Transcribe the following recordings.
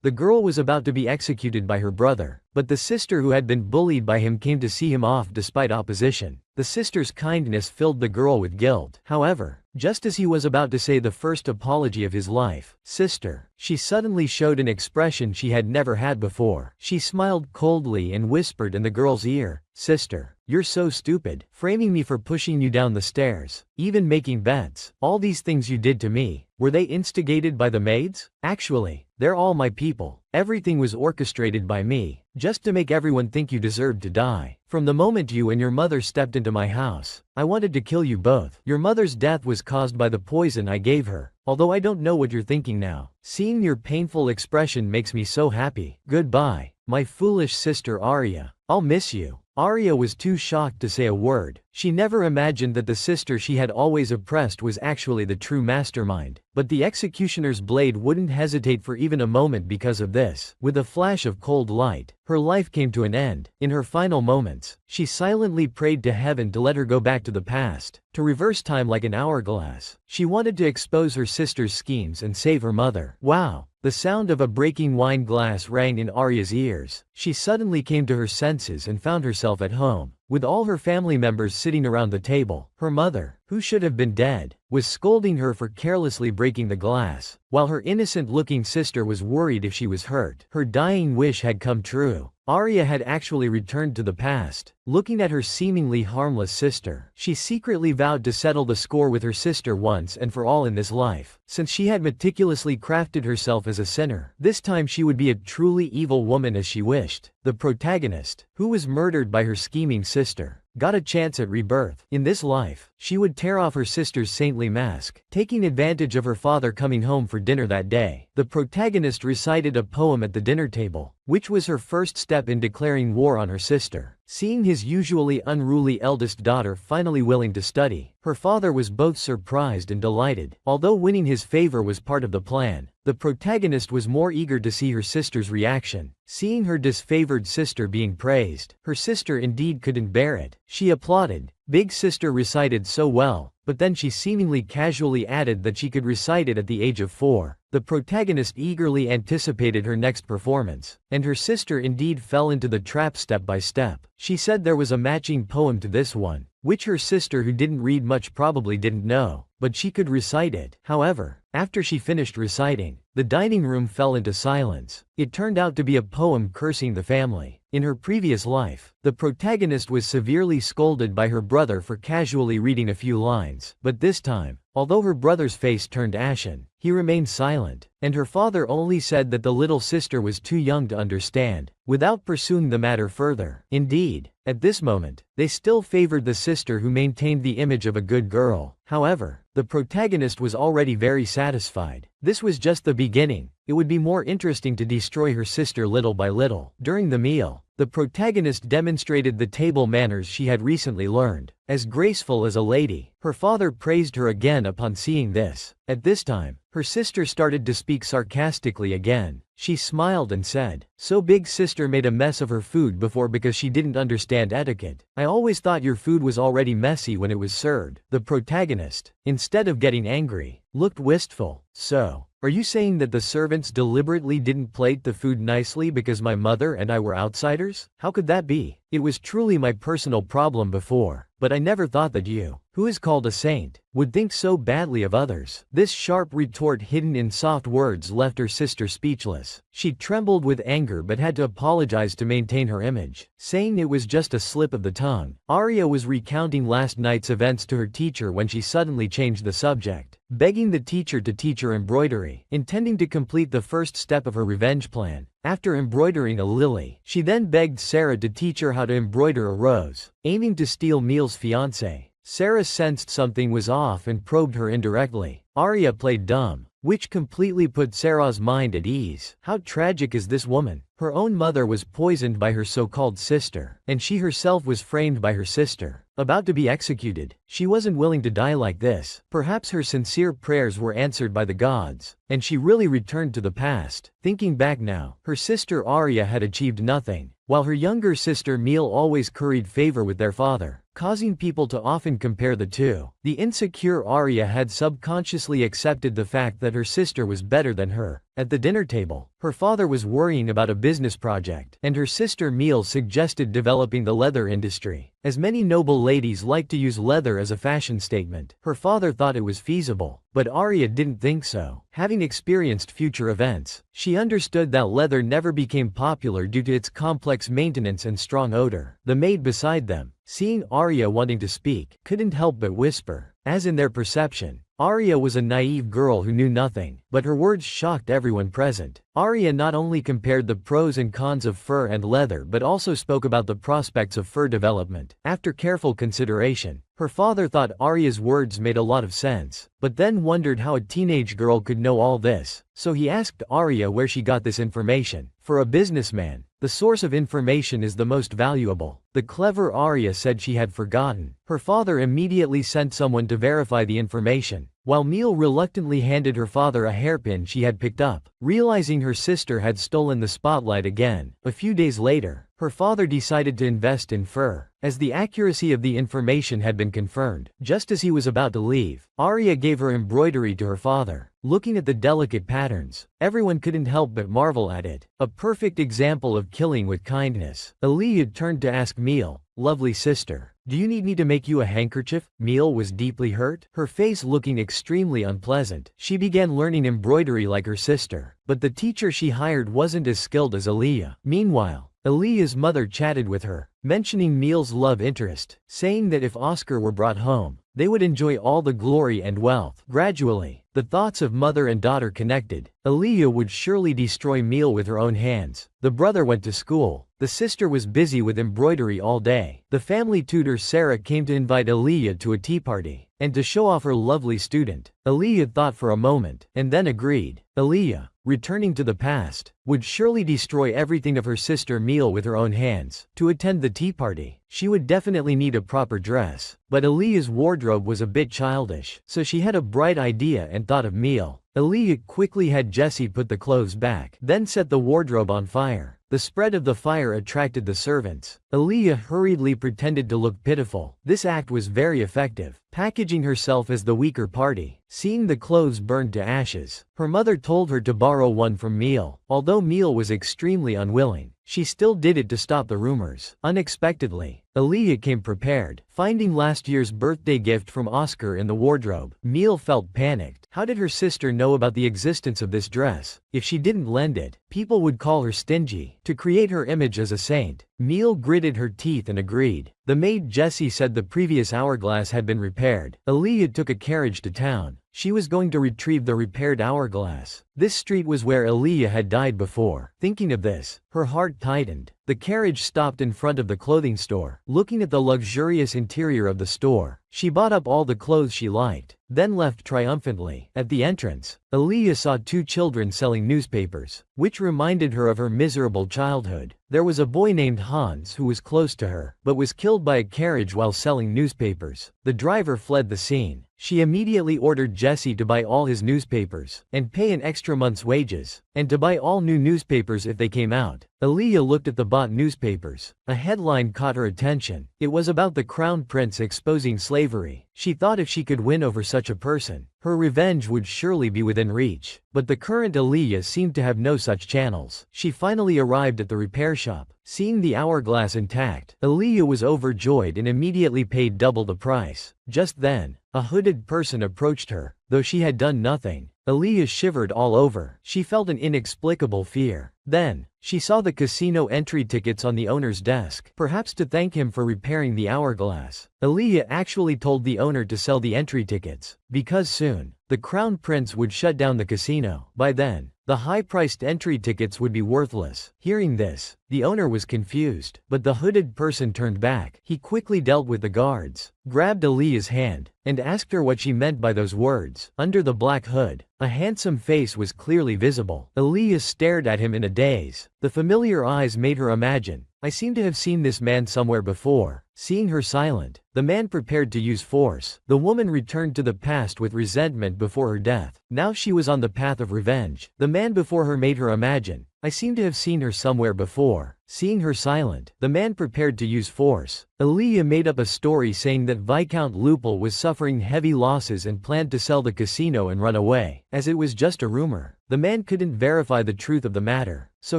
The girl was about to be executed by her brother, but the sister who had been bullied by him came to see him off despite opposition. The sister's kindness filled the girl with guilt. However, just as he was about to say the first apology of his life, "Sister," she suddenly showed an expression she had never had before. She smiled coldly and whispered in the girl's ear, "Sister, you're so stupid, framing me for pushing you down the stairs, even making bets. All these things you did to me, were they instigated by the maids? Actually, they're all my people. Everything was orchestrated by me, just to make everyone think you deserved to die. From the moment you and your mother stepped into my house, I wanted to kill you both. Your mother's death was caused by the poison I gave her, although I don't know what you're thinking now. Seeing your painful expression makes me so happy. Goodbye, my foolish sister Arya. I'll miss you." Arya was too shocked to say a word. She never imagined that the sister she had always oppressed was actually the true mastermind. But the executioner's blade wouldn't hesitate for even a moment because of this. With a flash of cold light, her life came to an end. In her final moments, she silently prayed to heaven to let her go back to the past, to reverse time like an hourglass. She wanted to expose her sister's schemes and save her mother. Wow! The sound of a breaking wine glass rang in Arya's ears. She suddenly came to her senses and found herself at home, with all her family members sitting around the table. Her mother, who should have been dead, was scolding her for carelessly breaking the glass, while her innocent-looking sister was worried if she was hurt. Her dying wish had come true. Arya had actually returned to the past. Looking at her seemingly harmless sister, she secretly vowed to settle the score with her sister once and for all in this life. Since she had meticulously crafted herself as a sinner, this time she would be a truly evil woman as she wished. The protagonist, who was murdered by her scheming sister, got a chance at rebirth. In this life, she would tear off her sister's saintly mask, taking advantage of her father coming home for dinner that day. The protagonist recited a poem at the dinner table, which was her first step in declaring war on her sister. Seeing his usually unruly eldest daughter finally willing to study, her father was both surprised and delighted. Although winning his favor was part of the plan, the protagonist was more eager to see her sister's reaction. Seeing her disfavored sister being praised, her sister indeed couldn't bear it. She applauded. Big sister recited so well, but then she seemingly casually added that she could recite it at the age of 4. The protagonist eagerly anticipated her next performance, and her sister indeed fell into the trap step by step. She said there was a matching poem to this one, which her sister who didn't read much probably didn't know, but she could recite it. However, after she finished reciting, the dining room fell into silence. It turned out to be a poem cursing the family. In her previous life, the protagonist was severely scolded by her brother for casually reading a few lines, but this time, although her brother's face turned ashen, he remained silent, and her father only said that the little sister was too young to understand, without pursuing the matter further. Indeed, at this moment, they still favored the sister who maintained the image of a good girl. However, the protagonist was already very satisfied. This was just the beginning. It would be more interesting to destroy her sister little by little. During the meal, the protagonist demonstrated the table manners she had recently learned. As graceful as a lady, her father praised her again upon seeing this. At this time, her sister started to speak sarcastically again. She smiled and said, "So big sister made a mess of her food before because she didn't understand etiquette. I always thought your food was already messy when it was served." The protagonist, instead of getting angry, looked wistful. "So, are you saying that the servants deliberately didn't plate the food nicely because my mother and I were outsiders? How could that be? It was truly my personal problem before, but I never thought that you, who is called a saint, would think so badly of others." This sharp retort hidden in soft words left her sister speechless. She trembled with anger but had to apologize to maintain her image, saying it was just a slip of the tongue. Arya was recounting last night's events to her teacher when she suddenly changed the subject, begging the teacher to teach her embroidery, intending to complete the first step of her revenge plan. After embroidering a lily, she then begged Sarah to teach her how to embroider a rose, aiming to steal Neil's fiancé. Sarah sensed something was off and probed her indirectly. Arya played dumb, which completely put Sarah's mind at ease. How tragic is this woman? Her own mother was poisoned by her so-called sister, and she herself was framed by her sister, about to be executed. She wasn't willing to die like this. Perhaps her sincere prayers were answered by the gods, and she really returned to the past. Thinking back now, her sister Arya had achieved nothing, while her younger sister Neil always curried favor with their father, causing people to often compare the two. The insecure Arya had subconsciously accepted the fact that her sister was better than her, At the dinner table, her father was worrying about a business project, and her sister Meal suggested developing the leather industry. As many noble ladies like to use leather as a fashion statement, her father thought it was feasible, but Arya didn't think so. Having experienced future events, she understood that leather never became popular due to its complex maintenance and strong odor. The maid beside them, seeing Arya wanting to speak, couldn't help but whisper. As in their perception, Arya was a naive girl who knew nothing, but her words shocked everyone present. Arya not only compared the pros and cons of fur and leather but also spoke about the prospects of fur development. After careful consideration, her father thought Arya's words made a lot of sense, but then wondered how a teenage girl could know all this, so he asked Arya where she got this information. For a businessman, the source of information is the most valuable. The clever Arya said she had forgotten. Her father immediately sent someone to verify the information, while Meal reluctantly handed her father a hairpin she had picked up, realizing her sister had stolen the spotlight again. A few days later, her father decided to invest in fur, as the accuracy of the information had been confirmed. Just as he was about to leave, Arya gave her embroidery to her father. Looking at the delicate patterns, everyone couldn't help but marvel at it. A perfect example of killing with kindness. Aaliyah turned to ask Meal, "Lovely sister, do you need me to make you a handkerchief?" Meal was deeply hurt, her face looking extremely unpleasant. She began learning embroidery like her sister, but the teacher she hired wasn't as skilled as Aaliyah. Meanwhile, Aaliyah's mother chatted with her, mentioning Meal's love interest, saying that if Oscar were brought home, they would enjoy all the glory and wealth. Gradually, the thoughts of mother and daughter connected. Aaliyah would surely destroy Meal with her own hands. The brother went to school. The sister was busy with embroidery all day. The family tutor Sarah came to invite Aaliyah to a tea party, and to show off her lovely student. Aaliyah thought for a moment, and then agreed. Aaliyah, returning to the past, would surely destroy everything of her sister Meal with her own hands. To attend the tea party, she would definitely need a proper dress, but Aaliyah's wardrobe was a bit childish, so she had a bright idea and thought of Meal. Aaliyah quickly had Jessie put the clothes back, then set the wardrobe on fire. The spread of the fire attracted the servants. Aaliyah hurriedly pretended to look pitiful. This act was very effective, packaging herself as the weaker party. Seeing the clothes burned to ashes, her mother told her to borrow one from Meal. Although Meal was extremely unwilling, she still did it to stop the rumors. Unexpectedly, Aaliyah came prepared. Finding last year's birthday gift from Oscar in the wardrobe, Meal felt panicked. How did her sister know about the existence of this dress? If she didn't lend it, people would call her stingy. To create her image as a saint, Meal gritted her teeth and agreed. The maid Jessie said the previous hourglass had been repaired. Aaliyah took a carriage to town. She was going to retrieve the repaired hourglass. This street was where Aaliyah had died before. Thinking of this, her heart tightened. The carriage stopped in front of the clothing store. Looking at the luxurious interior of the store, she bought up all the clothes she liked, then left triumphantly. At the entrance, Aaliyah saw two children selling newspapers, which reminded her of her miserable childhood. There was a boy named Hans who was close to her, but was killed by a carriage while selling newspapers. The driver fled the scene. She immediately ordered Jessie to buy all his newspapers, and pay an extra month's wages, and to buy all new newspapers if they came out. Aaliyah looked at the bought newspapers. A headline caught her attention. It was about the Crown Prince exposing slavery. She thought if she could win over such a person, her revenge would surely be within reach. But the current Aaliyah seemed to have no such channels. She finally arrived at the repair shop. Seeing the hourglass intact, Aaliyah was overjoyed and immediately paid double the price. Just then, a hooded person approached her. Though she had done nothing, Aaliyah shivered all over. She felt an inexplicable fear. Then, she saw the casino entry tickets on the owner's desk, perhaps to thank him for repairing the hourglass. Aaliyah actually told the owner to sell the entry tickets, because soon, the Crown Prince would shut down the casino. By then, the high-priced entry tickets would be worthless. Hearing this, the owner was confused, but the hooded person turned back. He quickly dealt with the guards, grabbed Aaliyah's hand, and asked her what she meant by those words. Under the black hood, a handsome face was clearly visible. Aaliyah stared at him in a daze. The familiar eyes made her imagine, "I seem to have seen this man somewhere before." Seeing her silent, the man prepared to use force. The woman returned to the past with resentment before her death. Now she was on the path of revenge. The man before her made her imagine, I seem to have seen her somewhere before. Seeing her silent, the man prepared to use force. Aaliyah made up a story saying that Viscount Lupul was suffering heavy losses and planned to sell the casino and run away. As it was just a rumor, the man couldn't verify the truth of the matter, so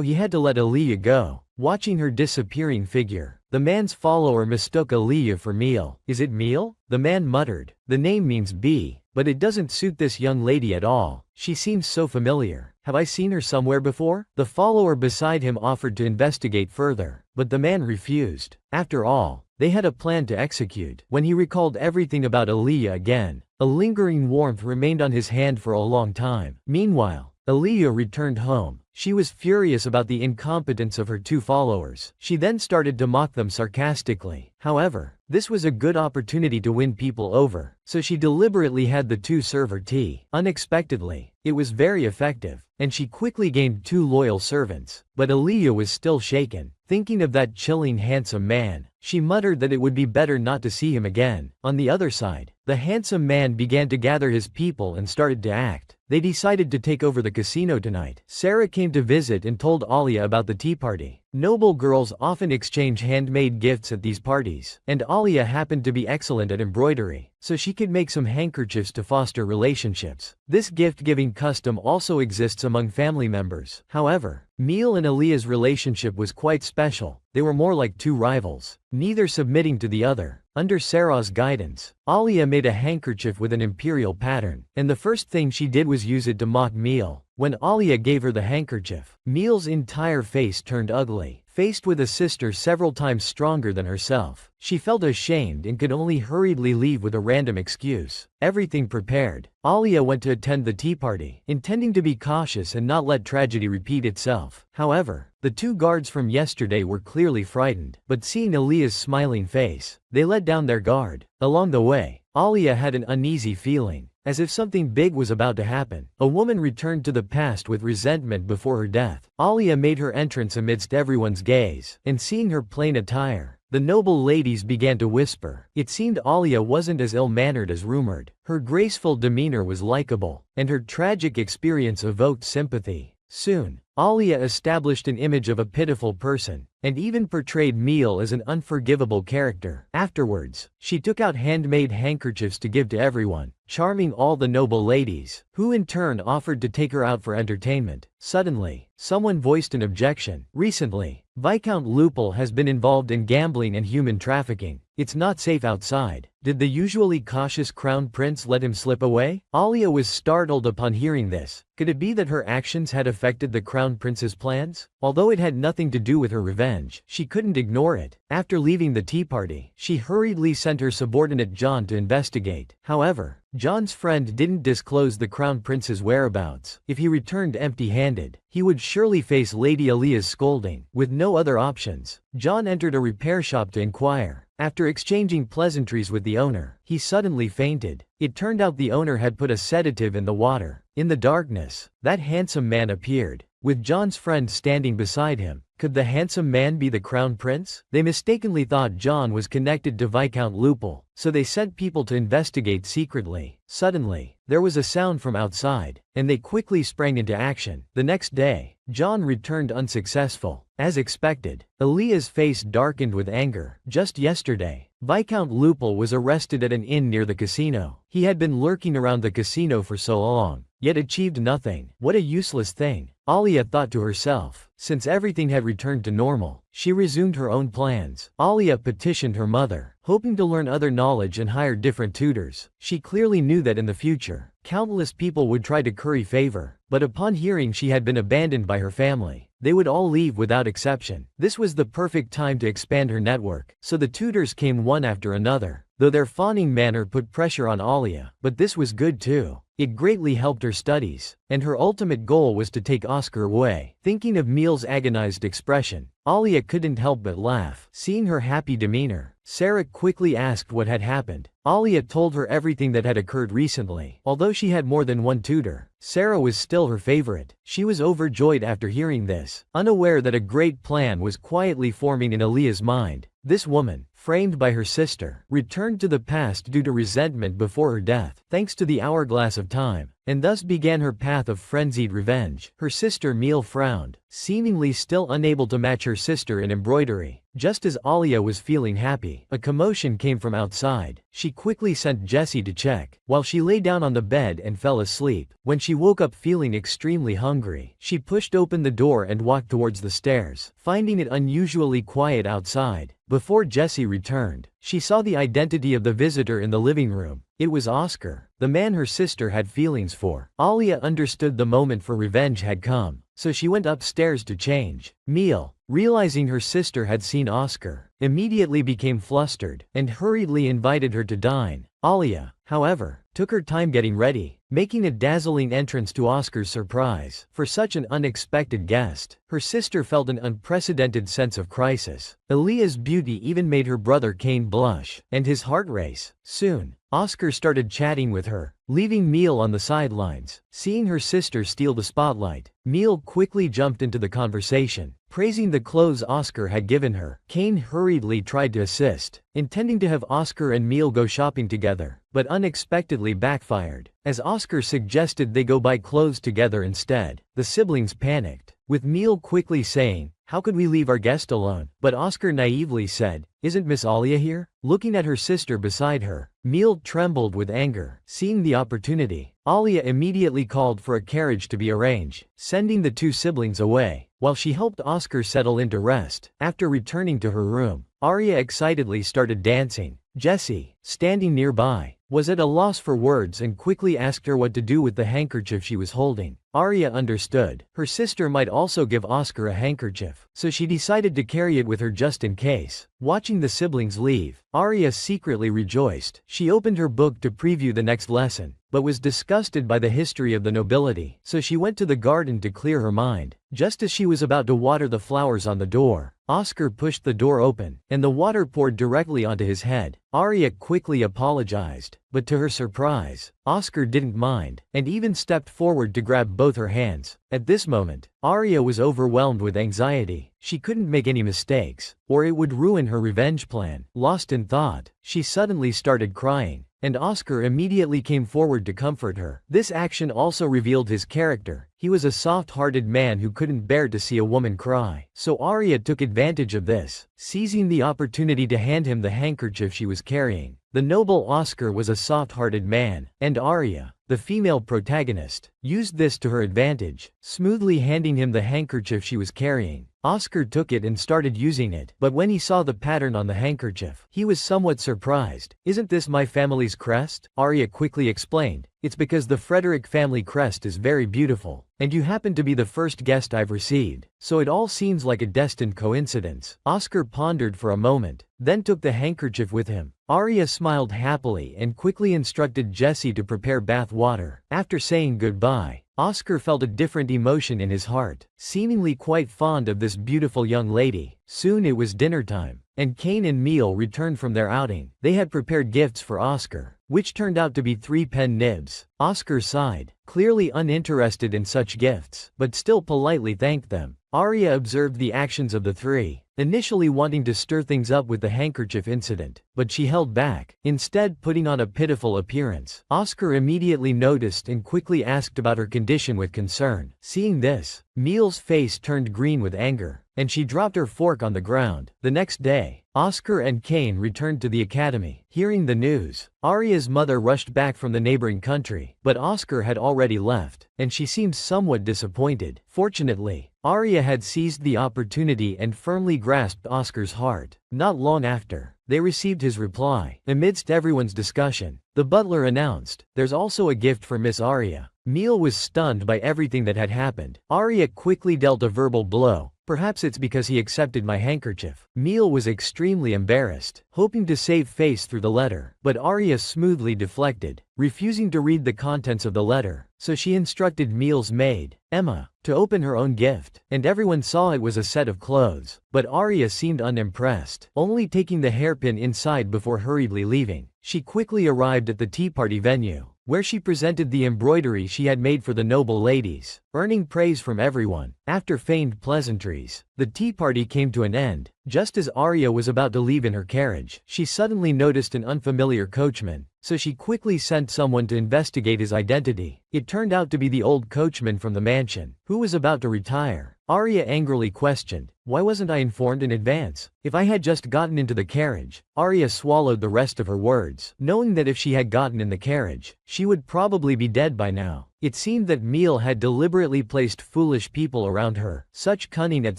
he had to let Aaliyah go. Watching her disappearing figure, the man's follower mistook Aaliyah for Meal. "Is it Meal?" the man muttered. "The name means bee, but it doesn't suit this young lady at all. She seems so familiar. Have I seen her somewhere before?" The follower beside him offered to investigate further, but the man refused. After all, they had a plan to execute. When he recalled everything about Aaliyah again, a lingering warmth remained on his hand for a long time. Meanwhile, Aaliyah returned home. She was furious about the incompetence of her two followers. She then started to mock them sarcastically. However, this was a good opportunity to win people over, so she deliberately had the two serve her tea. Unexpectedly, it was very effective, and she quickly gained two loyal servants. But Aaliyah was still shaken. Thinking of that chilling handsome man, she muttered that it would be better not to see him again. On the other side, the handsome man began to gather his people and started to act. They decided to take over the casino tonight. Sarah came to visit and told Alia about the tea party. Noble girls often exchange handmade gifts at these parties, and Alia happened to be excellent at embroidery, so she could make some handkerchiefs to foster relationships. This gift-giving custom also exists among family members. However, Meal and Alia's relationship was quite special. They were more like two rivals, neither submitting to the other. Under Sarah's guidance, Alia made a handkerchief with an imperial pattern, and the first thing she did was use it to mock Meal. When Alia gave her the handkerchief, Meal's entire face turned ugly. Faced with a sister several times stronger than herself, she felt ashamed and could only hurriedly leave with a random excuse. Everything prepared, Alia went to attend the tea party, intending to be cautious and not let tragedy repeat itself. However, the two guards from yesterday were clearly frightened, but seeing Alia's smiling face, they let down their guard. Along the way, Alia had an uneasy feeling, as if something big was about to happen. A woman returned to the past with resentment before her death. Alia made her entrance amidst everyone's gaze, and seeing her plain attire, the noble ladies began to whisper. It seemed Alia wasn't as ill-mannered as rumored. Her graceful demeanor was likable, and her tragic experience evoked sympathy. Soon, Alia established an image of a pitiful person, and even portrayed Meal as an unforgivable character. Afterwards, she took out handmade handkerchiefs to give to everyone, charming all the noble ladies, who in turn offered to take her out for entertainment. Suddenly, someone voiced an objection. Recently, Viscount Lupul has been involved in gambling and human trafficking. It's not safe outside. Did the usually cautious crown prince let him slip away? Alia was startled upon hearing this. Could it be that her actions had affected the crown prince's plans? Although it had nothing to do with her revenge, she couldn't ignore it. After leaving the tea party, she hurriedly sent her subordinate John to investigate. However, John's friend didn't disclose the crown prince's whereabouts. If he returned empty-handed, he would surely face Lady Alia's scolding. With no other options, John entered a repair shop to inquire. After exchanging pleasantries with the owner, he suddenly fainted. It turned out the owner had put a sedative in the water. In the darkness, that handsome man appeared, with John's friend standing beside him. Could the handsome man be the crown prince? They mistakenly thought John was connected to Viscount Lupul, so they sent people to investigate secretly. Suddenly, there was a sound from outside, and they quickly sprang into action. The next day, John returned unsuccessful. As expected, Alia's face darkened with anger. Just yesterday, Viscount Lupul was arrested at an inn near the casino. He had been lurking around the casino for so long, yet achieved nothing. What a useless thing, Alia thought to herself. Since everything had returned to normal, she resumed her own plans. Alia petitioned her mother, hoping to learn other knowledge and hire different tutors. She clearly knew that in the future, countless people would try to curry favor, but upon hearing she had been abandoned by her family, they would all leave without exception. This was the perfect time to expand her network, so the tutors came one after another, though their fawning manner put pressure on Alia. But this was good too. It greatly helped her studies, and her ultimate goal was to take Oscar away. Thinking of Meal's agonized expression, Alia couldn't help but laugh. Seeing her happy demeanor, Sarah quickly asked what had happened. Alia told her everything that had occurred recently. Although she had more than one tutor, Sarah was still her favorite. She was overjoyed after hearing this, unaware that a great plan was quietly forming in Alia's mind. This woman, framed by her sister, returned to the past due to resentment before her death, thanks to the hourglass of time, and thus began her path of frenzied revenge. Her sister Meal frowned, seemingly still unable to match her sister in embroidery. Just as Alia was feeling happy, a commotion came from outside. She quickly sent Jessie to check, while she lay down on the bed and fell asleep. When she woke up feeling extremely hungry, she pushed open the door and walked towards the stairs, finding it unusually quiet outside. Before Jessie returned, she saw the identity of the visitor in the living room. It was Oscar, the man her sister had feelings for. Alia understood the moment for revenge had come, so she went upstairs to change. Meal, realizing her sister had seen Oscar, immediately became flustered and hurriedly invited her to dine. Alia, however, took her time getting ready, making a dazzling entrance to Oscar's surprise. For such an unexpected guest, her sister felt an unprecedented sense of crisis. Aaliyah's beauty even made her brother Kane blush, and his heart race. Soon, Oscar started chatting with her, leaving Meal on the sidelines. Seeing her sister steal the spotlight, Meal quickly jumped into the conversation, praising the clothes Oscar had given her. Kane hurriedly tried to assist, intending to have Oscar and Meal go shopping together, but unexpectedly backfired, as Oscar suggested they go buy clothes together instead. The siblings panicked, with Meal quickly saying, "How could we leave our guest alone?" But Oscar naively said, "Isn't Miss Alia here?" Looking at her sister beside her, Meal trembled with anger. Seeing the opportunity, Alia immediately called for a carriage to be arranged, sending the two siblings away, while she helped Oscar settle into rest. After returning to her room, Arya excitedly started dancing. Jessie, standing nearby, was at a loss for words and quickly asked her what to do with the handkerchief she was holding. Arya understood. Her sister might also give Oscar a handkerchief, so she decided to carry it with her just in case. Watching the siblings leave, Arya secretly rejoiced. She opened her book to preview the next lesson, but was disgusted by the history of the nobility, so she went to the garden to clear her mind. Just as she was about to water the flowers on the door, Oscar pushed the door open, and the water poured directly onto his head. Arya quickly apologized, but to her surprise, Oscar didn't mind, and even stepped forward to grab both her hands. At this moment, Arya was overwhelmed with anxiety. She couldn't make any mistakes, or it would ruin her revenge plan. Lost in thought, she suddenly started crying, and Oscar immediately came forward to comfort her. This action also revealed his character. He was a soft-hearted man who couldn't bear to see a woman cry. So Arya took advantage of this, seizing the opportunity to hand him the handkerchief she was carrying. The noble Oscar was a soft-hearted man, and Arya, the female protagonist, used this to her advantage, smoothly handing him the handkerchief she was carrying. Oscar took it and started using it, but when he saw the pattern on the handkerchief, he was somewhat surprised. "Isn't this my family's crest?" Arya quickly explained. "It's because the Frederick family crest is very beautiful, and you happen to be the first guest I've received, so it all seems like a destined coincidence." Oscar pondered for a moment, then took the handkerchief with him. Arya smiled happily and quickly instructed Jessie to prepare bath water. After saying goodbye, Oscar felt a different emotion in his heart, seemingly quite fond of this beautiful young lady. Soon it was dinner time, and Kane and Meal returned from their outing. They had prepared gifts for Oscar, which turned out to be 3 pen nibs. Oscar sighed, clearly uninterested in such gifts, but still politely thanked them. Arya observed the actions of the three, initially wanting to stir things up with the handkerchief incident, but she held back, instead putting on a pitiful appearance. Oscar immediately noticed and quickly asked about her condition with concern. Seeing this, Meal's face turned green with anger, and she dropped her fork on the ground. The next day, Oscar and Kane returned to the academy. Hearing the news, Arya's mother rushed back from the neighboring country, but Oscar had already left, and she seemed somewhat disappointed. Fortunately, Arya had seized the opportunity and firmly grasped Oscar's heart. Not long after, they received his reply. Amidst everyone's discussion, the butler announced, "There's also a gift for Miss Arya." Meal was stunned by everything that had happened. Arya quickly dealt a verbal blow. "Perhaps it's because he accepted my handkerchief." Meal was extremely embarrassed, hoping to save face through the letter, but Arya smoothly deflected, refusing to read the contents of the letter, so she instructed Meal's maid, Emma, to open her own gift, and everyone saw it was a set of clothes. But Arya seemed unimpressed, only taking the hairpin inside before hurriedly leaving. She quickly arrived at the tea party venue, where she presented the embroidery she had made for the noble ladies, earning praise from everyone. After feigned pleasantries, the tea party came to an end. Just as Arya was about to leave in her carriage, she suddenly noticed an unfamiliar coachman, so she quickly sent someone to investigate his identity. It turned out to be the old coachman from the mansion, who was about to retire. Arya angrily questioned, "Why wasn't I informed in advance? If I had just gotten into the carriage." Arya swallowed the rest of her words, knowing that if she had gotten in the carriage, she would probably be dead by now. It seemed that Miel had deliberately placed foolish people around her. Such cunning at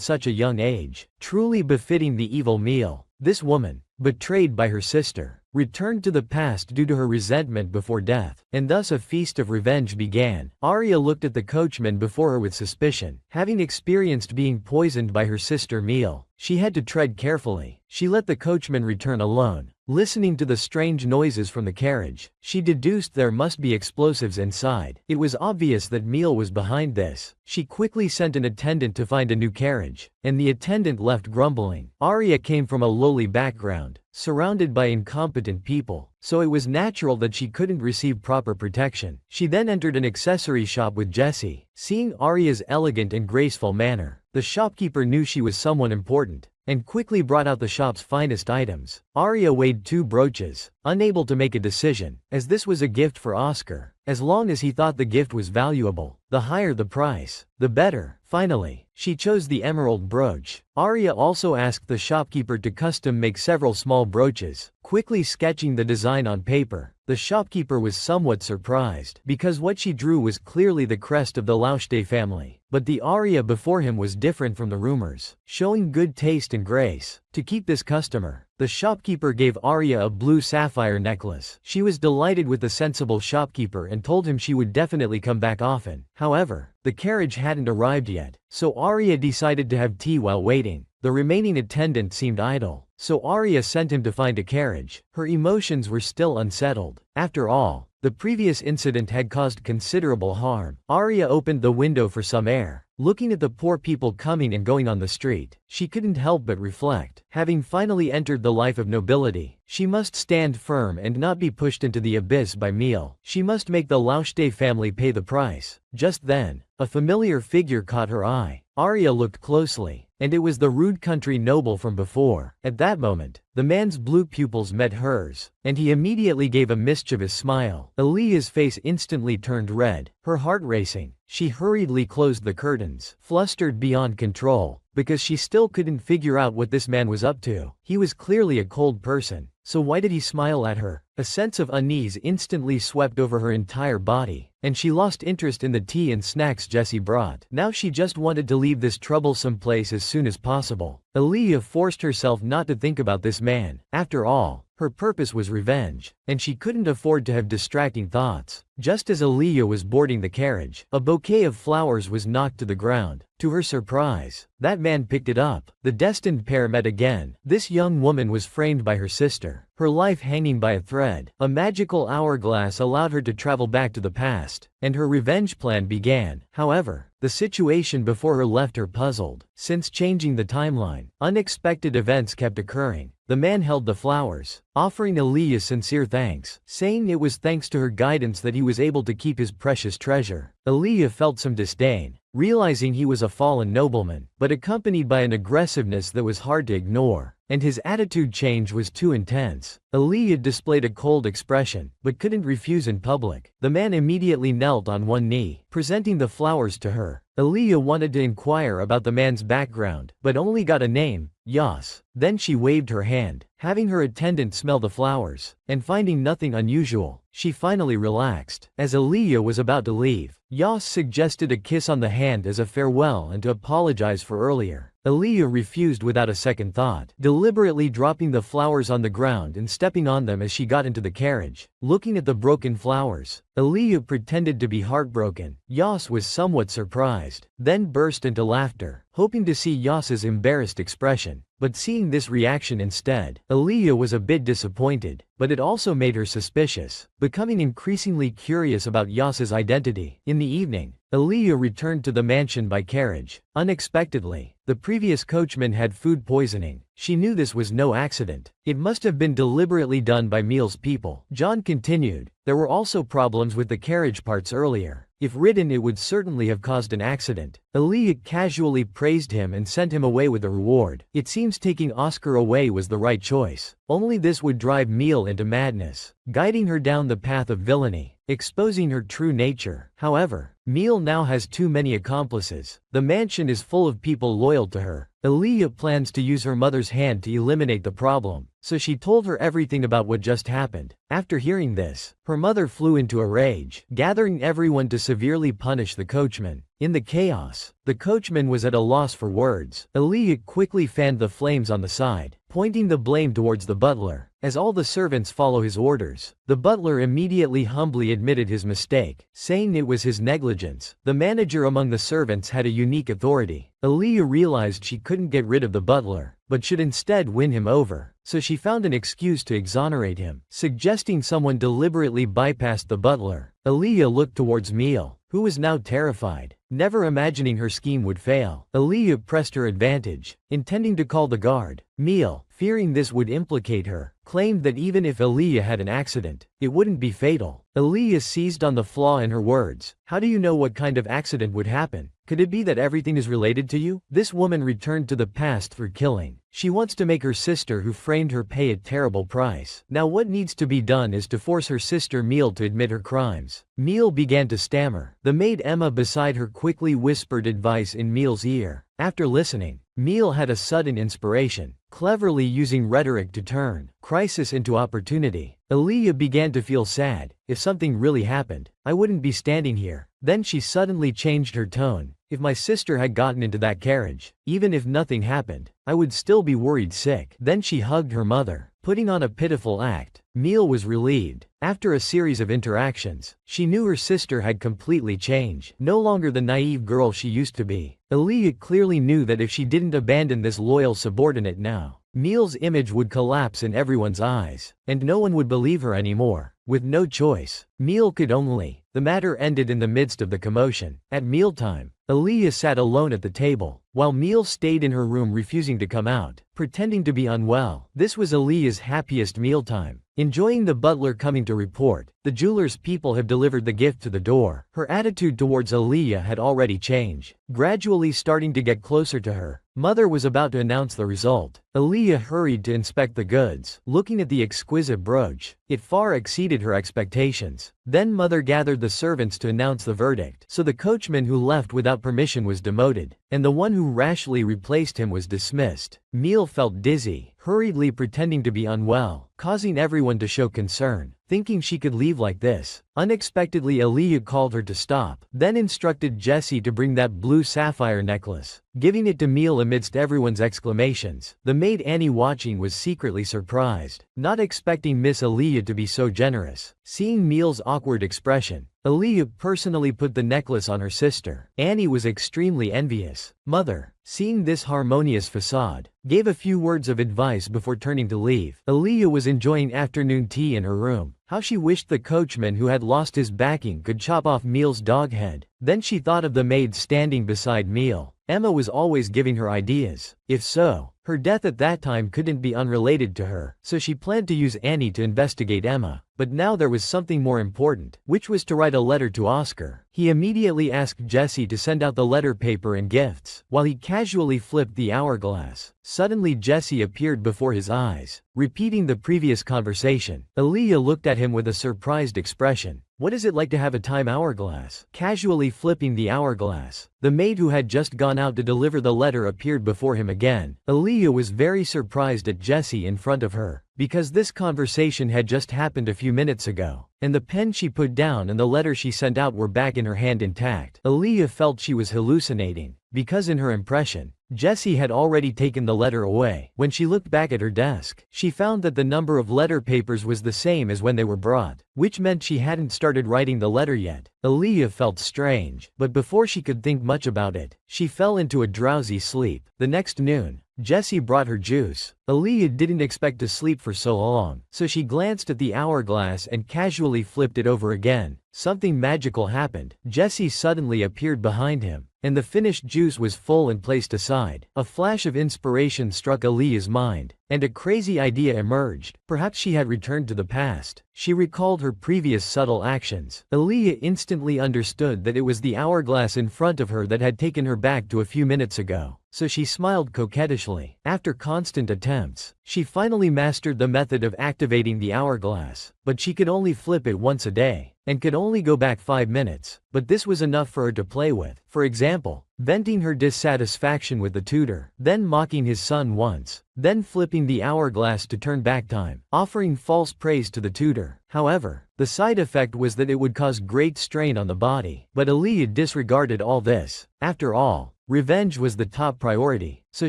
such a young age, truly befitting the evil Miel. This woman, betrayed by her sister, returned to the past due to her resentment before death, and thus a feast of revenge began. Arya looked at the coachman before her with suspicion. Having experienced being poisoned by her sister Miel, she had to tread carefully. She let the coachman return alone. Listening to the strange noises from the carriage, she deduced there must be explosives inside. It was obvious that Miel was behind this. She quickly sent an attendant to find a new carriage, and the attendant left grumbling. Arya came from a lowly background, surrounded by incompetent people, so it was natural that she couldn't receive proper protection. She then entered an accessory shop with Jesse. Seeing Arya's elegant and graceful manner, the shopkeeper knew she was someone important, and quickly brought out the shop's finest items. Arya weighed 2 brooches, unable to make a decision, as this was a gift for Oscar. As long as he thought the gift was valuable, the higher the price, the better. Finally, she chose the emerald brooch. Arya also asked the shopkeeper to custom make several small brooches, quickly sketching the design on paper. The shopkeeper was somewhat surprised, because what she drew was clearly the crest of the Lauchte family. But the Arya before him was different from the rumors, showing good taste and grace. To keep this customer, the shopkeeper gave Arya a blue sapphire necklace. She was delighted with the sensible shopkeeper and told him she would definitely come back often. However, the carriage hadn't arrived yet, so Arya decided to have tea while waiting. The remaining attendant seemed idle, so Arya sent him to find a carriage. Her emotions were still unsettled. After all, the previous incident had caused considerable harm. Arya opened the window for some air. Looking at the poor people coming and going on the street, she couldn't help but reflect. Having finally entered the life of nobility, she must stand firm and not be pushed into the abyss by Miel. She must make the Lauchte family pay the price. Just then, a familiar figure caught her eye. Arya looked closely, and it was the rude country noble from before. At that moment, the man's blue pupils met hers, and he immediately gave a mischievous smile. Aliya's face instantly turned red, her heart racing. She hurriedly closed the curtains, flustered beyond control, because she still couldn't figure out what this man was up to. He was clearly a cold person, so why did he smile at her? A sense of unease instantly swept over her entire body, and she lost interest in the tea and snacks Jesse brought. Now she just wanted to leave this troublesome place as soon as possible. Aliya forced herself not to think about this man. After all, her purpose was revenge, and she couldn't afford to have distracting thoughts. Just as Aliya was boarding the carriage, a bouquet of flowers was knocked to the ground. To her surprise, that man picked it up. The destined pair met again. This young woman was framed by her sister, her life hanging by a thread. A magical hourglass allowed her to travel back to the past, and her revenge plan began. However, the situation before her left her puzzled. Since changing the timeline, unexpected events kept occurring. The man held the flowers, offering Aliya sincere thanks, saying it was thanks to her guidance that he was able to keep his precious treasure. Aliya felt some disdain, realizing he was a fallen nobleman, but accompanied by an aggressiveness that was hard to ignore, and his attitude change was too intense. Aliya displayed a cold expression, but couldn't refuse in public. The man immediately knelt on one knee, presenting the flowers to her. Aliya wanted to inquire about the man's background, but only got a name, Yas. Then she waved her hand, having her attendant smell the flowers, and finding nothing unusual, she finally relaxed. As Aliya was about to leave, Yas suggested a kiss on the hand as a farewell and to apologize for earlier. Aliya refused without a second thought, deliberately dropping the flowers on the ground and stepping on them as she got into the carriage. Looking at the broken flowers, Aliya pretended to be heartbroken. Yas was somewhat surprised, then burst into laughter, hoping to see Yas's embarrassed expression. But seeing this reaction instead, Aliya was a bit disappointed, but it also made her suspicious, becoming increasingly curious about Yas's identity. In the evening, Aliya returned to the mansion by carriage. Unexpectedly, the previous coachman had food poisoning. She knew this was no accident. It must have been deliberately done by Meal's people. John continued, there were also problems with the carriage parts earlier. If ridden, it would certainly have caused an accident. Aaliyah casually praised him and sent him away with a reward. It seems taking Oscar away was the right choice. Only this would drive Meal into madness, guiding her down the path of villainy, exposing her true nature. However, Meal now has too many accomplices. The mansion is full of people loyal to her. Aaliyah plans to use her mother's hand to eliminate the problem, so she told her everything about what just happened. After hearing this, her mother flew into a rage, gathering everyone to severely punish the coachman. In the chaos, the coachman was at a loss for words. Aaliyah quickly fanned the flames on the side, pointing the blame towards the butler. As all the servants follow his orders, the butler immediately humbly admitted his mistake, saying it was his negligence. The manager among the servants had a unique authority. Aaliyah realized she couldn't get rid of the butler, but should instead win him over, so she found an excuse to exonerate him, suggesting someone deliberately bypassed the butler. Aaliyah looked towards Meal, who was now terrified, never imagining her scheme would fail. Aaliyah pressed her advantage, intending to call the guard. Meal, fearing this would implicate her, claimed that even if Aaliyah had an accident, it wouldn't be fatal. Aaliyah seized on the flaw in her words. How do you know what kind of accident would happen? Could it be that everything is related to you? This woman returned to the past through killing. She wants to make her sister who framed her pay a terrible price. Now what needs to be done is to force her sister Meal to admit her crimes. Meal began to stammer. The maid Emma beside her quickly whispered advice in Meal's ear. After listening, Meal had a sudden inspiration, cleverly using rhetoric to turn crisis into opportunity. Aaliyah began to feel sad. If something really happened, I wouldn't be standing here. Then she suddenly changed her tone. If my sister had gotten into that carriage, even if nothing happened, I would still be worried sick. Then she hugged her mother, putting on a pitiful act. Meal was relieved. After a series of interactions, she knew her sister had completely changed, no longer the naive girl she used to be. Aaliyah clearly knew that if she didn't abandon this loyal subordinate now, Meal's image would collapse in everyone's eyes, and no one would believe her anymore. With no choice, Meal could only. The matter ended in the midst of the commotion. At mealtime, Aaliyah sat alone at the table, while Meal stayed in her room refusing to come out, pretending to be unwell. This was Aaliyah's happiest mealtime. Enjoying the butler coming to report, the jeweler's people have delivered the gift to the door. Her attitude towards Aaliyah had already changed, gradually starting to get closer to her. Mother was about to announce the result. Aaliyah hurried to inspect the goods, looking at the exquisite brooch. It far exceeded her expectations. Then Mother gathered the servants to announce the verdict. So the coachman who left without permission was demoted, and the one who rashly replaced him was dismissed. Meal felt dizzy, hurriedly pretending to be unwell, causing everyone to show concern, thinking she could leave like this. Unexpectedly Aaliyah called her to stop, then instructed Jessie to bring that blue sapphire necklace, giving it to Meal amidst everyone's exclamations. The maid Annie watching was secretly surprised, not expecting Miss Aaliyah to be so generous. Seeing Meal's awkward expression, Aaliyah personally put the necklace on her sister. Annie was extremely envious. Mother, seeing this harmonious facade, gave a few words of advice before turning to leave. Aaliyah was enjoying afternoon tea in her room. How she wished the coachman who had lost his backing could chop off Meal's dog head. Then she thought of the maid standing beside Meal. Emma was always giving her ideas. If so, her death at that time couldn't be unrelated to her, so she planned to use Annie to investigate Emma. But now there was something more important, which was to write a letter to Oscar. He immediately asked Jessie to send out the letter paper and gifts, while he casually flipped the hourglass. Suddenly Jessie appeared before his eyes, repeating the previous conversation. Aaliyah looked at him with a surprised expression. What is it like to have a time hourglass? Casually flipping the hourglass, the maid who had just gone out to deliver the letter appeared before him again. Aaliyah was very surprised at Jessie in front of her, because this conversation had just happened a few minutes ago, and the pen she put down and the letter she sent out were back in her hand intact. Aaliyah felt she was hallucinating, because in her impression, Jessie had already taken the letter away. When she looked back at her desk, she found that the number of letter papers was the same as when they were brought, which meant she hadn't started writing the letter yet. Aaliyah felt strange, but before she could think much about it, she fell into a drowsy sleep. The next noon, Jessie brought her juice. Aaliyah didn't expect to sleep for so long, so she glanced at the hourglass and casually flipped it over again. Something magical happened. Jessie suddenly appeared behind him, and the finished juice was full and placed aside. A flash of inspiration struck Aaliyah's mind, and a crazy idea emerged. Perhaps she had returned to the past. She recalled her previous subtle actions. Aaliyah instantly understood that it was the hourglass in front of her that had taken her back to a few minutes ago. So she smiled coquettishly. After constant attempts, she finally mastered the method of activating the hourglass, but she could only flip it once a day, and could only go back 5 minutes. But this was enough for her to play with. For example, venting her dissatisfaction with the tutor, then mocking his son once, then flipping the hourglass to turn back time, offering false praise to the tutor. However, the side effect was that it would cause great strain on the body. But Aaliyah disregarded all this. After all, revenge was the top priority, so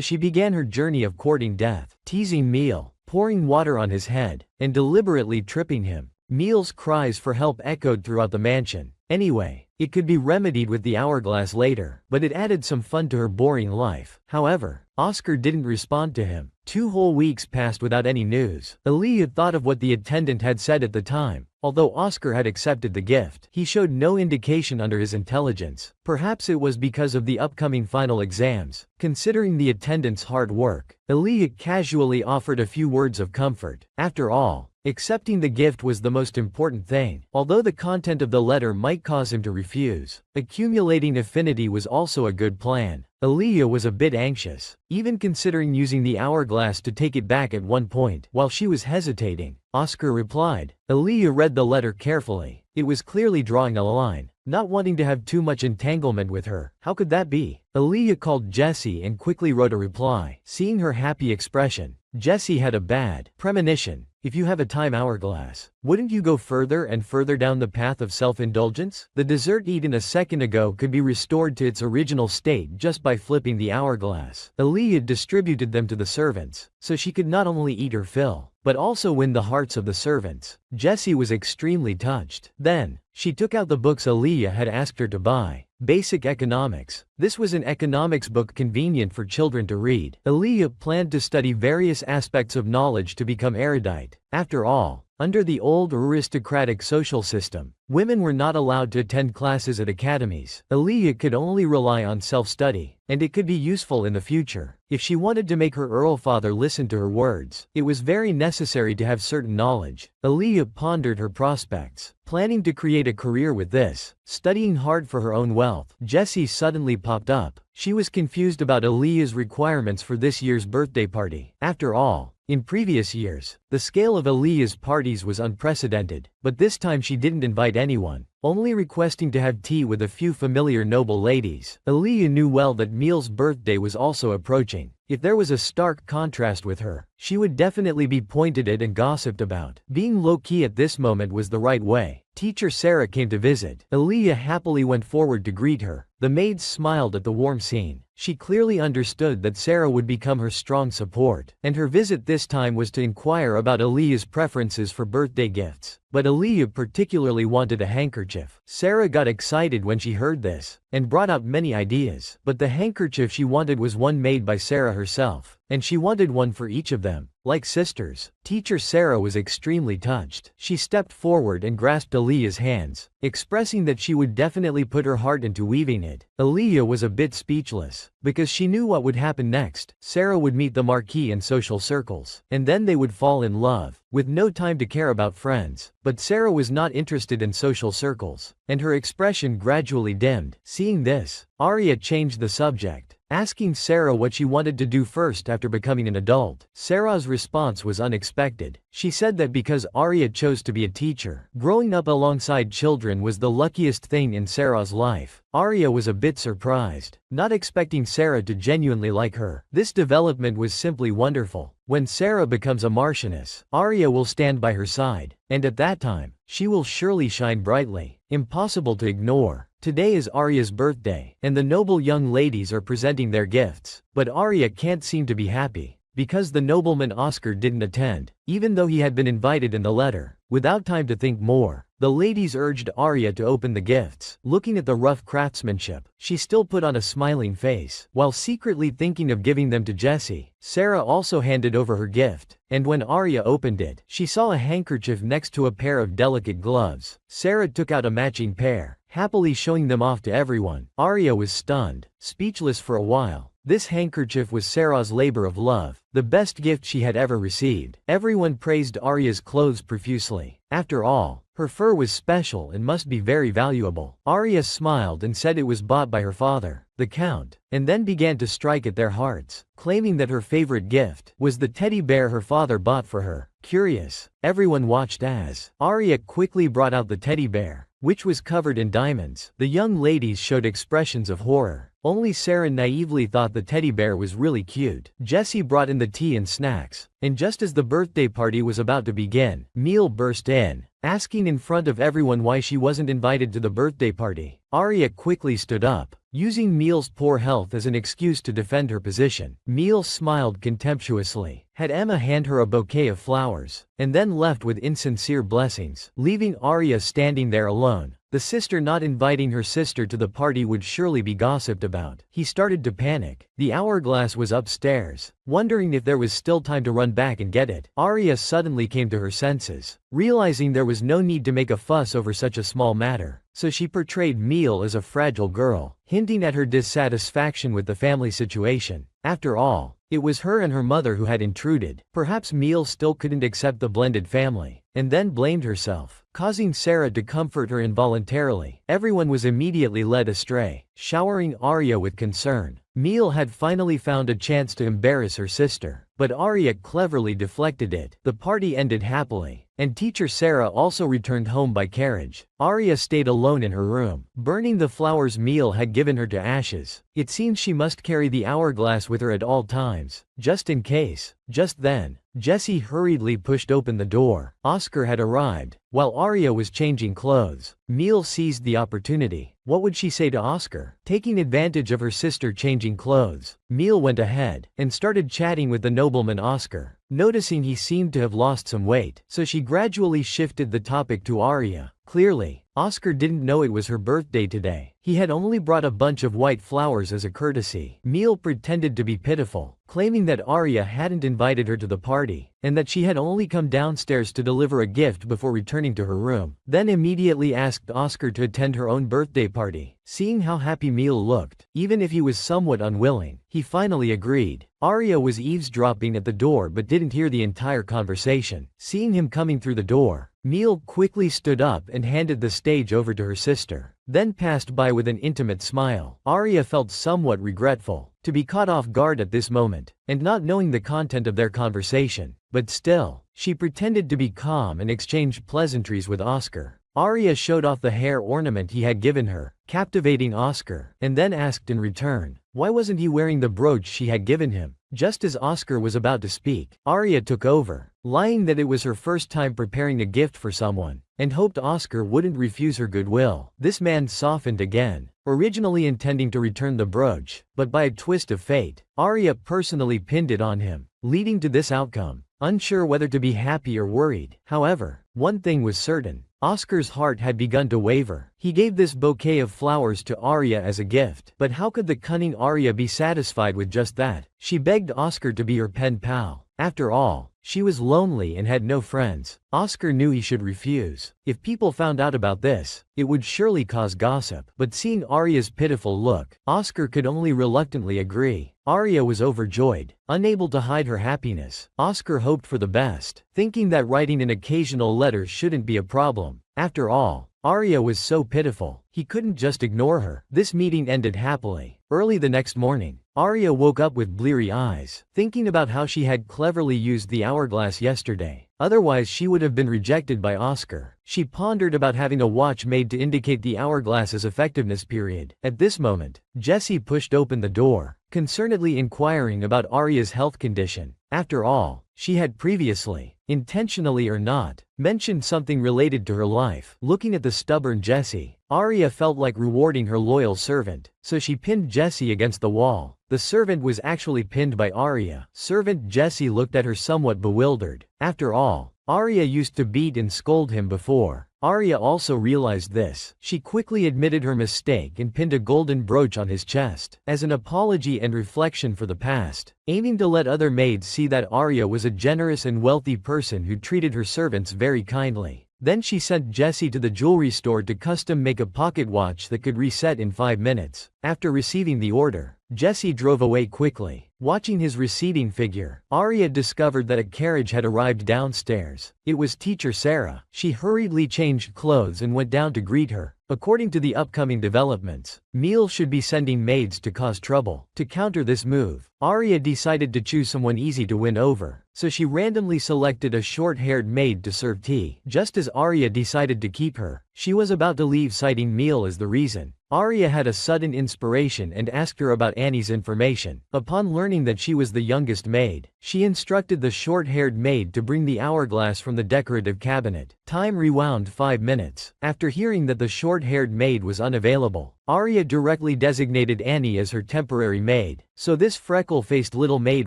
she began her journey of courting death, teasing Meal, pouring water on his head, and deliberately tripping him. Meal's cries for help echoed throughout the mansion. Anyway, it could be remedied with the hourglass later, but it added some fun to her boring life. However, Oscar didn't respond to him. 2 whole weeks passed without any news. Aaliyah thought of what the attendant had said at the time. Although Oscar had accepted the gift, he showed no indication under his intelligence. Perhaps it was because of the upcoming final exams. Considering the attendant's hard work, Aaliyah casually offered a few words of comfort. After all, accepting the gift was the most important thing, although the content of the letter might cause him to refuse. Accumulating affinity was also a good plan. Aaliyah was a bit anxious, even considering using the hourglass to take it back at one point. While she was hesitating, Oscar replied. Aaliyah read the letter carefully. It was clearly drawing a line, not wanting to have too much entanglement with her. How could that be? Aaliyah called Jessie and quickly wrote a reply. Seeing her happy expression, Jessie had a bad premonition. If you have a time hourglass, wouldn't you go further and further down the path of self-indulgence? The dessert eaten a second ago could be restored to its original state just by flipping the hourglass. Aaliyah distributed them to the servants, so she could not only eat her fill, but also win the hearts of the servants. Jessie was extremely touched. Then, she took out the books Aaliyah had asked her to buy. Basic Economics. This was an economics book convenient for children to read. Aaliyah planned to study various aspects of knowledge to become erudite. After all, under the old aristocratic social system, women were not allowed to attend classes at academies. Aaliyah could only rely on self-study, and it could be useful in the future. If she wanted to make her Earl father listen to her words, it was very necessary to have certain knowledge. Aaliyah pondered her prospects, planning to create a career with this, studying hard for her own wealth. Jessie suddenly popped up. She was confused about Aaliyah's requirements for this year's birthday party. After all, in previous years, the scale of Aaliyah's parties was unprecedented, but this time she didn't invite anyone, only requesting to have tea with a few familiar noble ladies. Aaliyah knew well that Meal's birthday was also approaching. If there was a stark contrast with her, she would definitely be pointed at and gossiped about. Being low-key at this moment was the right way. Teacher Sarah came to visit. Aaliyah happily went forward to greet her. The maids smiled at the warm scene. She clearly understood that Sarah would become her strong support, and her visit this time was to inquire about Aaliyah's preferences for birthday gifts. But Aaliyah particularly wanted a handkerchief. Sarah got excited when she heard this, and brought out many ideas. But the handkerchief she wanted was one made by Sarah herself, and she wanted one for each of them. Like sisters, Teacher Sarah was extremely touched. She stepped forward and grasped Aaliyah's hands, expressing that she would definitely put her heart into weaving it. Aaliyah was a bit speechless, because she knew what would happen next. Sarah would meet the Marquis in social circles, and then they would fall in love, with no time to care about friends. But Sarah was not interested in social circles, and her expression gradually dimmed. Seeing this, Arya changed the subject, asking Sarah what she wanted to do first after becoming an adult. Sarah's response was unexpected. She said that because Arya chose to be a teacher, growing up alongside children was the luckiest thing in Sarah's life. Arya was a bit surprised, not expecting Sarah to genuinely like her. This development was simply wonderful. When Sarah becomes a Marchioness, Arya will stand by her side, and at that time, she will surely shine brightly. Impossible to ignore. Today is Arya's birthday, and the noble young ladies are presenting their gifts. But Arya can't seem to be happy, because the nobleman Oscar didn't attend, even though he had been invited in the letter. Without time to think more, the ladies urged Arya to open the gifts. Looking at the rough craftsmanship, she still put on a smiling face. While secretly thinking of giving them to Jessie, Sarah also handed over her gift, and when Arya opened it, she saw a handkerchief next to a pair of delicate gloves. Sarah took out a matching pair, happily showing them off to everyone. Arya was stunned, speechless for a while. This handkerchief was Sarah's labor of love, the best gift she had ever received. Everyone praised Arya's clothes profusely. After all, her fur was special and must be very valuable. Arya smiled and said it was bought by her father, the Count, and then began to strike at their hearts, claiming that her favorite gift was the teddy bear her father bought for her. Curious, everyone watched as Arya quickly brought out the teddy bear, which was covered in diamonds. The young ladies showed expressions of horror. Only Sarah naively thought the teddy bear was really cute. Jessie brought in the tea and snacks, and just as the birthday party was about to begin, Neil burst in, asking in front of everyone why she wasn't invited to the birthday party. Arya quickly stood up, using Neil's poor health as an excuse to defend her position. Neil smiled contemptuously, had Emma hand her a bouquet of flowers, and then left with insincere blessings, leaving Arya standing there alone. The sister not inviting her sister to the party would surely be gossiped about. He started to panic. The hourglass was upstairs, wondering if there was still time to run back and get it. Arya suddenly came to her senses, realizing there was no need to make a fuss over such a small matter. So she portrayed Meal as a fragile girl, hinting at her dissatisfaction with the family situation. After all, it was her and her mother who had intruded. Perhaps Meal still couldn't accept the blended family, and then blamed herself, causing Sarah to comfort her involuntarily. Everyone was immediately led astray, showering Arya with concern. Meal had finally found a chance to embarrass her sister, but Arya cleverly deflected it. The party ended happily, and teacher Sarah also returned home by carriage. Arya stayed alone in her room, burning the flowers Meal had given her to ashes. It seems she must carry the hourglass with her at all times, just in case. Just then, Jessie hurriedly pushed open the door. Oscar had arrived. While Arya was changing clothes, Meal seized the opportunity. What would she say to Oscar? Taking advantage of her sister changing clothes, Meal went ahead and started chatting with the nobleman Oscar, noticing he seemed to have lost some weight, so she gradually shifted the topic to Arya. Clearly, Oscar didn't know it was her birthday today. He had only brought a bunch of white flowers as a courtesy. Meal pretended to be pitiful, claiming that Arya hadn't invited her to the party, and that she had only come downstairs to deliver a gift before returning to her room. Then immediately asked Oscar to attend her own birthday party. Seeing how happy Meal looked, even if he was somewhat unwilling, he finally agreed. Arya was eavesdropping at the door but didn't hear the entire conversation. Seeing him coming through the door, Meal quickly stood up and handed the stage over to her sister, then passed by with an intimate smile. Arya felt somewhat regretful to be caught off guard at this moment, and not knowing the content of their conversation, but still, she pretended to be calm and exchanged pleasantries with Oscar. Arya showed off the hair ornament he had given her, captivating Oscar, and then asked in return, why wasn't he wearing the brooch she had given him? Just as Oscar was about to speak, Arya took over, lying that it was her first time preparing a gift for someone, and hoped Oscar wouldn't refuse her goodwill. This man softened again, originally intending to return the brooch, but by a twist of fate, Arya personally pinned it on him, leading to this outcome. Unsure whether to be happy or worried, however, one thing was certain. Oscar's heart had begun to waver. He gave this bouquet of flowers to Arya as a gift. But how could the cunning Arya be satisfied with just that? She begged Oscar to be her pen pal. After all, she was lonely and had no friends. Oscar knew he should refuse. If people found out about this, it would surely cause gossip. But seeing Arya's pitiful look, Oscar could only reluctantly agree. Arya was overjoyed, unable to hide her happiness. Oscar hoped for the best, thinking that writing an occasional letter shouldn't be a problem. After all, Arya was so pitiful, he couldn't just ignore her. This meeting ended happily. Early the next morning, Arya woke up with bleary eyes, thinking about how she had cleverly used the hourglass yesterday. Otherwise she would have been rejected by Oscar. She pondered about having a watch made to indicate the hourglass's effectiveness period. At this moment, Jessie pushed open the door, concernedly inquiring about Arya's health condition. After all, she had previously, intentionally or not, mentioned something related to her life. Looking at the stubborn Jessie, Arya felt like rewarding her loyal servant, so she pinned Jessie against the wall. The servant was actually pinned by Arya. Servant Jessie looked at her somewhat bewildered. After all, Arya used to beat and scold him before. Arya also realized this. She quickly admitted her mistake and pinned a golden brooch on his chest, as an apology and reflection for the past, aiming to let other maids see that Arya was a generous and wealthy person who treated her servants very kindly. Then she sent Jesse to the jewelry store to custom make a pocket watch that could reset in 5 minutes. After receiving the order, Jesse drove away quickly. Watching his receding figure, Arya discovered that a carriage had arrived downstairs. It was teacher Sarah. She hurriedly changed clothes and went down to greet her. According to the upcoming developments, Neil should be sending maids to cause trouble. To counter this move, Arya decided to choose someone easy to win over, so she randomly selected a short-haired maid to serve tea. Just as Arya decided to keep her, she was about to leave, citing Neil as the reason. Arya had a sudden inspiration and asked her about Annie's information. Upon learning that she was the youngest maid, she instructed the short-haired maid to bring the hourglass from the decorative cabinet. Time rewound 5 minutes. After hearing that the short-haired maid was unavailable, Arya directly designated Annie as her temporary maid, so this freckle-faced little maid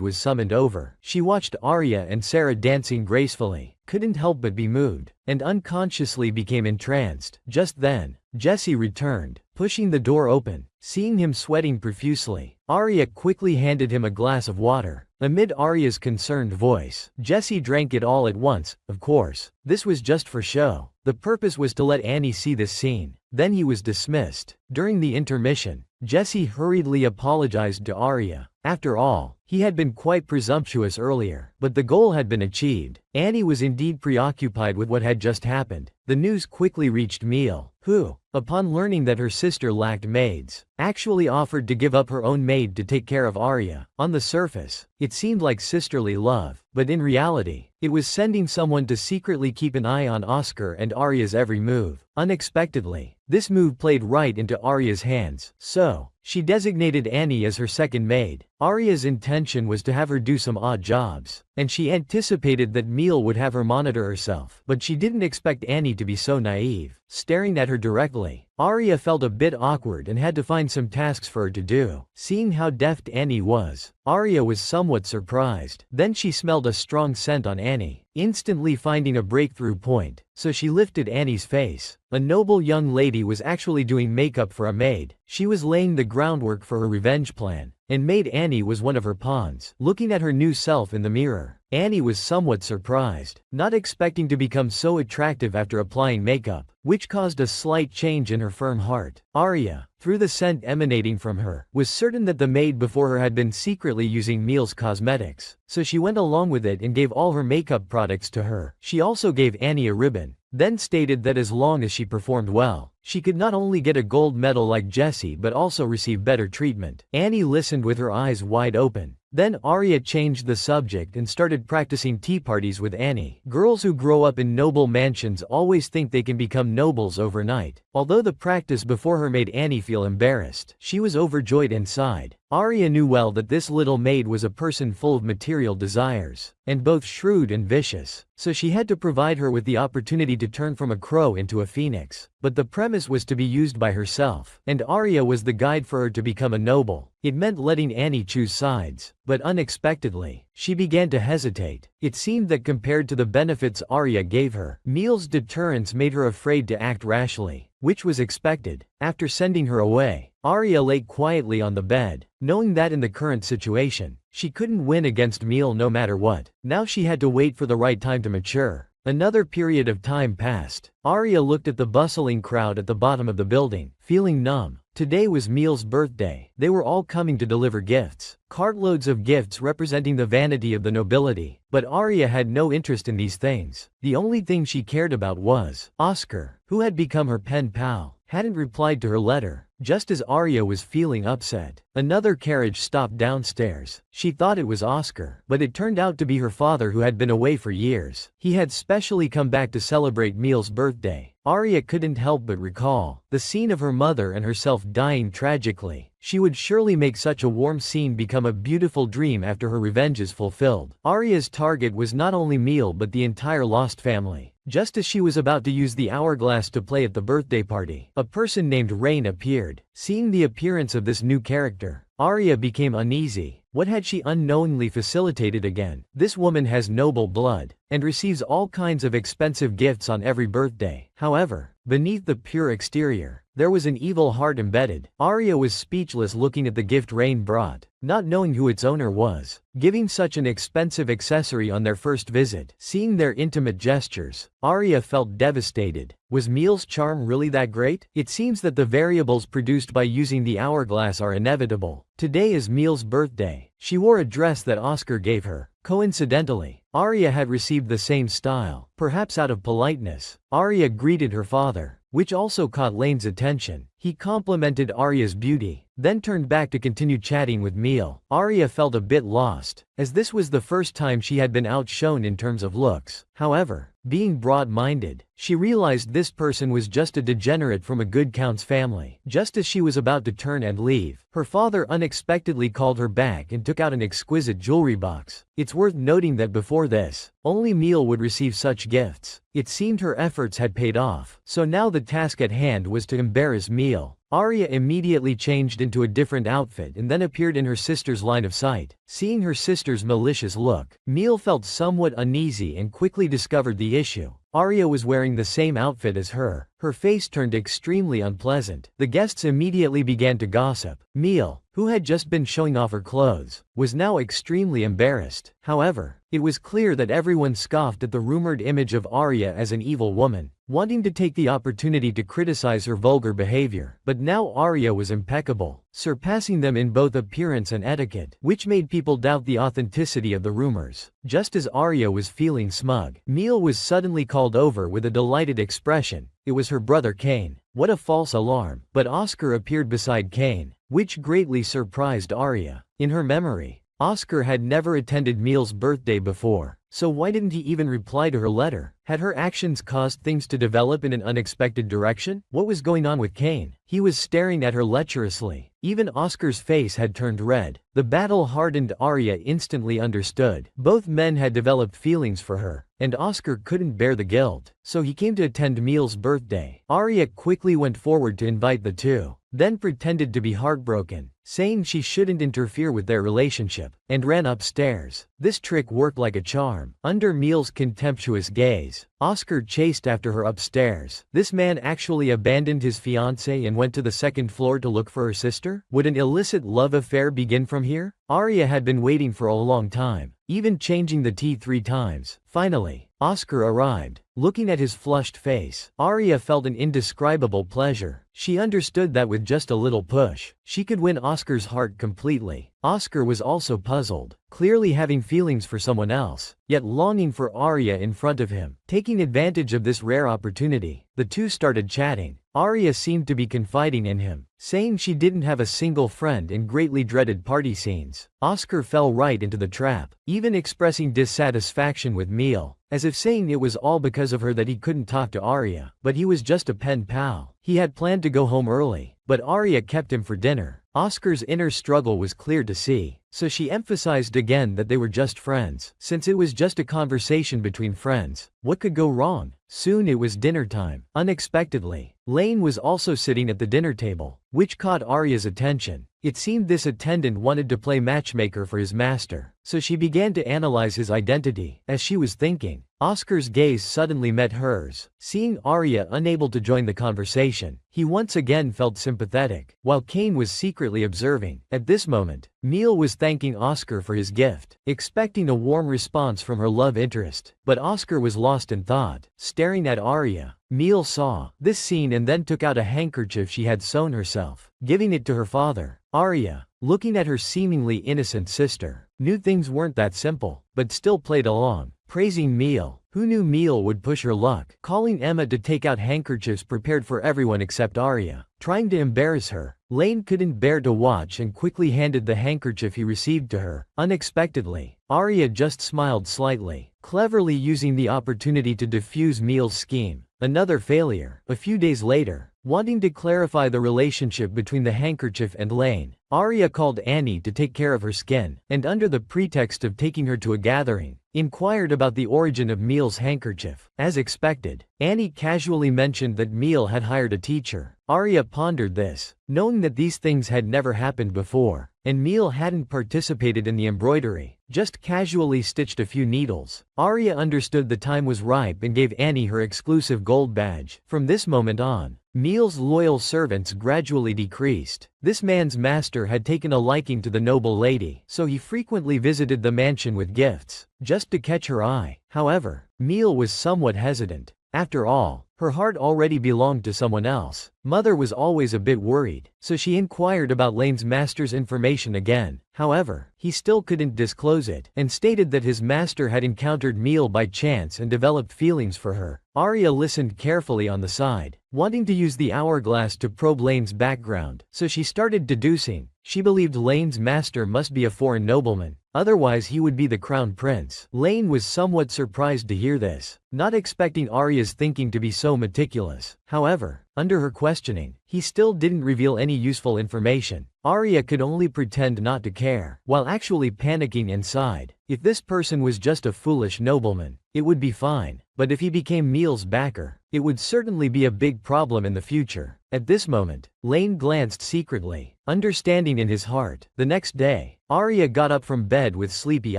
was summoned over. She watched Arya and Sarah dancing gracefully, couldn't help but be moved, and unconsciously became entranced. Just then, Jesse returned, pushing the door open. Seeing him sweating profusely, Arya quickly handed him a glass of water. Amid Arya's concerned voice, Jesse drank it all at once. Of course, this was just for show. The purpose was to let Annie see this scene. Then he was dismissed. During the intermission, Jesse hurriedly apologized to Arya. After all, he had been quite presumptuous earlier, but the goal had been achieved. Annie was indeed preoccupied with what had just happened. The news quickly reached Neil, who, upon learning that her sister lacked maids, actually offered to give up her own maid to take care of Arya. On the surface, it seemed like sisterly love, but in reality, it was sending someone to secretly keep an eye on Oscar and Arya's every move. Unexpectedly, this move played right into Arya's hands, so she designated Annie as her second maid. Arya's intention was to have her do some odd jobs, and she anticipated that Neil would have her monitor herself, but she didn't expect Annie to be so naive. Staring at her directly, Arya felt a bit awkward and had to find some tasks for her to do. Seeing how deft Annie was, Arya was somewhat surprised. Then she smelled a strong scent on Annie, instantly finding a breakthrough point, so she lifted Annie's face. A noble young lady was actually doing makeup for a maid. She was laying the groundwork for her revenge plan, and maid Annie was one of her pawns. Looking at her new self in the mirror, Annie was somewhat surprised, not expecting to become so attractive after applying makeup, which caused a slight change in her firm heart. Arya, through the scent emanating from her, was certain that the maid before her had been secretly using Neil's cosmetics, so she went along with it and gave all her makeup products to her. She also gave Annie a ribbon, then stated that as long as she performed well, she could not only get a gold medal like Jesse but also receive better treatment. Annie listened with her eyes wide open. Then Arya changed the subject and started practicing tea parties with Annie. Girls who grow up in noble mansions always think they can become nobles overnight. Although the practice before her made Annie feel embarrassed, she was overjoyed inside. Arya knew well that this little maid was a person full of material desires, and both shrewd and vicious, so she had to provide her with the opportunity to turn from a crow into a phoenix. But the premise was to be used by herself, and Arya was the guide for her to become a noble. It meant letting Annie choose sides, but unexpectedly, she began to hesitate. It seemed that compared to the benefits Arya gave her, Neil's deterrence made her afraid to act rashly, which was expected. After sending her away, Arya lay quietly on the bed, knowing that in the current situation, she couldn't win against Neil no matter what. Now she had to wait for the right time to mature. Another period of time passed. Arya looked at the bustling crowd at the bottom of the building, feeling numb. Today was Neil's birthday. They were all coming to deliver gifts. Cartloads of gifts representing the vanity of the nobility. But Arya had no interest in these things. The only thing she cared about was Oscar, who had become her pen pal, hadn't replied to her letter. Just as Arya was feeling upset, another carriage stopped downstairs. She thought it was Oscar, but it turned out to be her father, who had been away for years. He had specially come back to celebrate Neil's birthday. Arya couldn't help but recall the scene of her mother and herself dying tragically. She would surely make such a warm scene become a beautiful dream after her revenge is fulfilled. Arya's target was not only Neil but the entire Lost family. Just as she was about to use the hourglass to play at the birthday party, a person named Rain appeared. Seeing the appearance of this new character, Arya became uneasy. What had she unknowingly facilitated again? This woman has noble blood, and receives all kinds of expensive gifts on every birthday. However, beneath the pure exterior, There was an evil heart embedded. Arya was speechless looking at the gift Rain brought, not knowing who its owner was. Giving such an expensive accessory on their first visit, seeing their intimate gestures, Arya felt devastated. Was Meal's charm really that great? It seems that the variables produced by using the hourglass are inevitable. Today is Meal's birthday. She wore a dress that Oscar gave her. Coincidentally, Arya had received the same style. Perhaps out of politeness, Arya greeted her father, which also caught Lane's attention. He complimented Arya's beauty, then turned back to continue chatting with Meal. Arya felt a bit lost, as this was the first time she had been outshone in terms of looks. However, being broad-minded, she realized this person was just a degenerate from a good Count's family. Just as she was about to turn and leave, her father unexpectedly called her back and took out an exquisite jewelry box. It's worth noting that before this, only Meal would receive such gifts. It seemed her efforts had paid off, so now the task at hand was to embarrass Meal. Arya immediately changed into a different outfit and then appeared in her sister's line of sight. Seeing her sister's malicious look, Meal felt somewhat uneasy and quickly discovered the issue. Arya was wearing the same outfit as her. Her face turned extremely unpleasant. The guests immediately began to gossip. Meal, who had just been showing off her clothes, was now extremely embarrassed. However, it was clear that everyone scoffed at the rumored image of Arya as an evil woman, wanting to take the opportunity to criticize her vulgar behavior. But now Arya was impeccable, surpassing them in both appearance and etiquette, which made people doubt the authenticity of the rumors. Just as Arya was feeling smug, Meal was suddenly called over with a delighted expression. It was her brother Cain. What a false alarm. But Oscar appeared beside Cain, which greatly surprised Arya. In her memory, Oscar had never attended Meal's birthday before, so why didn't he even reply to her letter? Had her actions caused things to develop in an unexpected direction? What was going on with Cain? He was staring at her lecherously. Even Oscar's face had turned red. The battle-hardened Arya instantly understood. Both men had developed feelings for her, and Oscar couldn't bear the guilt, so he came to attend Meal's birthday. Arya quickly went forward to invite the two, then pretended to be heartbroken, saying she shouldn't interfere with their relationship, and ran upstairs. This trick worked like a charm. Under Meal's contemptuous gaze, Oscar chased after her upstairs. This man actually abandoned his fiancée and went to the second floor to look for her sister? Would an illicit love affair begin from here? Arya had been waiting for a long time, even changing the tea 3 times. Finally, Oscar arrived. Looking at his flushed face, Arya felt an indescribable pleasure. She understood that with just a little push, she could win Oscar's heart completely. Oscar was also puzzled, clearly having feelings for someone else, yet longing for Arya in front of him. Taking advantage of this rare opportunity, the two started chatting. Arya seemed to be confiding in him, saying she didn't have a single friend and greatly dreaded party scenes. Oscar fell right into the trap, even expressing dissatisfaction with Meal, as if saying it was all because of her that he couldn't talk to Arya. But he was just a pen pal. He had planned to go home early, but Arya kept him for dinner. Oscar's inner struggle was clear to see, so she emphasized again that they were just friends. Since it was just a conversation between friends, what could go wrong? Soon it was dinner time. Unexpectedly, Lane was also sitting at the dinner table, which caught Arya's attention. It seemed this attendant wanted to play matchmaker for his master, so she began to analyze his identity. As she was thinking, Oscar's gaze suddenly met hers. Seeing Arya unable to join the conversation, he once again felt sympathetic, while Cain was secretly observing. At this moment, Meal was thanking Oscar for his gift, expecting a warm response from her love interest. But Oscar was lost in thought, staring at Arya. Meal saw this scene and then took out a handkerchief she had sewn herself, giving it to her father. Arya, looking at her seemingly innocent sister, knew things weren't that simple, but still played along, praising Meal, who knew Meal would push her luck, calling Emma to take out handkerchiefs prepared for everyone except Arya. Trying to embarrass her, Lane couldn't bear to watch and quickly handed the handkerchief he received to her. Unexpectedly, Arya just smiled slightly, cleverly using the opportunity to defuse Meal's scheme. Another failure. A few days later, wanting to clarify the relationship between the handkerchief and Lane, Arya called Annie to take care of her skin, and under the pretext of taking her to a gathering, inquired about the origin of Meal's handkerchief. As expected, Annie casually mentioned that Meal had hired a teacher. Arya pondered this, knowing that these things had never happened before. and Meal hadn't participated in the embroidery, just casually stitched a few needles. Arya understood the time was ripe and gave Annie her exclusive gold badge. From this moment on, Meal's loyal servants gradually decreased. This man's master had taken a liking to the noble lady, so he frequently visited the mansion with gifts, just to catch her eye. However, Meal was somewhat hesitant. After all, her heart already belonged to someone else. Mother was always a bit worried, so she inquired about Lane's master's information again. However, he still couldn't disclose it, and stated that his master had encountered Meal by chance and developed feelings for her. Arya listened carefully on the side, wanting to use the hourglass to probe Lane's background, so she started deducing. She believed Lane's master must be a foreign nobleman, otherwise he would be the crown prince. Lane was somewhat surprised to hear this, not expecting Arya's thinking to be so meticulous. However, under her questioning, he still didn't reveal any useful information. Arya could only pretend not to care, while actually panicking inside. If this person was just a foolish nobleman, it would be fine, but if he became Meal's backer, it would certainly be a big problem in the future. At this moment, Lane glanced secretly, understanding in his heart. The next day, Arya got up from bed with sleepy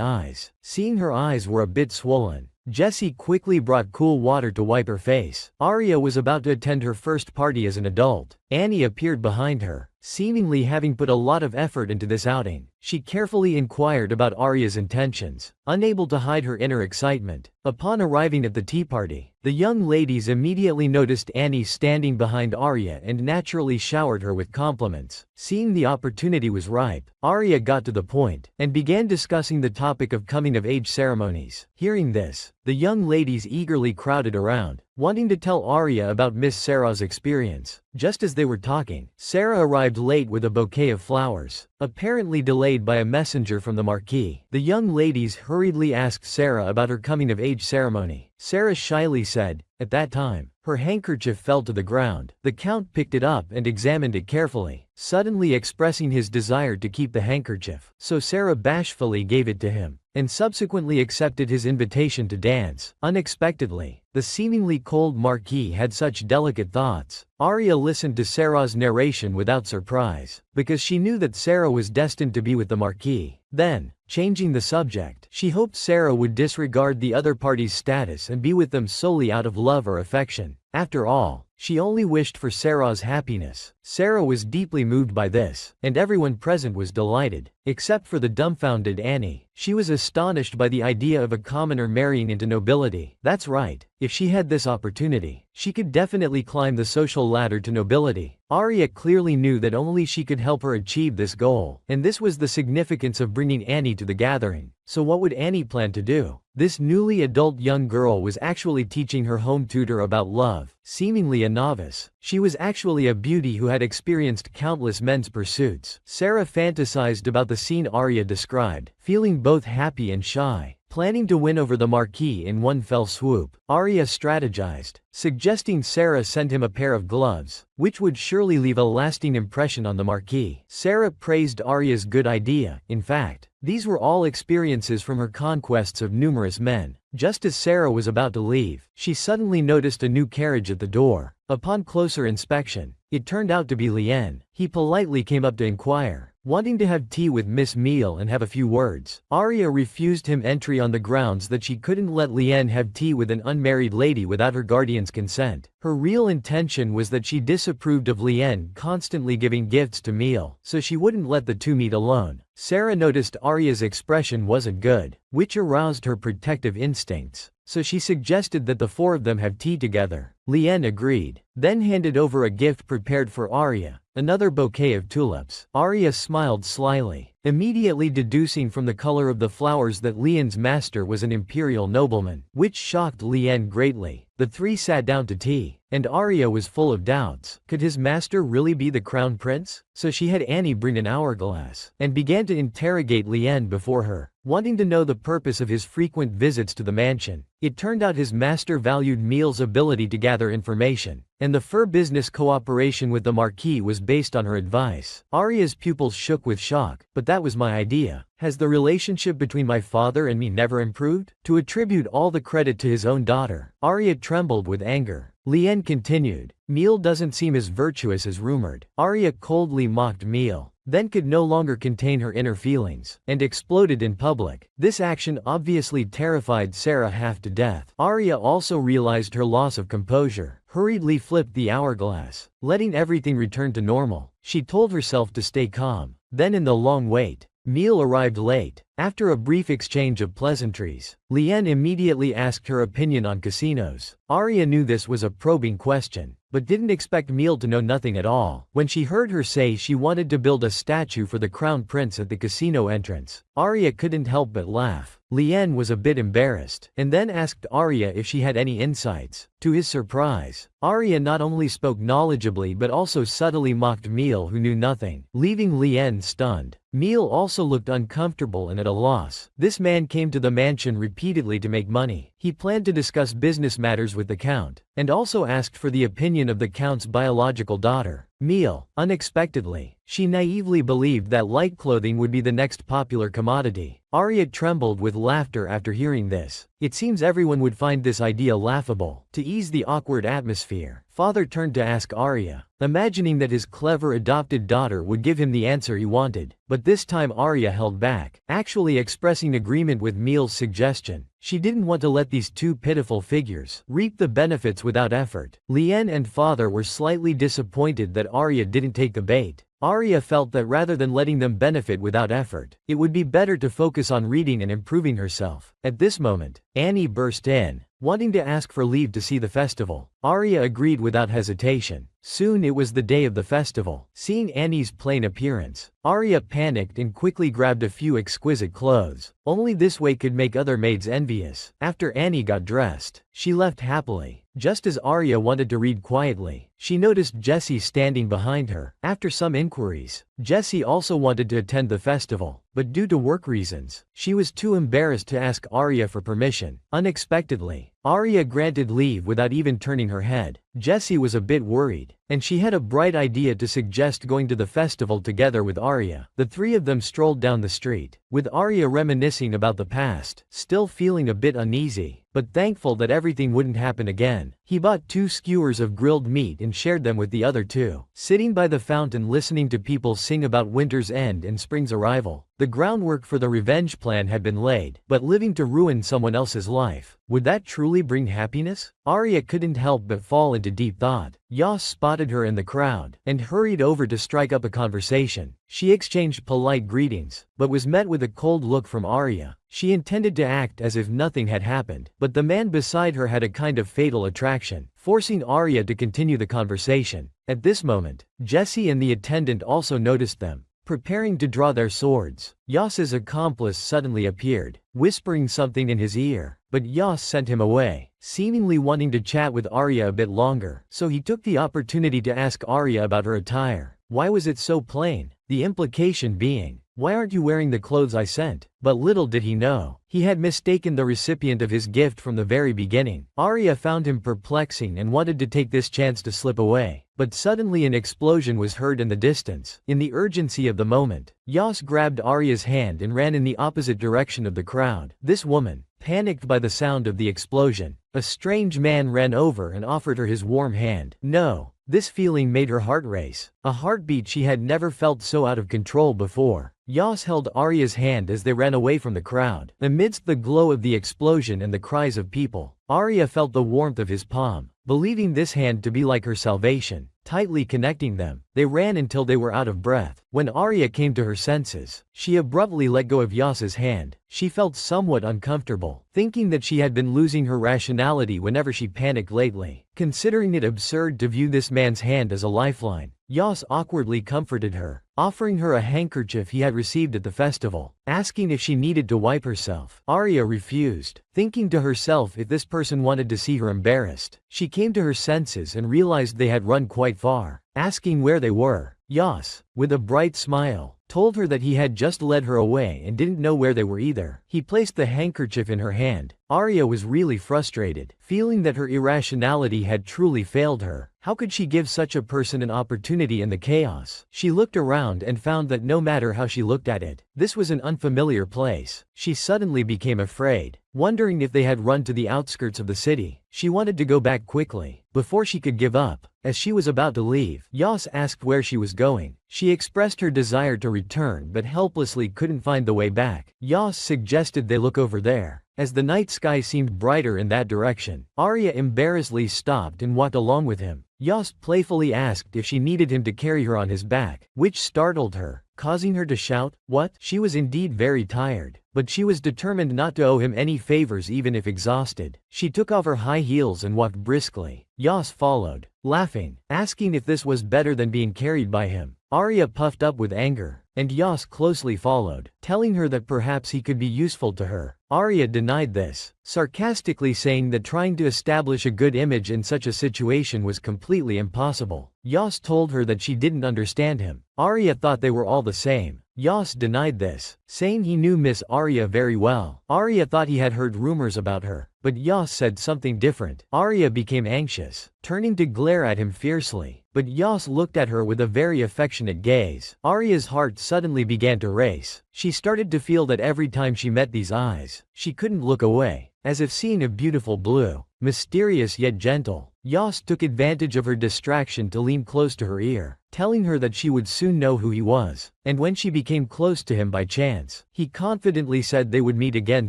eyes. Seeing her eyes were a bit swollen, Jessie quickly brought cool water to wipe her face. Arya was about to attend her first party as an adult. Annie appeared behind her, seemingly having put a lot of effort into this outing. She carefully inquired about Arya's intentions, unable to hide her inner excitement. Upon arriving at the tea party, the young ladies immediately noticed Annie standing behind Arya and naturally showered her with compliments. Seeing the opportunity was ripe, Arya got to the point and began discussing the topic of coming-of-age ceremonies. Hearing this, the young ladies eagerly crowded around, wanting to tell Arya about Miss Sarah's experience. Just as they were talking, Sarah arrived late with a bouquet of flowers, apparently delayed by a messenger from the Marquis. The young ladies hurriedly asked Sarah about her coming-of-age ceremony. Sarah shyly said, at that time, her handkerchief fell to the ground. The Count picked it up and examined it carefully, suddenly expressing his desire to keep the handkerchief. So Sarah bashfully gave it to him, and subsequently accepted his invitation to dance. Unexpectedly, the seemingly cold Marquis had such delicate thoughts. Arya listened to Sarah's narration without surprise, because she knew that Sarah was destined to be with the Marquis. Then, changing the subject, she hoped Sarah would disregard the other party's status and be with them solely out of love or affection. After all, she only wished for Sarah's happiness. Sarah was deeply moved by this, and everyone present was delighted, except for the dumbfounded Annie. She was astonished by the idea of a commoner marrying into nobility. That's right, if she had this opportunity, she could definitely climb the social ladder to nobility. Arya clearly knew that only she could help her achieve this goal, and this was the significance of bringing Annie to the gathering. So what would Annie plan to do? This newly adult young girl was actually teaching her home tutor about love. Seemingly a novice, she was actually a beauty who had experienced countless men's pursuits. Sarah fantasized about the scene Arya described, feeling both happy and shy, planning to win over the Marquis in one fell swoop. Arya strategized, suggesting Sarah send him a pair of gloves, which would surely leave a lasting impression on the Marquis. Sarah praised Arya's good idea. In fact, these were all experiences from her conquests of numerous men. Just as Sarah was about to leave, she suddenly noticed a new carriage at the door. Upon closer inspection, it turned out to be Lien. He politely came up to inquire, wanting to have tea with Miss Meal and have a few words. Arya refused him entry on the grounds that she couldn't let Lien have tea with an unmarried lady without her guardian's consent. Her real intention was that she disapproved of Lien constantly giving gifts to Meal, so she wouldn't let the two meet alone. Sarah noticed Arya's expression wasn't good, which aroused her protective instincts, so she suggested that the four of them have tea together. Lien agreed, then handed over a gift prepared for Arya, another bouquet of tulips. Arya smiled slyly, immediately deducing from the color of the flowers that Lien's master was an imperial nobleman, which shocked Lien greatly. The three sat down to tea, and Arya was full of doubts. Could his master really be the crown prince? So she had Annie bring an hourglass, and began to interrogate Lien before her, wanting to know the purpose of his frequent visits to the mansion. It turned out his master valued Meal's ability to gather information, and the fur business cooperation with the Marquis was based on her advice. Arya's pupils shook with shock. But that was my idea. Has the relationship between my father and me never improved? To attribute all the credit to his own daughter, Arya trembled with anger. Lien continued, Meal doesn't seem as virtuous as rumored. Arya coldly mocked Meal. then could no longer contain her inner feelings, and exploded in public. This action obviously terrified Sarah half to death. Arya also realized her loss of composure, hurriedly flipped the hourglass, letting everything return to normal. She told herself to stay calm. Then in the long wait, meal arrived late. After a brief exchange of pleasantries, Lien immediately asked her opinion on casinos. Arya knew this was a probing question, but didn't expect Meal to know nothing at all. When she heard her say she wanted to build a statue for the crown prince at the casino entrance, Arya couldn't help but laugh. Lien was a bit embarrassed, and then asked Arya if she had any insights. To his surprise, Arya not only spoke knowledgeably but also subtly mocked Meal, who knew nothing, leaving Lien stunned. Meal also looked uncomfortable and at a loss. This man came to the mansion repeatedly to make money. He planned to discuss business matters with the Count, and also asked for the opinion of the Count's biological daughter, Meal. Unexpectedly, she naively believed that light clothing would be the next popular commodity. Arya trembled with laughter after hearing this. It seems everyone would find this idea laughable. To ease the awkward atmosphere, Father turned to ask Arya, imagining that his clever adopted daughter would give him the answer he wanted. But this time Arya held back, actually expressing agreement with Meal's suggestion. She didn't want to let these two pitiful figures reap the benefits without effort. Lien and Father were slightly disappointed that Arya didn't take the bait. Arya felt that rather than letting them benefit without effort, it would be better to focus on reading and improving herself. At this moment, Annie burst in, wanting to ask for leave to see the festival. Arya agreed without hesitation. Soon it was the day of the festival. Seeing Annie's plain appearance, Arya panicked and quickly grabbed a few exquisite clothes. Only this way could make other maids envious. After Annie got dressed, she left happily. Just as Arya wanted to read quietly, she noticed Jessie standing behind her. After some inquiries, Jessie also wanted to attend the festival, but due to work reasons, she was too embarrassed to ask Arya for permission. Unexpectedly, Arya granted leave without even turning her head. Jessie was a bit worried, and she had a bright idea to suggest going to the festival together with Arya. The three of them strolled down the street, with Arya reminiscing about the past, still feeling a bit uneasy, but thankful that everything wouldn't happen again. He bought 2 skewers of grilled meat and shared them with the other 2. Sitting by the fountain listening to people sing about winter's end and spring's arrival, the groundwork for the revenge plan had been laid. But living to ruin someone else's life, would that truly bring happiness? Arya couldn't help but fall into deep thought. Yas spotted her in the crowd, and hurried over to strike up a conversation. She exchanged polite greetings, but was met with a cold look from Arya. She intended to act as if nothing had happened, but the man beside her had a kind of fatal attraction, forcing Arya to continue the conversation. At this moment, Jessie and the attendant also noticed them, preparing to draw their swords. Yas's accomplice suddenly appeared, whispering something in his ear, but Yas sent him away, seemingly wanting to chat with Arya a bit longer. So he took the opportunity to ask Arya about her attire. Why was it so plain? The implication being, why aren't you wearing the clothes I sent? But little did he know, he had mistaken the recipient of his gift from the very beginning. Arya found him perplexing and wanted to take this chance to slip away. But suddenly an explosion was heard in the distance. In the urgency of the moment, Yas grabbed Arya's hand and ran in the opposite direction of the crowd. This woman, panicked by the sound of the explosion, a strange man ran over and offered her his warm hand. No. This feeling made her heart race, a heartbeat she had never felt so out of control before. Yas held Arya's hand as they ran away from the crowd. Amidst the glow of the explosion and the cries of people, Arya felt the warmth of his palm, believing this hand to be like her salvation, tightly connecting them. They ran until they were out of breath. When Arya came to her senses, she abruptly let go of Yas's hand. She felt somewhat uncomfortable, thinking that she had been losing her rationality whenever she panicked lately. Considering it absurd to view this man's hand as a lifeline, Yas awkwardly comforted her, offering her a handkerchief he had received at the festival, asking if she needed to wipe herself. Arya refused, thinking to herself if this person wanted to see her embarrassed. She came to her senses and realized they had run quite far. Asking where they were, Yas, with a bright smile, told her that he had just led her away and didn't know where they were either. He placed the handkerchief in her hand. Arya was really frustrated, feeling that her irrationality had truly failed her. How could she give such a person an opportunity in the chaos? She looked around and found that no matter how she looked at it, this was an unfamiliar place. She suddenly became afraid. wondering if they had run to the outskirts of the city. She wanted to go back quickly, before she could give up. As she was about to leave, Yas asked where she was going. She expressed her desire to return but helplessly couldn't find the way back. Yas suggested they look over there, as the night sky seemed brighter in that direction. Arya embarrassedly stopped and walked along with him. Yas playfully asked if she needed him to carry her on his back, which startled her, causing her to shout, "What?" She was indeed very tired, but she was determined not to owe him any favors even if exhausted. She took off her high heels and walked briskly. Yas followed, laughing, asking if this was better than being carried by him. Arya puffed up with anger, and Yas closely followed, telling her that perhaps he could be useful to her. Arya denied this, sarcastically saying that trying to establish a good image in such a situation was completely impossible. Yas told her that she didn't understand him. Arya thought they were all the same. Yas denied this, saying he knew Miss Arya very well. Arya thought he had heard rumors about her, but Yas said something different. Arya became anxious, turning to glare at him fiercely, but Yas looked at her with a very affectionate gaze. Arya's heart suddenly began to race. She started to feel that every time she met these eyes, she couldn't look away, as if seeing a beautiful blue, mysterious yet gentle. Yas took advantage of her distraction to lean close to her ear, telling her that she would soon know who he was, and when she became close to him by chance, he confidently said they would meet again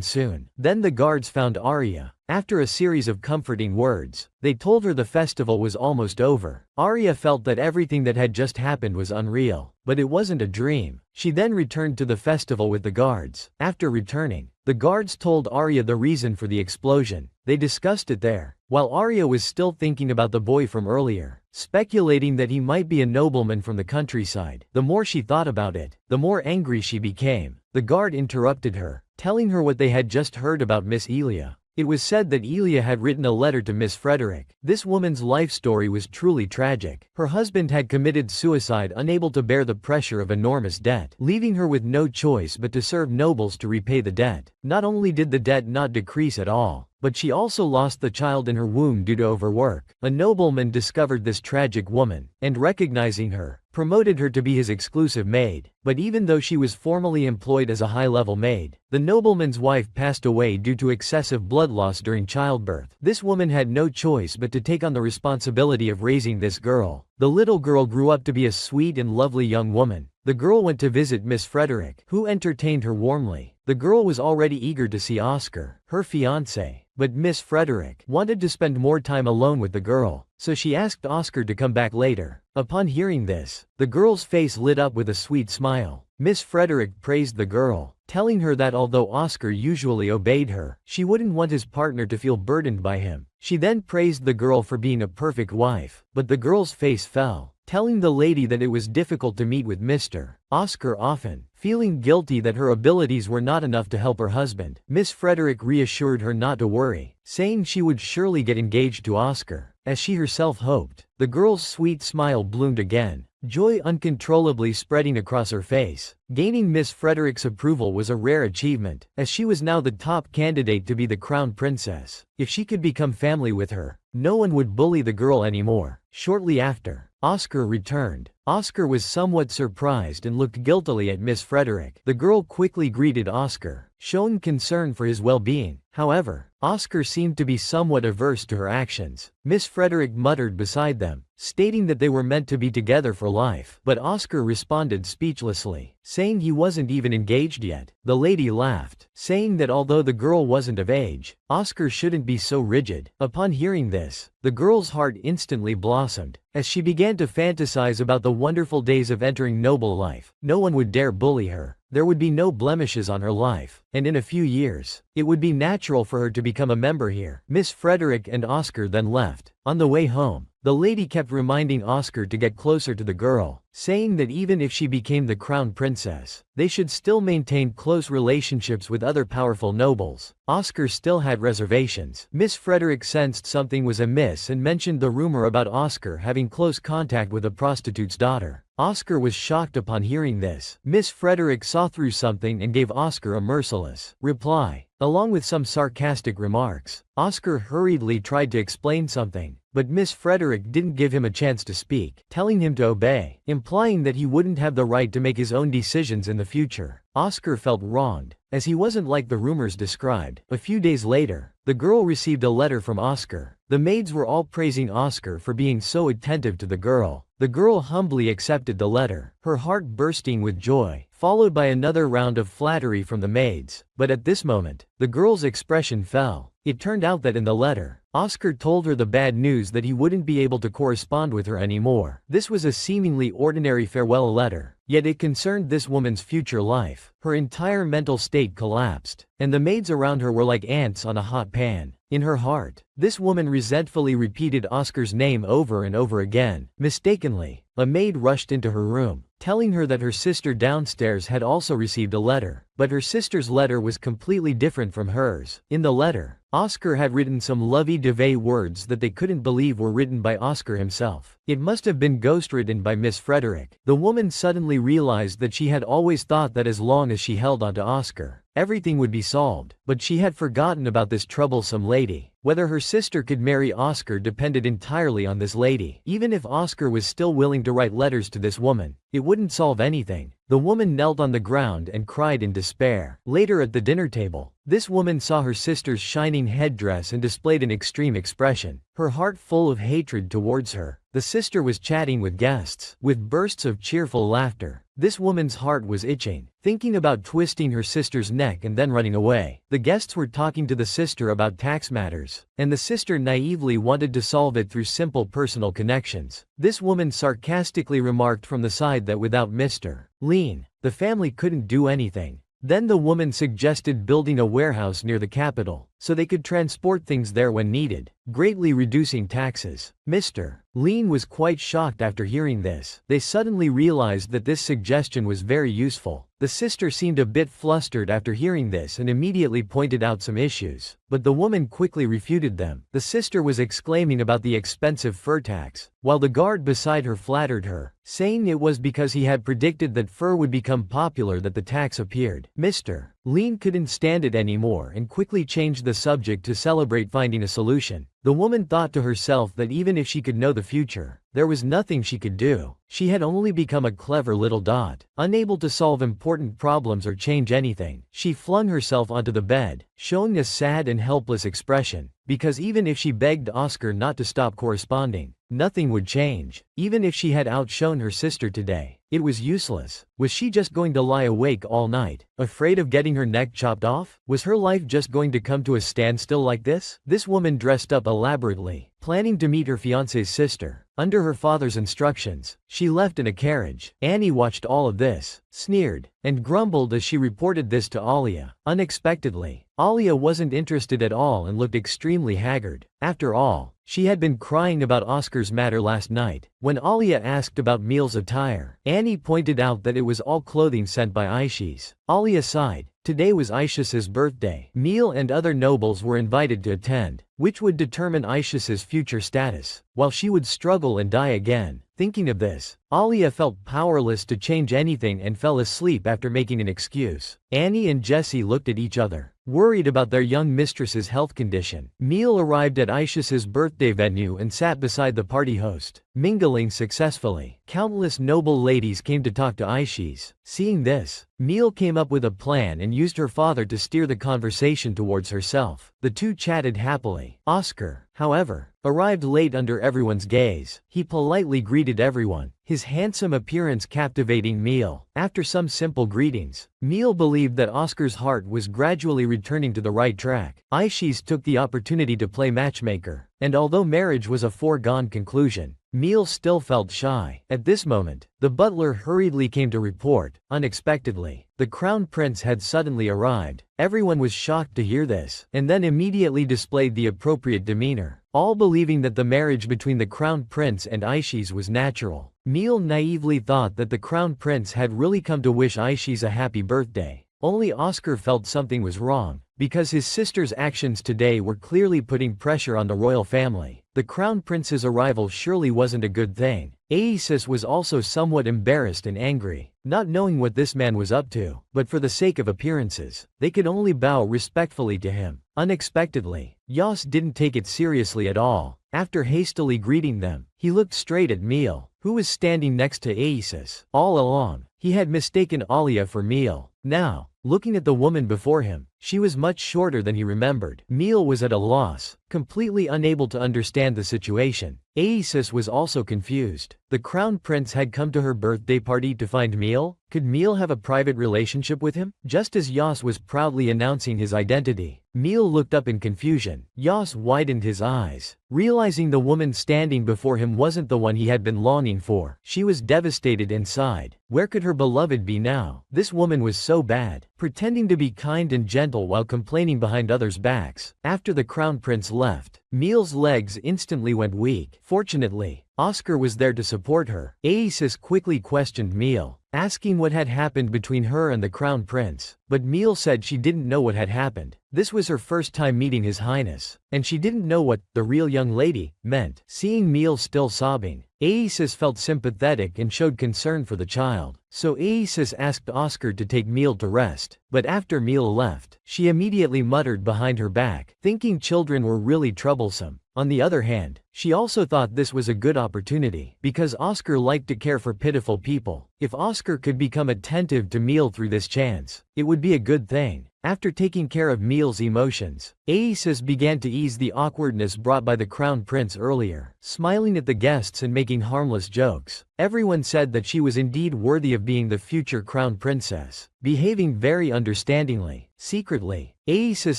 soon. Then the guards found Arya. After a series of comforting words, they told her the festival was almost over. Arya felt that everything that had just happened was unreal, but it wasn't a dream. She then returned to the festival with the guards. After returning, the guards told Arya the reason for the explosion. They discussed it there, while Arya was still thinking about the boy from earlier, speculating that he might be a nobleman from the countryside. The more she thought about it, the more angry she became. The guard interrupted her, telling her what they had just heard about Miss Elia. It was said that Elia had written a letter to Miss Frederick. This woman's life story was truly tragic. Her husband had committed suicide, unable to bear the pressure of enormous debt, leaving her with no choice but to serve nobles to repay the debt. Not only did the debt not decrease at all, but she also lost the child in her womb due to overwork. A nobleman discovered this tragic woman, and recognizing her, promoted her to be his exclusive maid. But even though she was formally employed as a high-level maid, the nobleman's wife passed away due to excessive blood loss during childbirth. This woman had no choice but to take on the responsibility of raising this girl. The little girl grew up to be a sweet and lovely young woman. The girl went to visit Miss Frederick, who entertained her warmly. The girl was already eager to see Oscar, her fiancé, but Miss Frederick wanted to spend more time alone with the girl, so she asked Oscar to come back later. Upon hearing this, the girl's face lit up with a sweet smile. Miss Frederick praised the girl, telling her that although Oscar usually obeyed her, she wouldn't want his partner to feel burdened by him. She then praised the girl for being a perfect wife, but the girl's face fell, telling the lady that it was difficult to meet with Mr. Oscar often, feeling guilty that her abilities were not enough to help her husband. Miss Frederick reassured her not to worry, saying she would surely get engaged to Oscar, as she herself hoped. The girl's sweet smile bloomed again, joy uncontrollably spreading across her face. Gaining Miss Frederick's approval was a rare achievement, as she was now the top candidate to be the crown princess. If she could become family with her, no one would bully the girl anymore. Shortly after, Oscar returned. Oscar was somewhat surprised and looked guiltily at Miss Frederick. The girl quickly greeted Oscar, showing concern for his well-being. However, Oscar seemed to be somewhat averse to her actions. Miss Frederick muttered beside them, stating that they were meant to be together for life. But Oscar responded speechlessly, saying he wasn't even engaged yet. The lady laughed, saying that although the girl wasn't of age, Oscar shouldn't be so rigid. Upon hearing this, the girl's heart instantly blossomed, as she began to fantasize about the wonderful days of entering noble life. No one would dare bully her. There would be no blemishes on her life, and in a few years, it would be natural for her to become a member here. Miss Frederick and Oscar then left. On the way home, the lady kept reminding Oscar to get closer to the girl, saying that even if she became the crown princess, they should still maintain close relationships with other powerful nobles. Oscar still had reservations. Miss Frederick sensed something was amiss and mentioned the rumor about Oscar having close contact with a prostitute's daughter. Oscar was shocked upon hearing this. Miss Frederick saw through something and gave Oscar a merciless reply, along with some sarcastic remarks. Oscar hurriedly tried to explain something, but Miss Frederick didn't give him a chance to speak, telling him to obey, implying that he wouldn't have the right to make his own decisions in the future. Oscar felt wronged, as he wasn't like the rumors described. A few days later, the girl received a letter from Oscar. The maids were all praising Oscar for being so attentive to the girl. The girl humbly accepted the letter, her heart bursting with joy, followed by another round of flattery from the maids. But at this moment, the girl's expression fell. It turned out that in the letter, Oscar told her the bad news that he wouldn't be able to correspond with her anymore. This was a seemingly ordinary farewell letter, yet it concerned this woman's future life. Her entire mental state collapsed, and the maids around her were like ants on a hot pan. In her heart, this woman resentfully repeated Oscar's name over and over again. Mistakenly, a maid rushed into her room, telling her that her sister downstairs had also received a letter, but her sister's letter was completely different from hers. In the letter, Oscar had written some lovey-dovey words that they couldn't believe were written by Oscar himself. It must have been ghostwritten by Miss Frederick. The woman suddenly realized that she had always thought that as long as she held on to Oscar, everything would be solved, but she had forgotten about this troublesome lady. Whether her sister could marry Oscar depended entirely on this lady. Even if Oscar was still willing to write letters to this woman, it wouldn't solve anything. The woman knelt on the ground and cried in despair. Later at the dinner table, this woman saw her sister's shining headdress and displayed an extreme expression, her heart full of hatred towards her. The sister was chatting with guests, with bursts of cheerful laughter. This woman's heart was itching, thinking about twisting her sister's neck and then running away. The guests were talking to the sister about tax matters, and the sister naively wanted to solve it through simple personal connections. This woman sarcastically remarked from the side that without Mr. Lean, the family couldn't do anything. Then the woman suggested building a warehouse near the capital, so they could transport things there when needed, greatly reducing taxes. Mr. Lean was quite shocked after hearing this. They suddenly realized that this suggestion was very useful. The sister seemed a bit flustered after hearing this and immediately pointed out some issues, but the woman quickly refuted them. The sister was exclaiming about the expensive fur tax, while the guard beside her flattered her, saying it was because he had predicted that fur would become popular that the tax appeared. Mr. Lean couldn't stand it anymore and quickly changed the subject to celebrate finding a solution. The woman thought to herself that even if she could know the future, there was nothing she could do. She had only become a clever little dot, unable to solve important problems or change anything. She flung herself onto the bed, showing a sad and helpless expression, because even if she begged Oscar not to stop corresponding, nothing would change. Even if she had outshone her sister today, it was useless. Was she just going to lie awake all night, afraid of getting her neck chopped off? Was her life just going to come to a standstill like this? This woman dressed up elaborately, planning to meet her fiancé's sister. Under her father's instructions, she left in a carriage. Annie watched all of this, sneered, and grumbled as she reported this to Alia. Unexpectedly, Alia wasn't interested at all and looked extremely haggard. After all, she had been crying about Oscar's matter last night. When Alia asked about Meal's attire, Annie pointed out that it was all clothing sent by Aishi's. Alia sighed. Today was Aishas's birthday. Meal and other nobles were invited to attend, which would determine Aishas's future status, while she would struggle and die again. Thinking of this, Alia felt powerless to change anything and fell asleep after making an excuse. Annie and Jessie looked at each other, worried about their young mistress's health condition. Meal arrived at Aishas's birthday venue and sat beside the party host, mingling successfully. Countless noble ladies came to talk to Aishis. Seeing this, Meal came up with a plan and used her father to steer the conversation towards herself. The two chatted happily. Oscar, however, arrived late under everyone's gaze. He politely greeted everyone, his handsome appearance captivating Meal. After some simple greetings, Meal believed that Oscar's heart was gradually returning to the right track. Aishis took the opportunity to play matchmaker, and although marriage was a foregone conclusion, Meal still felt shy. At this moment, the butler hurriedly came to report. Unexpectedly, the crown prince had suddenly arrived. Everyone was shocked to hear this, and then immediately displayed the appropriate demeanor, all believing that the marriage between the crown prince and Aishis was natural. Meal naively thought that the crown prince had really come to wish Aishis a happy birthday. Only Oscar felt something was wrong, because his sister's actions today were clearly putting pressure on the royal family. The crown prince's arrival surely wasn't a good thing. Aesis was also somewhat embarrassed and angry, not knowing what this man was up to, but for the sake of appearances, they could only bow respectfully to him. Unexpectedly, Yas didn't take it seriously at all. After hastily greeting them, he looked straight at Meal, who was standing next to Aesis. All along, he had mistaken Alia for Meal. Now, looking at the woman before him, she was much shorter than he remembered. Meal was at a loss, completely unable to understand the situation. Aesis was also confused. The crown prince had come to her birthday party to find Meal? Could Meal have a private relationship with him? Just as Yas was proudly announcing his identity, Meal looked up in confusion. Yas widened his eyes, realizing the woman standing before him wasn't the one he had been longing for. She was devastated inside. Where could her beloved be now? This woman was so bad, pretending to be kind and gentle while complaining behind others' backs. After the crown prince left, Meal's legs instantly went weak. Fortunately, Oscar was there to support her. Aesis quickly questioned Meal, asking what had happened between her and the crown prince, but Meal said she didn't know what had happened. This was her first time meeting His Highness, and she didn't know what the real young lady meant. Seeing Meal still sobbing, Aesis felt sympathetic and showed concern for the child. So Aesis asked Oscar to take Meal to rest, but after Meal left, she immediately muttered behind her back, thinking children were really troublesome. On the other hand, she also thought this was a good opportunity, because Oscar liked to care for pitiful people. If Oscar could become attentive to Meal through this chance, it would be a good thing. After taking care of Meal's emotions, Aesis began to ease the awkwardness brought by the crown prince earlier, smiling at the guests and making harmless jokes. Everyone said that she was indeed worthy of being the future crown princess, behaving very understandingly. Secretly, Aesis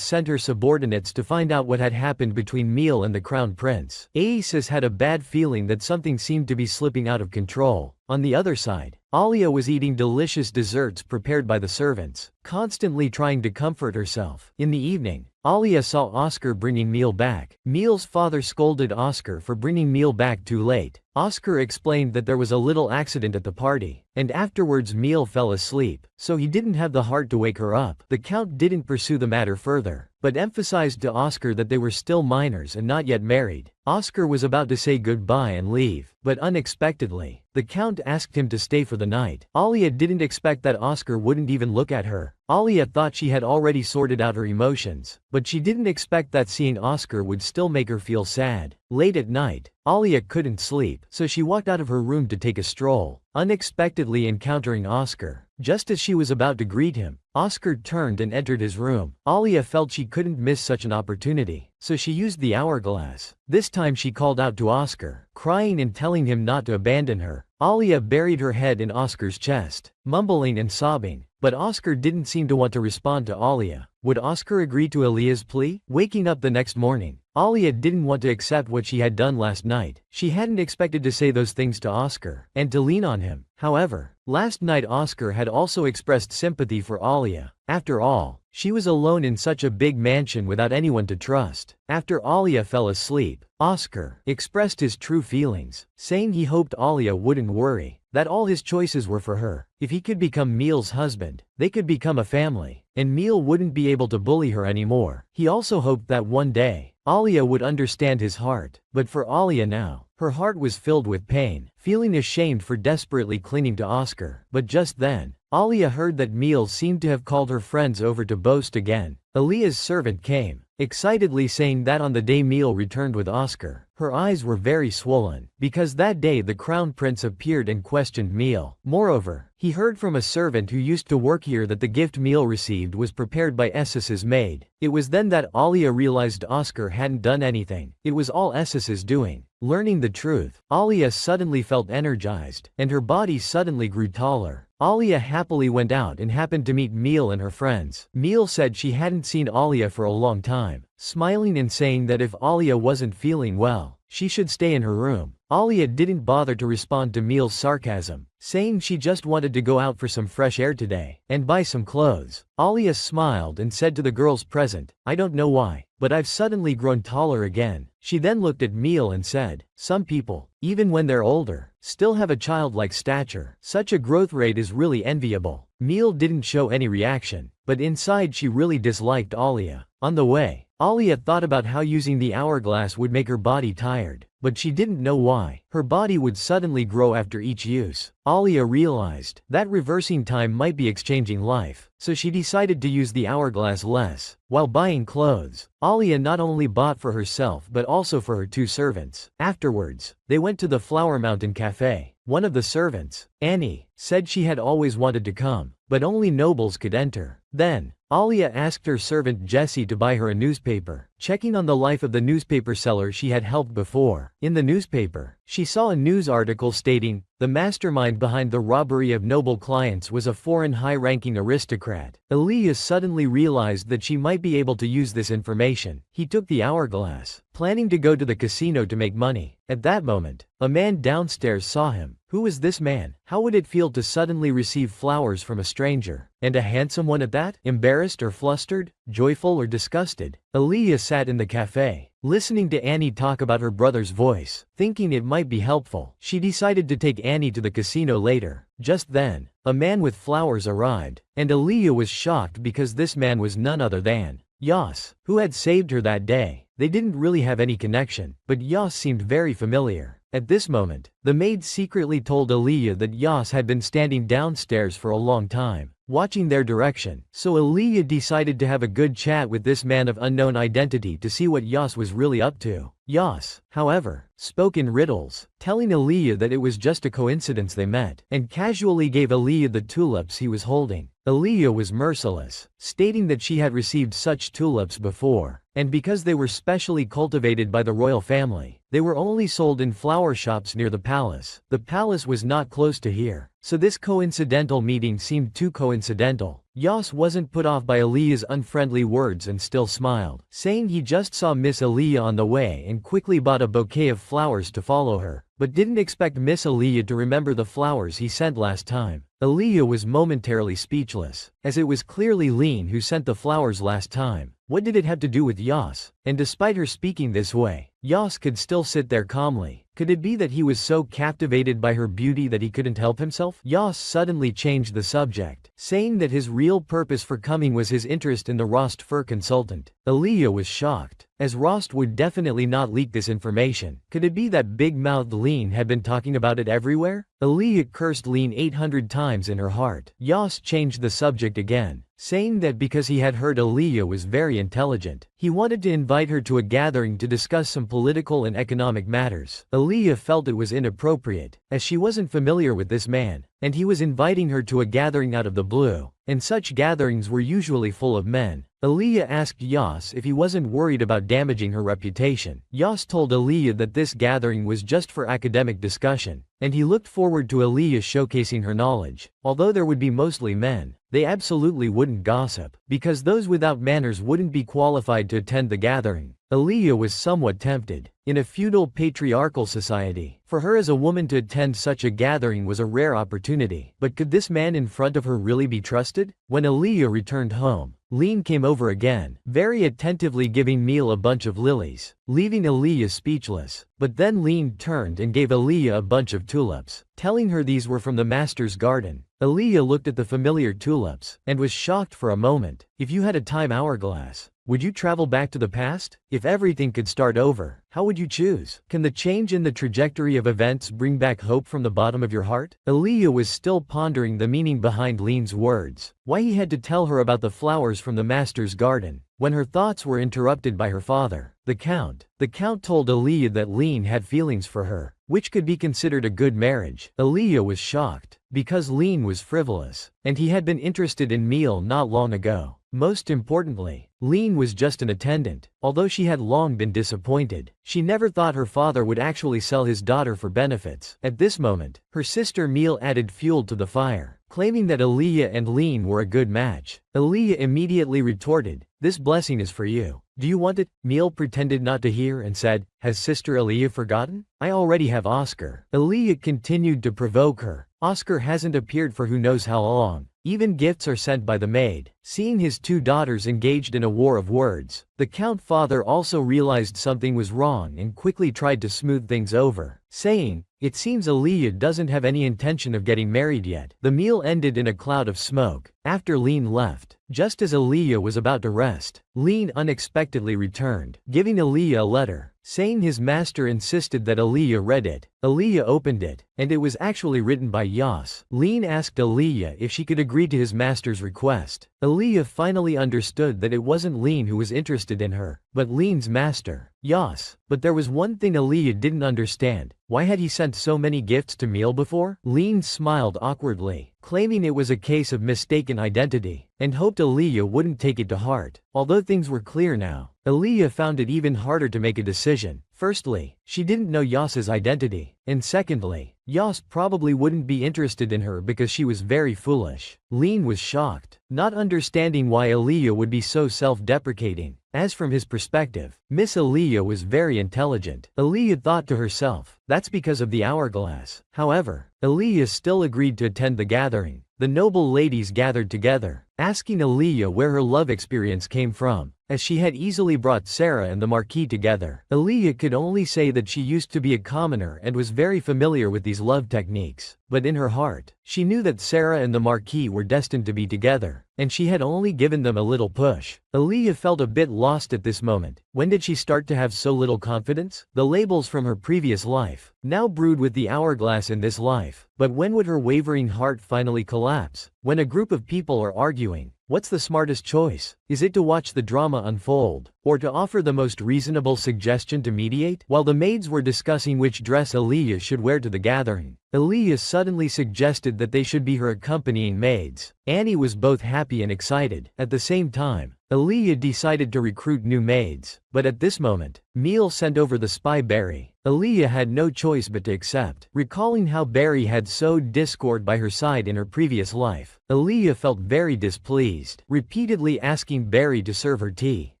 sent her subordinates to find out what had happened between Meal and the crown prince. Aesis had a bad feeling that something seemed to be slipping out of control. On the other side, Alia was eating delicious desserts prepared by the servants, constantly trying to comfort herself. In the evening, Alia saw Oscar bringing Meal back. Meal's father scolded Oscar for bringing Meal back too late. Oscar explained that there was a little accident at the party, and afterwards Meal fell asleep, so he didn't have the heart to wake her up. The count didn't pursue the matter further, but emphasized to Oscar that they were still minors and not yet married. Oscar was about to say goodbye and leave, but unexpectedly, the count asked him to stay for the night. Alia didn't expect that Oscar wouldn't even look at her. Alia thought she had already sorted out her emotions, but she didn't expect that seeing Oscar would still make her feel sad. Late at night, Alia couldn't sleep, so she walked out of her room to take a stroll, unexpectedly encountering Oscar. Just as she was about to greet him, Oscar turned and entered his room. Alia felt she couldn't miss such an opportunity, so she used the hourglass. This time she called out to Oscar, crying and telling him not to abandon her. Alia buried her head in Oscar's chest, mumbling and sobbing, but Oscar didn't seem to want to respond to Alia. Would Oscar agree to Alia's plea? Waking up the next morning, Alia didn't want to accept what she had done last night. She hadn't expected to say those things to Oscar, and to lean on him. However, last night Oscar had also expressed sympathy for Alia. After all, she was alone in such a big mansion without anyone to trust. After Alia fell asleep, Oscar expressed his true feelings, saying he hoped Alia wouldn't worry, that all his choices were for her. If he could become Meal's husband, they could become a family, and Meal wouldn't be able to bully her anymore. He also hoped that one day, Alia would understand his heart. But for Alia now, her heart was filled with pain, feeling ashamed for desperately clinging to Oscar. But just then, Alia heard that Meal seemed to have called her friends over to boast again. Alia's servant came, excitedly saying that on the day Meal returned with Oscar, her eyes were very swollen, because that day the crown prince appeared and questioned Meal. Moreover, he heard from a servant who used to work here that the gift Meal received was prepared by Essis's maid. It was then that Alia realized Oscar hadn't done anything. It was all Essis's doing. Learning the truth, Alia suddenly felt energized, and her body suddenly grew taller. Alia happily went out and happened to meet Meal and her friends. Meal said she hadn't seen Alia for a long time, smiling and saying that if Alia wasn't feeling well, she should stay in her room. Alia didn't bother to respond to Meal's sarcasm, saying she just wanted to go out for some fresh air today, and buy some clothes. Alia smiled and said to the girls present, "I don't know why, but I've suddenly grown taller again." She then looked at Meal and said, "Some people, even when they're older, still have a childlike stature. Such a growth rate is really enviable." Meal didn't show any reaction, but inside she really disliked Alia. On the way, Aliyah thought about how using the hourglass would make her body tired, but she didn't know why. Her body would suddenly grow after each use. Aliyah realized that reversing time might be exchanging life, so she decided to use the hourglass less. While buying clothes, Aliyah not only bought for herself but also for her 2 servants. Afterwards, they went to the Flower Mountain Cafe. One of the servants, Annie, said she had always wanted to come, but only nobles could enter. Then, Aliyah asked her servant Jessie to buy her a newspaper, checking on the life of the newspaper seller she had helped before. In the newspaper, she saw a news article stating, the mastermind behind the robbery of noble clients was a foreign high-ranking aristocrat. Aliyah suddenly realized that she might be able to use this information. He took the hourglass, planning to go to the casino to make money. At that moment, a man downstairs saw him. Who was this man? How would it feel to suddenly receive flowers from a stranger? And a handsome one at that? Embarrassed or flustered? Joyful or disgusted? Aliyah sat in the cafe, listening to Annie talk about her brother's voice. Thinking it might be helpful, she decided to take Annie to the casino later. Just then, a man with flowers arrived, and Aliyah was shocked because this man was none other than Yas, who had saved her that day. They didn't really have any connection, but Yas seemed very familiar. At this moment, the maid secretly told Aliyah that Yas had been standing downstairs for a long time, watching their direction. So Aliyah decided to have a good chat with this man of unknown identity to see what Yas was really up to. Yas, however, spoke in riddles, telling Aliyah that it was just a coincidence they met, and casually gave Aliyah the tulips he was holding. Aliyah was merciless, stating that she had received such tulips before, and because they were specially cultivated by the royal family, they were only sold in flower shops near the palace. The palace was not close to here, so this coincidental meeting seemed too coincidental. Yas wasn't put off by Aliyah's unfriendly words and still smiled, saying he just saw Miss Aliyah on the way and quickly bought a bouquet of flowers to follow her, but didn't expect Miss Aliyah to remember the flowers he sent last time. Aliyah was momentarily speechless, as it was clearly Lean who sent the flowers last time. What did it have to do with Yas? And despite her speaking this way, Yas could still sit there calmly. Could it be that he was so captivated by her beauty that he couldn't help himself? Yas suddenly changed the subject, saying that his real purpose for coming was his interest in the Rost fur consultant. Aliyah was shocked, as Rost would definitely not leak this information. Could it be that big-mouthed Lean had been talking about it everywhere? Aliyah cursed Lean 800 times in her heart. Yas changed the subject again, saying that because he had heard Aliyah was very intelligent, he wanted to invite her to a gathering to discuss some political and economic matters. Aliyah felt it was inappropriate, as she wasn't familiar with this man, and he was inviting her to a gathering out of the blue, and such gatherings were usually full of men. Aliyah asked Yas if he wasn't worried about damaging her reputation. Yas told Aliyah that this gathering was just for academic discussion, and he looked forward to Aliyah showcasing her knowledge. Although there would be mostly men, they absolutely wouldn't gossip, because those without manners wouldn't be qualified to attend the gathering. Aliyah was somewhat tempted. In a feudal patriarchal society, for her as a woman to attend such a gathering was a rare opportunity. But could this man in front of her really be trusted? When Aliyah returned home, Lean came over again, very attentively giving Meal a bunch of lilies, leaving Aliyah speechless. But then Lean turned and gave Aliyah a bunch of tulips, telling her these were from the master's garden. Aliyah looked at the familiar tulips, and was shocked for a moment. If you had a time hourglass, would you travel back to the past? If everything could start over, how would you choose? Can the change in the trajectory of events bring back hope from the bottom of your heart? Aliyah was still pondering the meaning behind Lean's words, why he had to tell her about the flowers from the master's garden, when her thoughts were interrupted by her father, the Count. The Count told Aliyah that Lean had feelings for her, which could be considered a good marriage. Aliyah was shocked, because Lean was frivolous, and he had been interested in Meal not long ago. Most importantly, Lean was just an attendant. Although she had long been disappointed, she never thought her father would actually sell his daughter for benefits. At this moment, her sister Meal added fuel to the fire, claiming that Aliyah and Lean were a good match. Aliyah immediately retorted, "This blessing is for you. Do you want it?" Meal pretended not to hear and said, "Has Sister Aliyah forgotten? I already have Oscar." Aliyah continued to provoke her. "Oscar hasn't appeared for who knows how long. Even gifts are sent by the maid." Seeing his 2 daughters engaged in a war of words, the Count father also realized something was wrong and quickly tried to smooth things over, saying, "It seems Aliyah doesn't have any intention of getting married yet." The meal ended in a cloud of smoke. After Lean left, just as Aliyah was about to rest, Lean unexpectedly returned, giving Aaliyah a letter, saying his master insisted that Aaliyah read it. Aaliyah opened it, and it was actually written by Yas. Lean asked Aaliyah if she could agree to his master's request. Aaliyah finally understood that it wasn't Lean who was interested in her, but Lean's master, Yas. But there was one thing Aaliyah didn't understand. Why had he sent so many gifts to Meal before? Lean smiled awkwardly, claiming it was a case of mistaken identity, and hoped Aaliyah wouldn't take it to heart. Although things were clear now, Aaliyah found it even harder to make a decision. Firstly, she didn't know Yas's identity, and secondly, Yas probably wouldn't be interested in her because she was very foolish. Lean was shocked, not understanding why Aaliyah would be so self-deprecating. As from his perspective, Miss Aaliyah was very intelligent. Aaliyah thought to herself, that's because of the hourglass. However, Aaliyah still agreed to attend the gathering. The noble ladies gathered together, asking Aaliyah where her love experience came from, as she had easily brought Sarah and the Marquis together. Aaliyah could only say that she used to be a commoner and was very familiar with these love techniques, but in her heart, she knew that Sarah and the Marquis were destined to be together, and she had only given them a little push. Aaliyah felt a bit lost at this moment. When did she start to have so little confidence? The labels from her previous life now brewed with the hourglass in this life. But when would her wavering heart finally collapse? When a group of people are arguing, what's the smartest choice? Is it to watch the drama unfold, or to offer the most reasonable suggestion to mediate? While the maids were discussing which dress Aaliyah should wear to the gathering, Aaliyah suddenly suggested that they should be her accompanying maids. Annie was both happy and excited. At the same time, Aaliyah decided to recruit new maids, but at this moment, Meal sent over the spy Barry. Aaliyah had no choice but to accept. Recalling how Barry had sowed discord by her side in her previous life, Aaliyah felt very displeased, repeatedly asking Barry to serve her tea,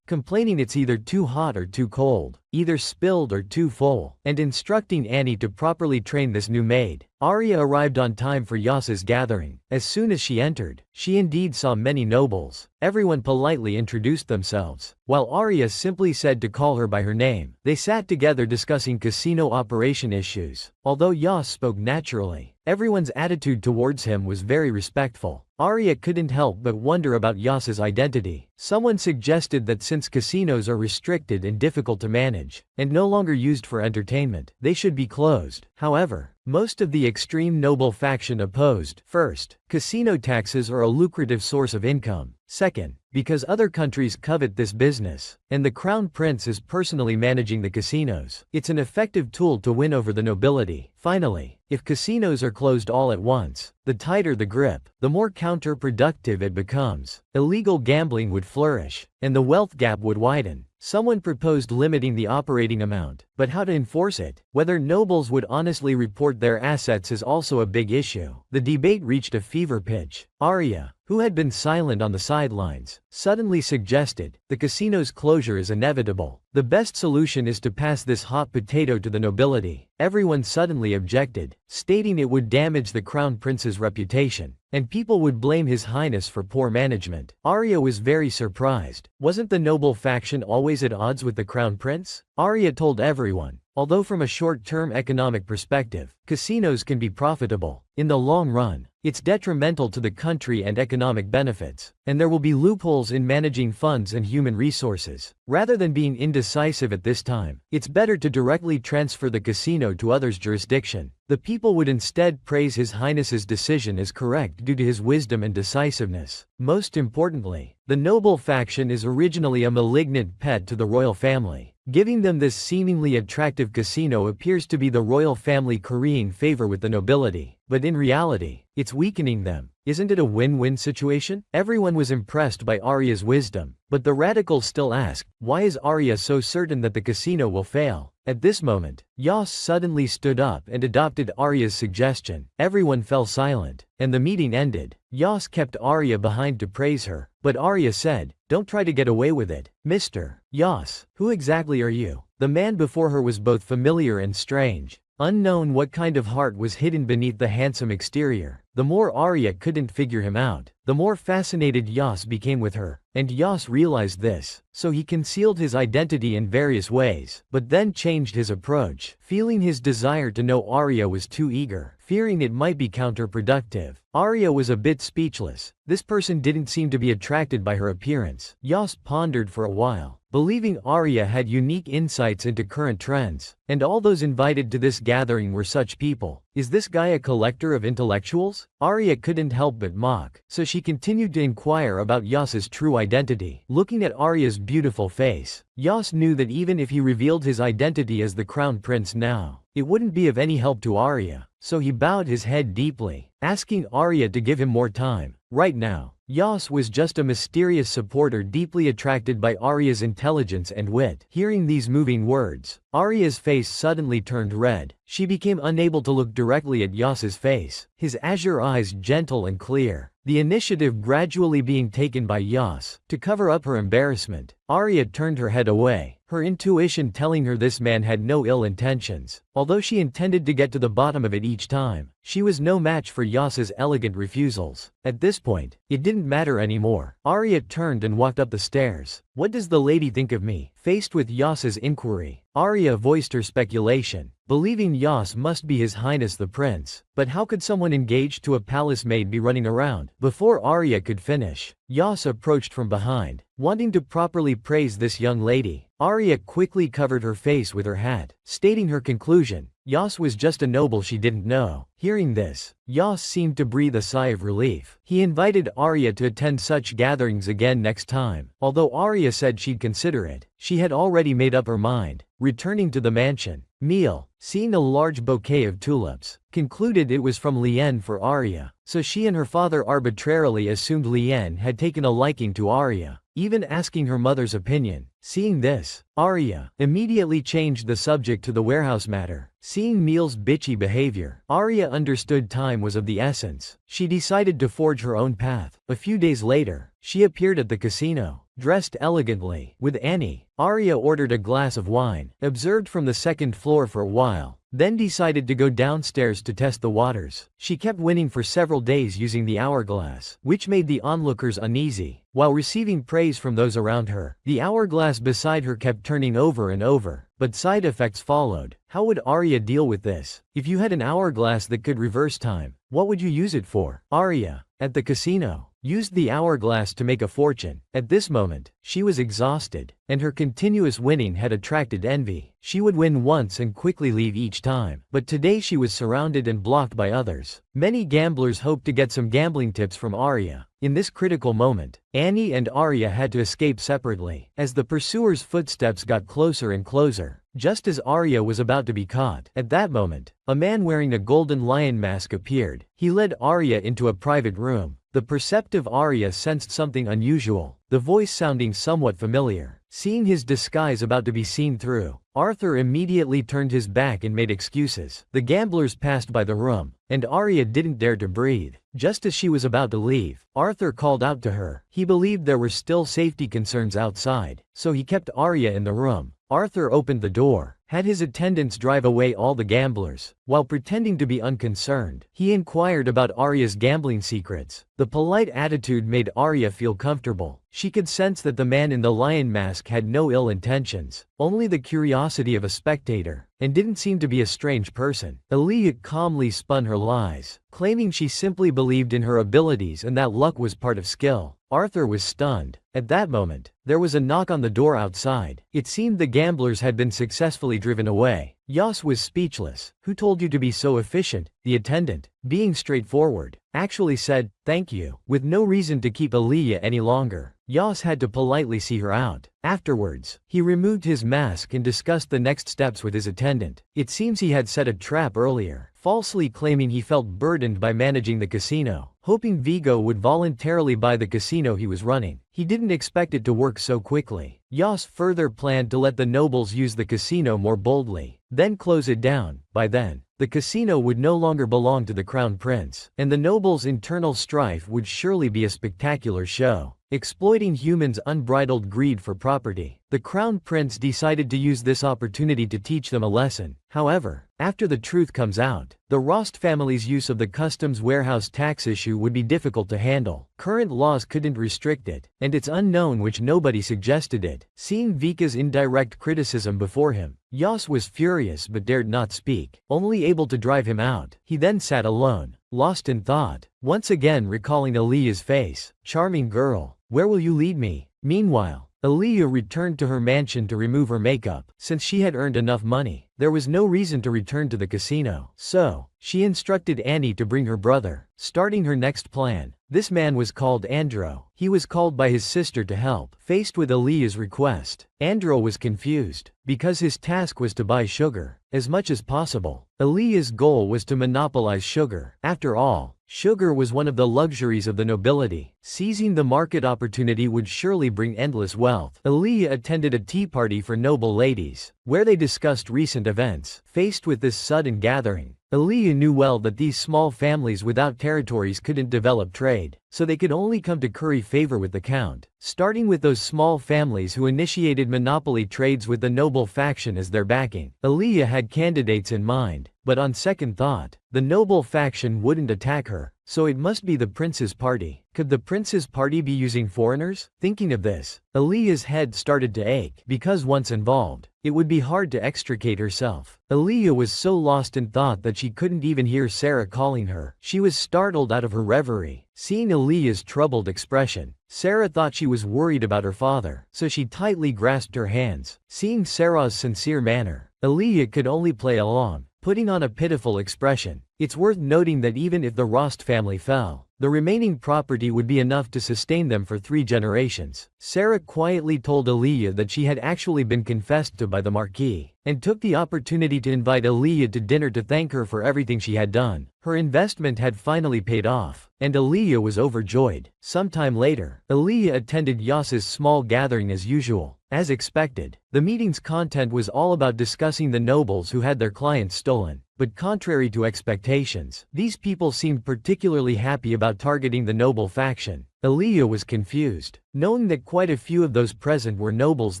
complaining it's either too hot or too cold, either spilled or too full, and instructing Annie to properly train this new maid. Arya arrived on time for Yas's gathering. As soon as she entered, she indeed saw many nobles. Everyone politely introduced themselves, while Arya simply said to call her by her name. They sat together discussing casino operation issues. Although Yas spoke naturally, everyone's attitude towards him was very respectful. Arya couldn't help but wonder about Yas's identity. Someone suggested that since casinos are restricted and difficult to manage, and no longer used for entertainment, they should be closed. However, most of the extreme noble faction opposed. First, casino taxes are a lucrative source of income. Second, because other countries covet this business, and the crown prince is personally managing the casinos, it's an effective tool to win over the nobility. Finally, if casinos are closed all at once, the tighter the grip, the more counterproductive it becomes. Illegal gambling would flourish, and the wealth gap would widen. Someone proposed limiting the operating amount, but how to enforce it? Whether nobles would honestly report their assets is also a big issue. The debate reached a fever pitch. Arya, who had been silent on the sidelines, suddenly suggested, the casino's closure is inevitable. The best solution is to pass this hot potato to the nobility. Everyone suddenly objected, stating it would damage the crown prince's reputation, and people would blame his highness for poor management. Arya was very surprised. Wasn't the noble faction always at odds with the crown prince? Arya told everyone, although from a short-term economic perspective, casinos can be profitable, in the long run, it's detrimental to the country and economic benefits, and there will be loopholes in managing funds and human resources. Rather than being indecisive at this time, it's better to directly transfer the casino to others' jurisdiction. The people would instead praise His Highness's decision as correct due to his wisdom and decisiveness. Most importantly, the noble faction is originally a malignant pet to the royal family. Giving them this seemingly attractive casino appears to be the royal family currying favor with the nobility, but in reality, it's weakening them. Isn't it a win-win situation? Everyone was impressed by Arya's wisdom, but the radicals still asked, why is Arya so certain that the casino will fail? At this moment, Yas suddenly stood up and adopted Arya's suggestion. Everyone fell silent, and the meeting ended. Yas kept Arya behind to praise her, but Arya said, don't try to get away with it. Mr. Yas, who exactly are you? The man before her was both familiar and strange. Unknown what kind of heart was hidden beneath the handsome exterior. The more Arya couldn't figure him out, the more fascinated Yas became with her, and Yas realized this, so he concealed his identity in various ways, but then changed his approach, feeling his desire to know Arya was too eager, fearing it might be counterproductive. Arya was a bit speechless. This person didn't seem to be attracted by her appearance. Yas pondered for a while, believing Arya had unique insights into current trends, and all those invited to this gathering were such people. Is this guy a collector of intellectuals? Arya couldn't help but mock, so she continued to inquire about Yas's true identity. Looking at Arya's beautiful face, Yas knew that even if he revealed his identity as the crown prince now, it wouldn't be of any help to Arya, so he bowed his head deeply, asking Arya to give him more time. Right now, Yas was just a mysterious supporter deeply attracted by Arya's intelligence and wit. Hearing these moving words, Arya's face suddenly turned red. She became unable to look directly at Yas's face, his azure eyes gentle and clear. The initiative gradually being taken by Yas. To cover up her embarrassment, Arya turned her head away, her intuition telling her this man had no ill intentions. Although she intended to get to the bottom of it each time, she was no match for Yas's elegant refusals. At this point, it didn't matter anymore. Arya turned and walked up the stairs. What does the lady think of me? Faced with Yas's inquiry, Arya voiced her speculation, believing Yas must be His Highness the Prince. But how could someone engaged to a palace maid be running around? Before Arya could finish, Yas approached from behind, wanting to properly praise this young lady. Arya quickly covered her face with her hat, stating her conclusion. Yas was just a noble she didn't know. Hearing this, Yas seemed to breathe a sigh of relief. He invited Arya to attend such gatherings again next time. Although Arya said she'd consider it, she had already made up her mind. Returning to the mansion, Meal, seeing a large bouquet of tulips, concluded it was from Lien for Arya, so she and her father arbitrarily assumed Lien had taken a liking to Arya, even asking her mother's opinion. Seeing this, Arya immediately changed the subject to the warehouse matter. Seeing Meal's bitchy behavior, Arya understood time was of the essence. She decided to forge her own path. A few days later, she appeared at the casino, dressed elegantly. With Annie, Arya ordered a glass of wine, observed from the second floor for a while, then decided to go downstairs to test the waters. She kept winning for several days using the hourglass, which made the onlookers uneasy. While receiving praise from those around her, the hourglass beside her kept turning over and over, but side effects followed. How would Arya deal with this? If you had an hourglass that could reverse time, what would you use it for? Arya, at the casino, used the hourglass to make a fortune. At this moment, she was exhausted, and her continuous winning had attracted envy. She would win once and quickly leave each time, but today she was surrounded and blocked by others. Many gamblers hoped to get some gambling tips from Arya. In this critical moment, Annie and Arya had to escape separately, as the pursuers' footsteps got closer and closer, just as Arya was about to be caught. At that moment, a man wearing a golden lion mask appeared. He led Arya into a private room. The perceptive Arya sensed something unusual, the voice sounding somewhat familiar. Seeing his disguise about to be seen through, Arthur immediately turned his back and made excuses. The gamblers passed by the room, and Arya didn't dare to breathe. Just as she was about to leave, Arthur called out to her. He believed there were still safety concerns outside, so he kept Arya in the room. Arthur opened the door, had his attendants drive away all the gamblers. While pretending to be unconcerned, he inquired about Arya's gambling secrets. The polite attitude made Arya feel comfortable. She could sense that the man in the lion mask had no ill intentions, only the curiosity of a spectator, and didn't seem to be a strange person. Aaliyah calmly spun her lies, claiming she simply believed in her abilities and that luck was part of skill. Arthur was stunned. At that moment, there was a knock on the door outside. It seemed the gamblers had been successfully driven away. Yas was speechless. Who told you to be so efficient? The attendant, being straightforward, actually said, "Thank you." With no reason to keep Aaliyah any longer, Yas had to politely see her out. Afterwards, he removed his mask and discussed the next steps with his attendant. It seems he had set a trap earlier, falsely claiming he felt burdened by managing the casino, hoping Vigo would voluntarily buy the casino he was running. He didn't expect it to work so quickly. Yas further planned to let the nobles use the casino more boldly, then close it down. By then, the casino would no longer belong to the crown prince, and the nobles' internal strife would surely be a spectacular show, exploiting humans' unbridled greed for property. The crown prince decided to use this opportunity to teach them a lesson. However, after the truth comes out, the Rost family's use of the customs warehouse tax issue would be difficult to handle. Current laws couldn't restrict it, and it's unknown which nobody suggested it. Seeing Vika's indirect criticism before him, Yas was furious but dared not speak, only able to drive him out. He then sat alone, lost in thought, once again recalling Aaliyah's face. Charming girl, where will you lead me? Meanwhile, Aaliyah returned to her mansion to remove her makeup. Since she had earned enough money, there was no reason to return to the casino. So, she instructed Annie to bring her brother, starting her next plan. This man was called Andro. He was called by his sister to help. Faced with Aaliyah's request, Andro was confused, because his task was to buy sugar, as much as possible. Aaliyah's goal was to monopolize sugar. After all, sugar was one of the luxuries of the nobility. Seizing the market opportunity would surely bring endless wealth. Aaliyah attended a tea party for noble ladies, where they discussed recent events. Faced with this sudden gathering, Aaliyah knew well that these small families without territories couldn't develop trade, so they could only come to curry favor with the count, starting with those small families who initiated monopoly trades with the noble faction as their backing. Aaliyah had candidates in mind, but on second thought, the noble faction wouldn't attack her, so it must be the prince's party. Could the prince's party be using foreigners? Thinking of this, Aaliyah's head started to ache, because once involved, it would be hard to extricate herself. Aaliyah was so lost in thought that she couldn't even hear Sarah calling her. She was startled out of her reverie. Seeing Aaliyah's troubled expression, Sarah thought she was worried about her father, so she tightly grasped her hands. Seeing Sarah's sincere manner, Aaliyah could only play along, putting on a pitiful expression. It's worth noting that even if the Rost family fell, the remaining property would be enough to sustain them for 3 generations. Sarah quietly told Aaliyah that she had actually been confessed to by the Marquis, and took the opportunity to invite Aaliyah to dinner to thank her for everything she had done. Her investment had finally paid off, and Aaliyah was overjoyed. Sometime later, Aaliyah attended Yas's small gathering as usual. As expected, the meeting's content was all about discussing the nobles who had their clients stolen. But contrary to expectations, these people seemed particularly happy about targeting the noble faction. Aaliyah was confused, knowing that quite a few of those present were nobles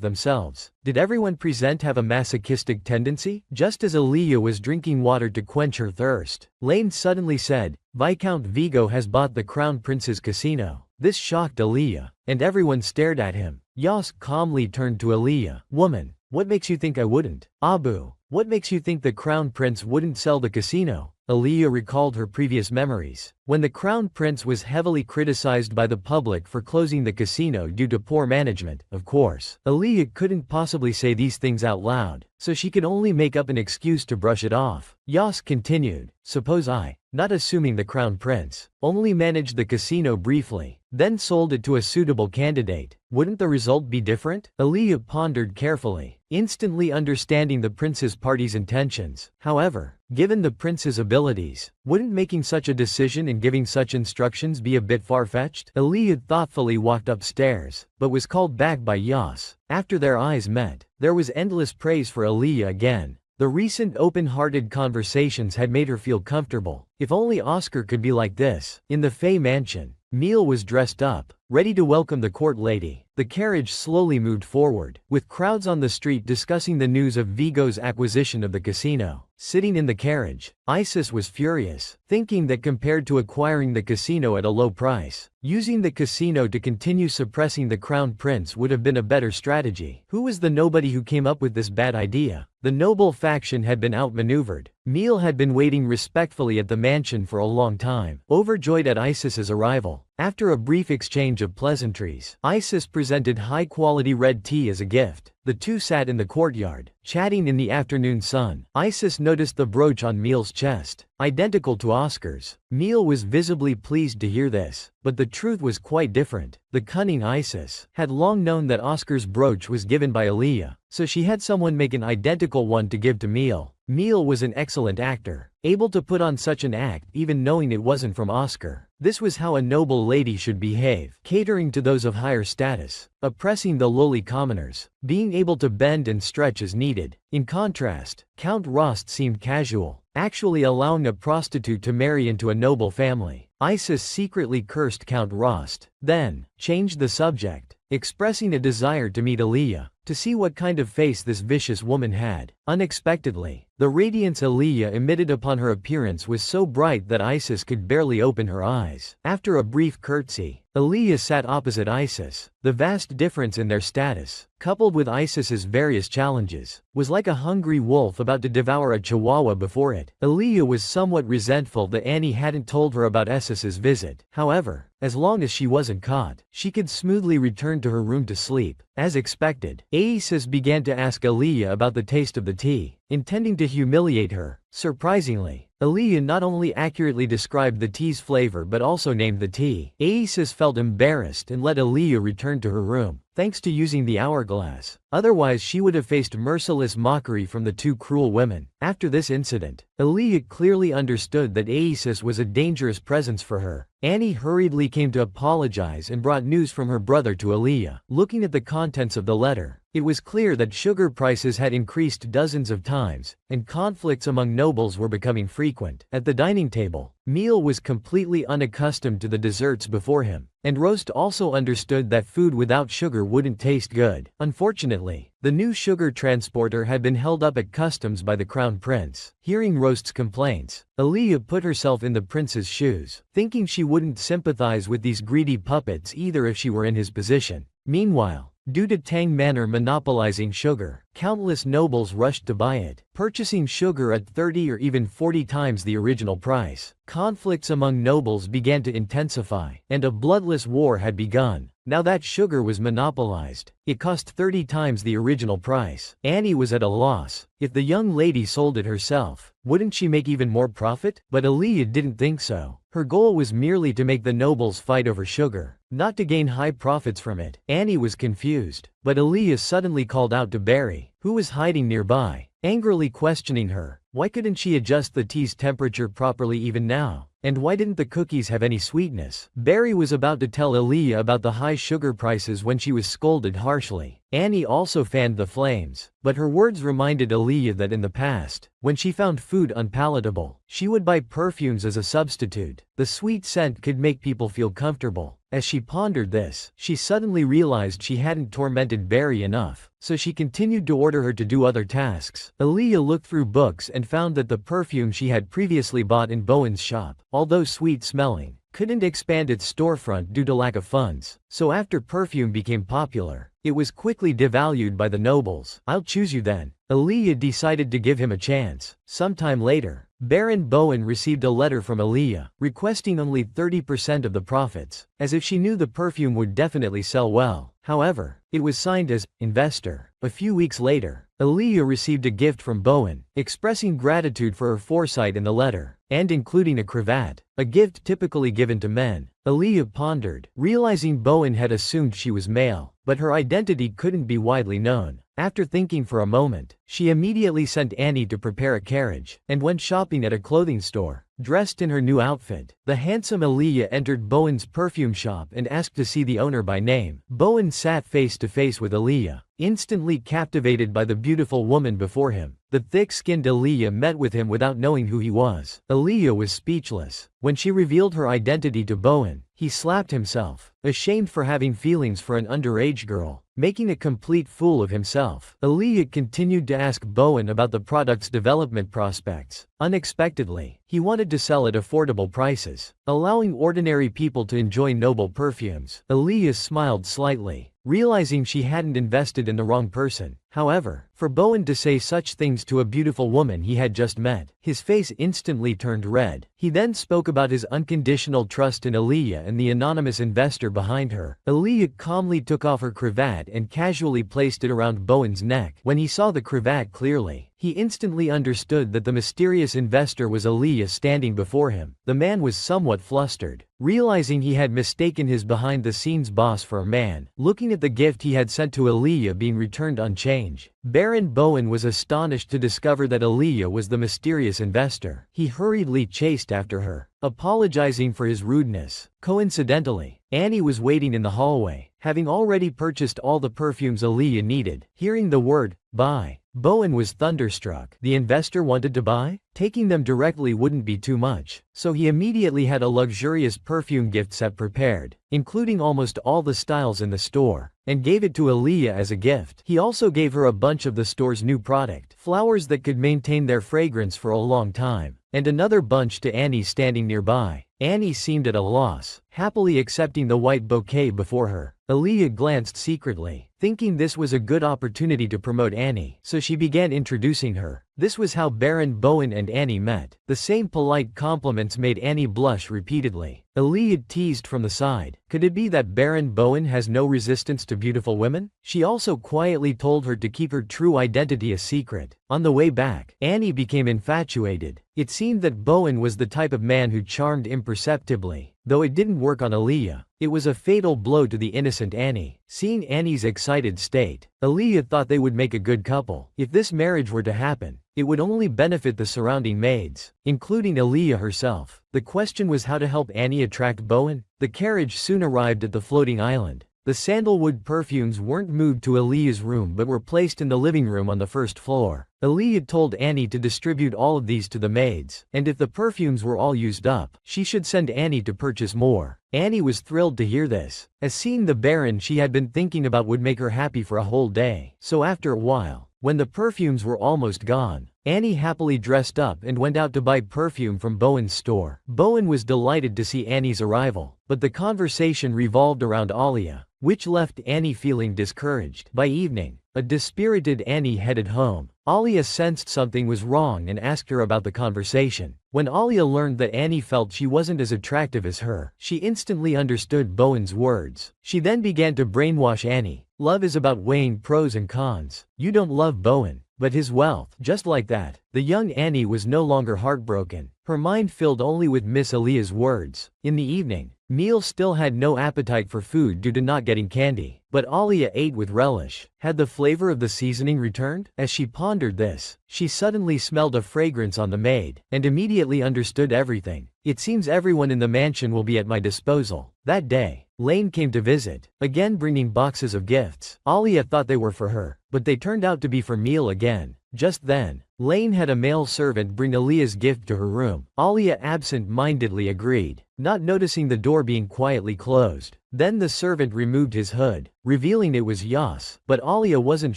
themselves. Did everyone present have a masochistic tendency? Just as Aaliyah was drinking water to quench her thirst, Lane suddenly said, "Viscount Vigo has bought the Crown Prince's casino." This shocked Aaliyah, and everyone stared at him. Yas calmly turned to Aaliyah. "Woman, what makes you think I wouldn't? Abu, what makes you think the Crown Prince wouldn't sell the casino?" Aaliyah recalled her previous memories, when the Crown Prince was heavily criticized by the public for closing the casino due to poor management. Of course, Aaliyah couldn't possibly say these things out loud, so she could only make up an excuse to brush it off. Yas continued, "Suppose I, not assuming the Crown Prince, only managed the casino briefly, then sold it to a suitable candidate. Wouldn't the result be different?" Aaliyah pondered carefully, instantly understanding the prince's party's intentions. However, given the prince's abilities, wouldn't making such a decision and giving such instructions be a bit far-fetched? Aaliyah thoughtfully walked upstairs, but was called back by Yas. After their eyes met, there was endless praise for Aaliyah again. The recent open-hearted conversations had made her feel comfortable. If only Oscar could be like this. In the Fey mansion, Neil was dressed up, ready to welcome the court lady. The carriage slowly moved forward, with crowds on the street discussing the news of Vigo's acquisition of the casino. Sitting in the carriage, Isis was furious, thinking that compared to acquiring the casino at a low price, using the casino to continue suppressing the Crown Prince would have been a better strategy. Who was the nobody who came up with this bad idea? The noble faction had been outmaneuvered. Neil had been waiting respectfully at the mansion for a long time, overjoyed at Isis's arrival. After a brief exchange of pleasantries, Isis presented high-quality red tea as a gift. The two sat in the courtyard, chatting in the afternoon sun. Isis noticed the brooch on Neil's chest, identical to Oscar's. Neil was visibly pleased to hear this, but the truth was quite different. The cunning Isis had long known that Oscar's brooch was given by Aaliyah, so she had someone make an identical one to give to Neil. Neil was an excellent actor, able to put on such an act even knowing it wasn't from Oscar. This was how a noble lady should behave, catering to those of higher status. oppressing the lowly commoners, being able to bend and stretch as needed. In contrast, Count Rost seemed casual, actually allowing a prostitute to marry into a noble family. Isis secretly cursed Count Rost, then changed the subject, expressing a desire to meet Aaliyah, to see what kind of face this vicious woman had. Unexpectedly, the radiance Aaliyah emitted upon her appearance was so bright that Isis could barely open her eyes. After a brief curtsy, Aaliyah sat opposite Isis. The vast difference in their status, coupled with Isis's various challenges, was like a hungry wolf about to devour a chihuahua before it. Aaliyah was somewhat resentful that Annie hadn't told her about Isis's visit. However, as long as she wasn't caught, she could smoothly return to her room to sleep. As expected, Isis began to ask Aaliyah about the taste of the tea, intending to humiliate her. Surprisingly, Aaliyah not only accurately described the tea's flavor but also named the tea. Isis felt embarrassed and let Aaliyah return to her room, thanks to using the hourglass. Otherwise she would have faced merciless mockery from the two cruel women. After this incident, Aaliyah clearly understood that Isis was a dangerous presence for her. Annie hurriedly came to apologize and brought news from her brother to Aaliyah. Looking at the contents of the letter, it was clear that sugar prices had increased dozens of times, and conflicts among nobles were becoming frequent. At the dining table, Meal was completely unaccustomed to the desserts before him, and Roast also understood that food without sugar wouldn't taste good. Unfortunately, the new sugar transporter had been held up at customs by the crown prince. Hearing Roast's complaints, Aaliyah put herself in the prince's shoes, thinking she wouldn't sympathize with these greedy puppets either if she were in his position. Meanwhile, due to Tang Manor monopolizing sugar, countless nobles rushed to buy it, purchasing sugar at 30 or even 40 times the original price. Conflicts among nobles began to intensify, and a bloodless war had begun. Now that sugar was monopolized, it cost 30 times the original price. Annie was at a loss. If the young lady sold it herself, wouldn't she make even more profit? But Aaliyah didn't think so. Her goal was merely to make the nobles fight over sugar, not to gain high profits from it. Annie was confused, but Aaliyah suddenly called out to Barry, who was hiding nearby, angrily questioning her. Why couldn't she adjust the tea's temperature properly even now? And why didn't the cookies have any sweetness? Barry was about to tell Aaliyah about the high sugar prices when she was scolded harshly. Annie also fanned the flames, but her words reminded Aaliyah that in the past, when she found food unpalatable, she would buy perfumes as a substitute. The sweet scent could make people feel comfortable. As she pondered this, she suddenly realized she hadn't tormented Barry enough, so she continued to order her to do other tasks. Aaliyah looked through books and found that the perfume she had previously bought in Bowen's shop, although sweet-smelling, couldn't expand its storefront due to lack of funds. So after perfume became popular, it was quickly devalued by the nobles. "I'll choose you then." Aaliyah decided to give him a chance. Sometime later, Baron Bowen received a letter from Aaliyah, requesting only 30% of the profits, as if she knew the perfume would definitely sell well. However, it was signed as investor. A few weeks later, Aaliyah received a gift from Bowen, expressing gratitude for her foresight in the letter, and including a cravat, a gift typically given to men. Aaliyah pondered, realizing Bowen had assumed she was male, but her identity couldn't be widely known. After thinking for a moment, she immediately sent Annie to prepare a carriage, and went shopping at a clothing store. Dressed in her new outfit, the handsome Aaliyah entered Bowen's perfume shop and asked to see the owner by name. Bowen sat face to face with Aaliyah, instantly captivated by the beautiful woman before him. The thick-skinned Aaliyah met with him without knowing who he was. Aaliyah was speechless. When she revealed her identity to Bowen, he slapped himself, ashamed for having feelings for an underage girl, making a complete fool of himself. Aaliyah continued to ask Bowen about the product's development prospects. Unexpectedly, he wanted to sell at affordable prices, allowing ordinary people to enjoy noble perfumes. Aaliyah smiled slightly, realizing she hadn't invested in the wrong person. However, for Bowen to say such things to a beautiful woman he had just met, his face instantly turned red. He then spoke about his unconditional trust in Aaliyah and the anonymous investor behind her. Aaliyah calmly took off her cravat and casually placed it around Bowen's neck. When he saw the cravat clearly, he instantly understood that the mysterious investor was Aaliyah standing before him. The man was somewhat flustered, realizing he had mistaken his behind-the-scenes boss for a man. Looking at the gift he had sent to Aaliyah being returned unchanged, exchange. Baron Bowen was astonished to discover that Aaliyah was the mysterious investor. He hurriedly chased after her, apologizing for his rudeness. Coincidentally, Annie was waiting in the hallway, having already purchased all the perfumes Aaliyah needed. Hearing the word, buy, Bowen was thunderstruck. The investor wanted to buy? Taking them directly wouldn't be too much, so he immediately had a luxurious perfume gift set prepared, including almost all the styles in the store, and gave it to Aaliyah as a gift. He also gave her a bunch of the store's new product, flowers that could maintain their fragrance for a long time, and another bunch to Annie standing nearby. Annie seemed at a loss, happily accepting the white bouquet before her. Aaliyah glanced secretly, thinking this was a good opportunity to promote Annie, so she began introducing her. This was how Baron Bowen and Annie met. The same polite compliments made Annie blush repeatedly. Aaliyah teased from the side, could it be that Baron Bowen has no resistance to beautiful women? She also quietly told her to keep her true identity a secret. On the way back, Annie became infatuated. It seemed that Bowen was the type of man who charmed imperceptibly. Though it didn't work on Aaliyah, it was a fatal blow to the innocent Annie. Seeing Annie's excited state, Aaliyah thought they would make a good couple. If this marriage were to happen, it would only benefit the surrounding maids, including Aaliyah herself. The question was how to help Annie attract Bowen. The carriage soon arrived at the floating island. The sandalwood perfumes weren't moved to Aaliyah's room but were placed in the living room on the first floor. Aaliyah told Annie to distribute all of these to the maids, and if the perfumes were all used up, she should send Annie to purchase more. Annie was thrilled to hear this, as seeing the Baron she had been thinking about would make her happy for a whole day. So after a while, when the perfumes were almost gone, Annie happily dressed up and went out to buy perfume from Bowen's store. Bowen was delighted to see Annie's arrival, but the conversation revolved around Aaliyah, which left Annie feeling discouraged. By evening, a dispirited Annie headed home. Aaliyah sensed something was wrong and asked her about the conversation. When Aaliyah learned that Annie felt she wasn't as attractive as her, she instantly understood Bowen's words. She then began to brainwash Annie. Love is about weighing pros and cons. You don't love Bowen, but his wealth. Just like that, the young Annie was no longer heartbroken, her mind filled only with Miss Aaliyah's words. In the evening, Neil still had no appetite for food due to not getting candy, but Aaliyah ate with relish. Had the flavor of the seasoning returned? As she pondered this, she suddenly smelled a fragrance on the maid, and immediately understood everything. It seems everyone in the mansion will be at my disposal. That day, Lane came to visit, again bringing boxes of gifts. Aaliyah thought they were for her, but they turned out to be for Neil again. Just then, Lane had a male servant bring Aaliyah's gift to her room. Aaliyah absent-mindedly agreed, not noticing the door being quietly closed. Then the servant removed his hood, revealing it was Yas. But Aaliyah wasn't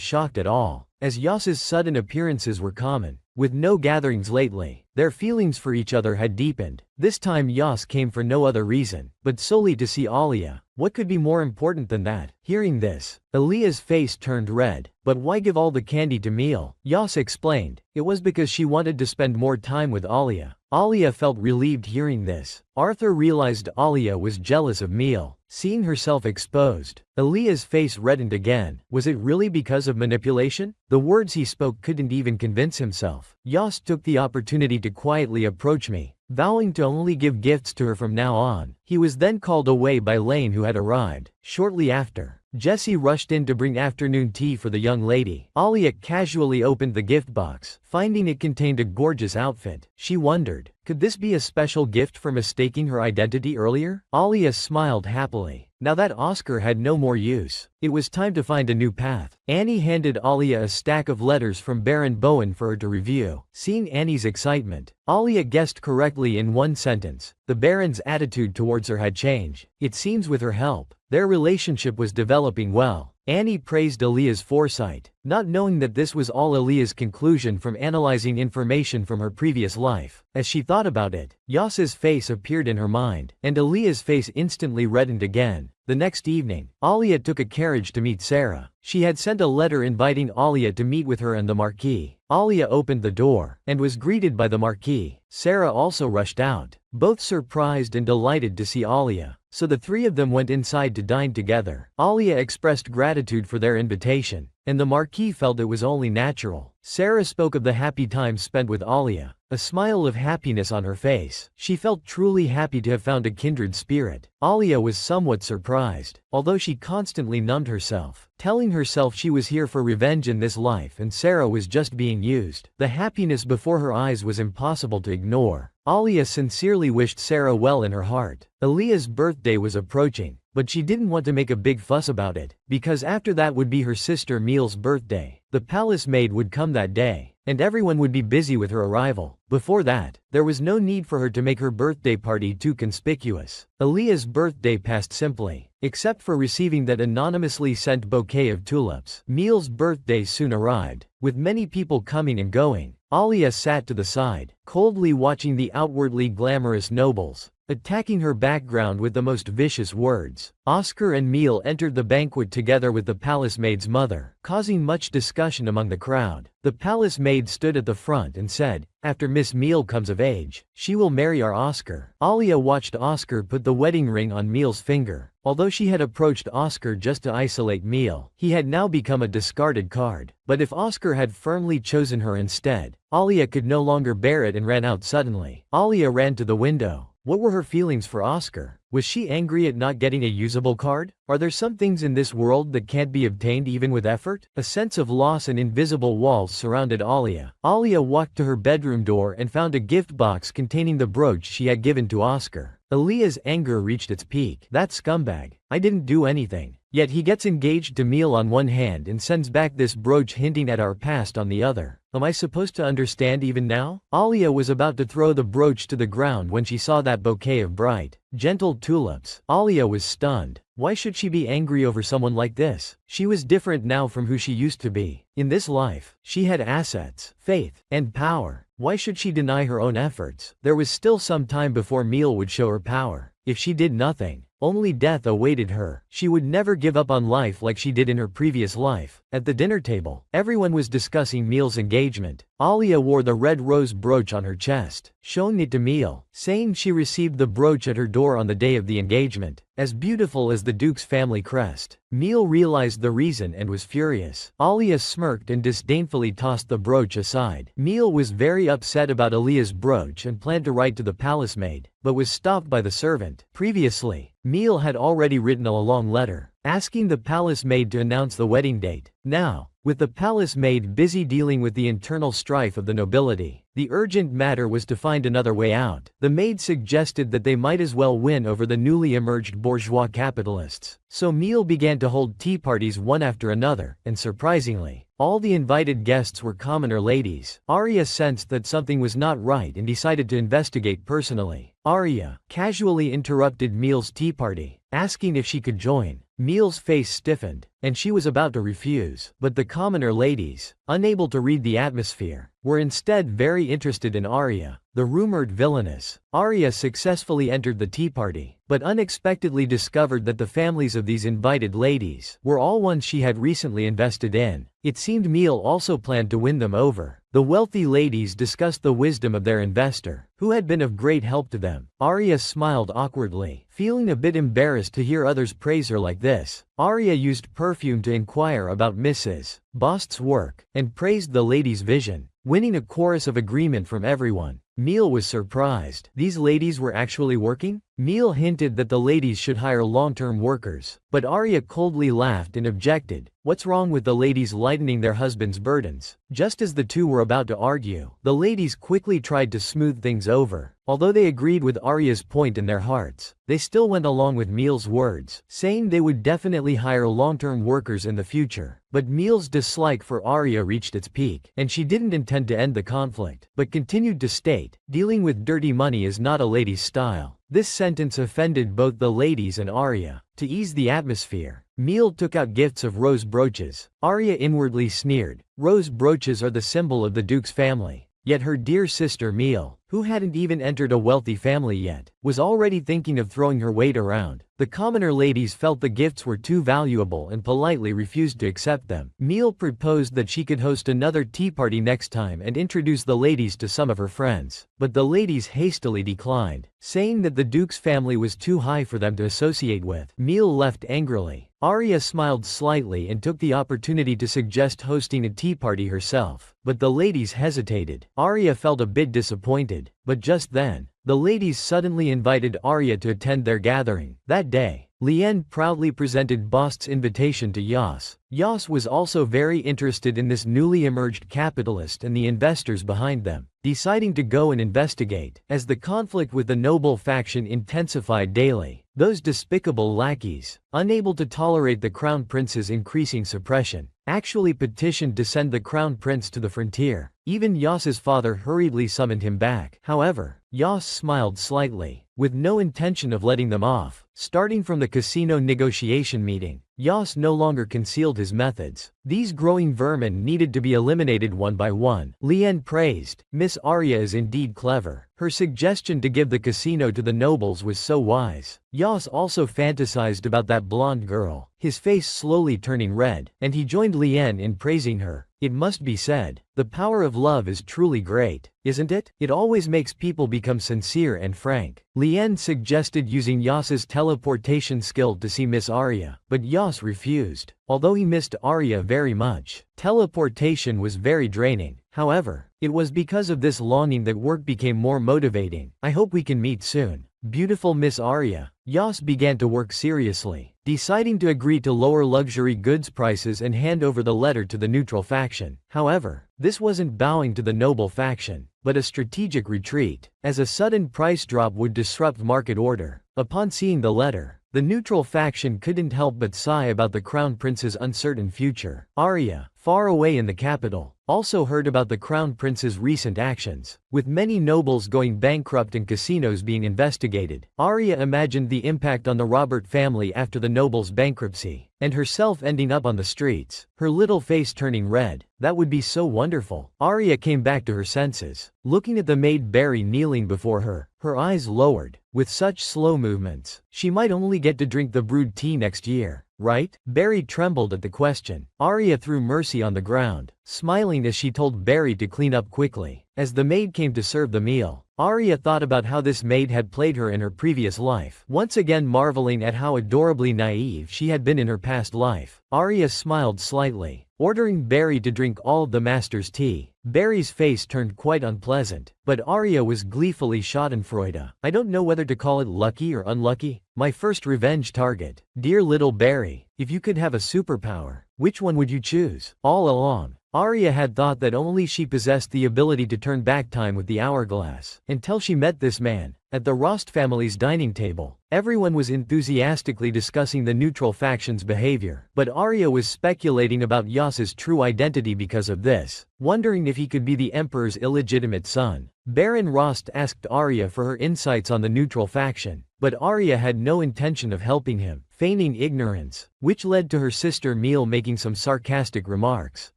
shocked at all, as Yas's sudden appearances were common. With no gatherings lately, their feelings for each other had deepened. This time Yas came for no other reason, but solely to see Aaliyah. What could be more important than that? Hearing this, Aaliyah's face turned red. But why give all the candy to Neil? Yas explained, it was because she wanted to spend more time with Aaliyah. Aaliyah felt relieved hearing this. Arthur realized Aaliyah was jealous of Neil. Seeing herself exposed, Aaliyah's face reddened again. Was it really because of manipulation? The words he spoke couldn't even convince himself. Yas took the opportunity to quietly approach me, vowing to only give gifts to her from now on. He was then called away by Lane, who had arrived. Shortly after, Jessie rushed in to bring afternoon tea for the young lady. Aaliyah casually opened the gift box, finding it contained a gorgeous outfit. She wondered, could this be a special gift for mistaking her identity earlier? Aaliyah smiled happily. Now that Oscar had no more use, it was time to find a new path. Annie handed Aaliyah a stack of letters from Baron Bowen for her to review. Seeing Annie's excitement, Aaliyah guessed correctly in one sentence. The Baron's attitude towards her had changed. It seems with her help, their relationship was developing well. Annie praised Aaliyah's foresight, not knowing that this was all Aaliyah's conclusion from analyzing information from her previous life. As she thought about it, Yas's face appeared in her mind, and Aaliyah's face instantly reddened again. The next evening, Aaliyah took a carriage to meet Sarah. She had sent a letter inviting Aaliyah to meet with her and the Marquis. Aaliyah opened the door, and was greeted by the Marquis. Sarah also rushed out, both surprised and delighted to see Aaliyah. So the three of them went inside to dine together. Aaliyah expressed gratitude for their invitation, and the Marquis felt it was only natural. Sarah spoke of the happy times spent with Alia, a smile of happiness on her face. She felt truly happy to have found a kindred spirit. Alia was somewhat surprised, although she constantly numbed herself, telling herself she was here for revenge in this life and Sarah was just being used. The happiness before her eyes was impossible to ignore. Alia sincerely wished Sarah well in her heart. Alia's birthday was approaching, but she didn't want to make a big fuss about it, because after that would be her sister Miel's birthday. The palace maid would come that day, and everyone would be busy with her arrival. Before that, there was no need for her to make her birthday party too conspicuous. Alia's birthday passed simply, except for receiving that anonymously sent bouquet of tulips. Miel's birthday soon arrived, with many people coming and going. Alia sat to the side, coldly watching the outwardly glamorous nobles, attacking her background with the most vicious words. Oscar and Miel entered the banquet together with the palace maid's mother, causing much discussion among the crowd. The palace maid stood at the front and said, "After Miss Miel comes of age, she will marry our Oscar." Alia watched Oscar put the wedding ring on Miel's finger. Although she had approached Oscar just to isolate Miel, he had now become a discarded card. But if Oscar had firmly chosen her instead, Alia could no longer bear it and ran out suddenly. Alia ran to the window. What were her feelings for Oscar? Was she angry at not getting a usable card? Are there some things in this world that can't be obtained even with effort? A sense of loss and invisible walls surrounded Alia. Alia walked to her bedroom door and found a gift box containing the brooch she had given to Oscar. Alia's anger reached its peak. That scumbag. I didn't do anything. Yet he gets engaged to Miel on one hand and sends back this brooch hinting at our past on the other. Am I supposed to understand even now? Alia was about to throw the brooch to the ground when she saw that bouquet of bright, gentle tulips. Alia was stunned. Why should she be angry over someone like this? She was different now from who she used to be. In this life, she had assets, faith, and power. Why should she deny her own efforts? There was still some time before Miel would show her power. If she did nothing, only death awaited her. She would never give up on life like she did in her previous life. At the dinner table, everyone was discussing Miel's engagement. Alia wore the red rose brooch on her chest, showing it to Miel, saying she received the brooch at her door on the day of the engagement, as beautiful as the Duke's family crest. Miel realized the reason and was furious. Alia smirked and disdainfully tossed the brooch aside. Miel was very upset about Alia's brooch and planned to write to the palace maid, but was stopped by the servant. Previously, Miel had already written a long letter, asking the palace maid to announce the wedding date. Now, with the palace maid busy dealing with the internal strife of the nobility, the urgent matter was to find another way out. The maid suggested that they might as well win over the newly emerged bourgeois capitalists. So Miel began to hold tea parties one after another, and surprisingly, all the invited guests were commoner ladies. Arya sensed that something was not right and decided to investigate personally. Arya casually interrupted Miel's tea party, asking if she could join. Miel's face stiffened, and she was about to refuse. But the commoner ladies, unable to read the atmosphere, were instead very interested in Arya, the rumored villainess. Arya successfully entered the tea party, but unexpectedly discovered that the families of these invited ladies were all ones she had recently invested in. It seemed Miel also planned to win them over. The wealthy ladies discussed the wisdom of their investor, who had been of great help to them. Arya smiled awkwardly, feeling a bit embarrassed to hear others praise her like this. Arya used perfume to inquire about Mrs. Bost's work, and praised the lady's vision, winning a chorus of agreement from everyone. Miel was surprised. These ladies were actually working? Miel hinted that the ladies should hire long-term workers, but Arya coldly laughed and objected. What's wrong with the ladies lightening their husbands' burdens? Just as the two were about to argue, the ladies quickly tried to smooth things over. Although they agreed with Arya's point in their hearts, they still went along with Miel's words, saying they would definitely hire long-term workers in the future. But Miel's dislike for Arya reached its peak, and she didn't intend to end the conflict, but continued to state, dealing with dirty money is not a lady's style. This sentence offended both the ladies and Arya. To ease the atmosphere, Miel took out gifts of rose brooches. Arya inwardly sneered. Rose brooches are the symbol of the Duke's family. Yet her dear sister Miel, who who hadn't even entered a wealthy family yet, was already thinking of throwing her weight around. The commoner ladies felt the gifts were too valuable and politely refused to accept them. Miel proposed that she could host another tea party next time and introduce the ladies to some of her friends, but the ladies hastily declined, saying that the Duke's family was too high for them to associate with. Miel left angrily. Arya smiled slightly and took the opportunity to suggest hosting a tea party herself, but the ladies hesitated. Arya felt a bit disappointed, but just then, the ladies suddenly invited Arya to attend their gathering. That day, Lien proudly presented Bast's invitation to Yas. Yas was also very interested in this newly emerged capitalist and the investors behind them, deciding to go and investigate. As the conflict with the noble faction intensified daily, those despicable lackeys, unable to tolerate the crown prince's increasing suppression, actually petitioned to send the crown prince to the frontier. Even Yas's father hurriedly summoned him back. However, Yas smiled slightly, with no intention of letting them off. Starting from the casino negotiation meeting, Yas no longer concealed his methods. These growing vermin needed to be eliminated one by one. Lien praised, "Miss Arya is indeed clever. Her suggestion to give the casino to the nobles was so wise." Yas also fantasized about that blonde girl, his face slowly turning red, and he joined Lien in praising her. It must be said, the power of love is truly great, isn't it? It always makes people become sincere and frank. Lien suggested using Yas's teleportation skill to see Miss Arya, but Yas refused. Although he missed Arya very much, teleportation was very draining. However, it was because of this longing that work became more motivating. "I hope we can meet soon, beautiful Miss Arya." Yas began to work seriously, deciding to agree to lower luxury goods prices and hand over the letter to the neutral faction. However, this wasn't bowing to the noble faction, but a strategic retreat, as a sudden price drop would disrupt market order. Upon seeing the letter, the neutral faction couldn't help but sigh about the crown prince's uncertain future. Arya, far away in the capital, also heard about the crown prince's recent actions, with many nobles going bankrupt and casinos being investigated. Arya imagined the impact on the Robert family after the noble's bankruptcy, and herself ending up on the streets, her little face turning red. That would be so wonderful. Arya came back to her senses, looking at the maid Barry kneeling before her, her eyes lowered. With such slow movements, she might only get to drink the brewed tea next year, right? Barry trembled at the question. Arya threw Mercy on the ground, smiling as she told Barry to clean up quickly. As the maid came to serve the meal, Arya thought about how this maid had played her in her previous life, once again marveling at how adorably naive she had been in her past life. Arya smiled slightly, ordering Barry to drink all of the master's tea. Barry's face turned quite unpleasant, but Arya was gleefully schadenfreude. "I don't know whether to call it lucky or unlucky. My first revenge target. Dear little Barry, if you could have a superpower, which one would you choose?" All along, Arya had thought that only she possessed the ability to turn back time with the hourglass, until she met this man. At the Rost family's dining table, everyone was enthusiastically discussing the neutral faction's behavior, but Arya was speculating about Yas's true identity because of this, wondering if he could be the Emperor's illegitimate son. Baron Rost asked Arya for her insights on the neutral faction, but Arya had no intention of helping him, feigning ignorance, which led to her sister Miel making some sarcastic remarks.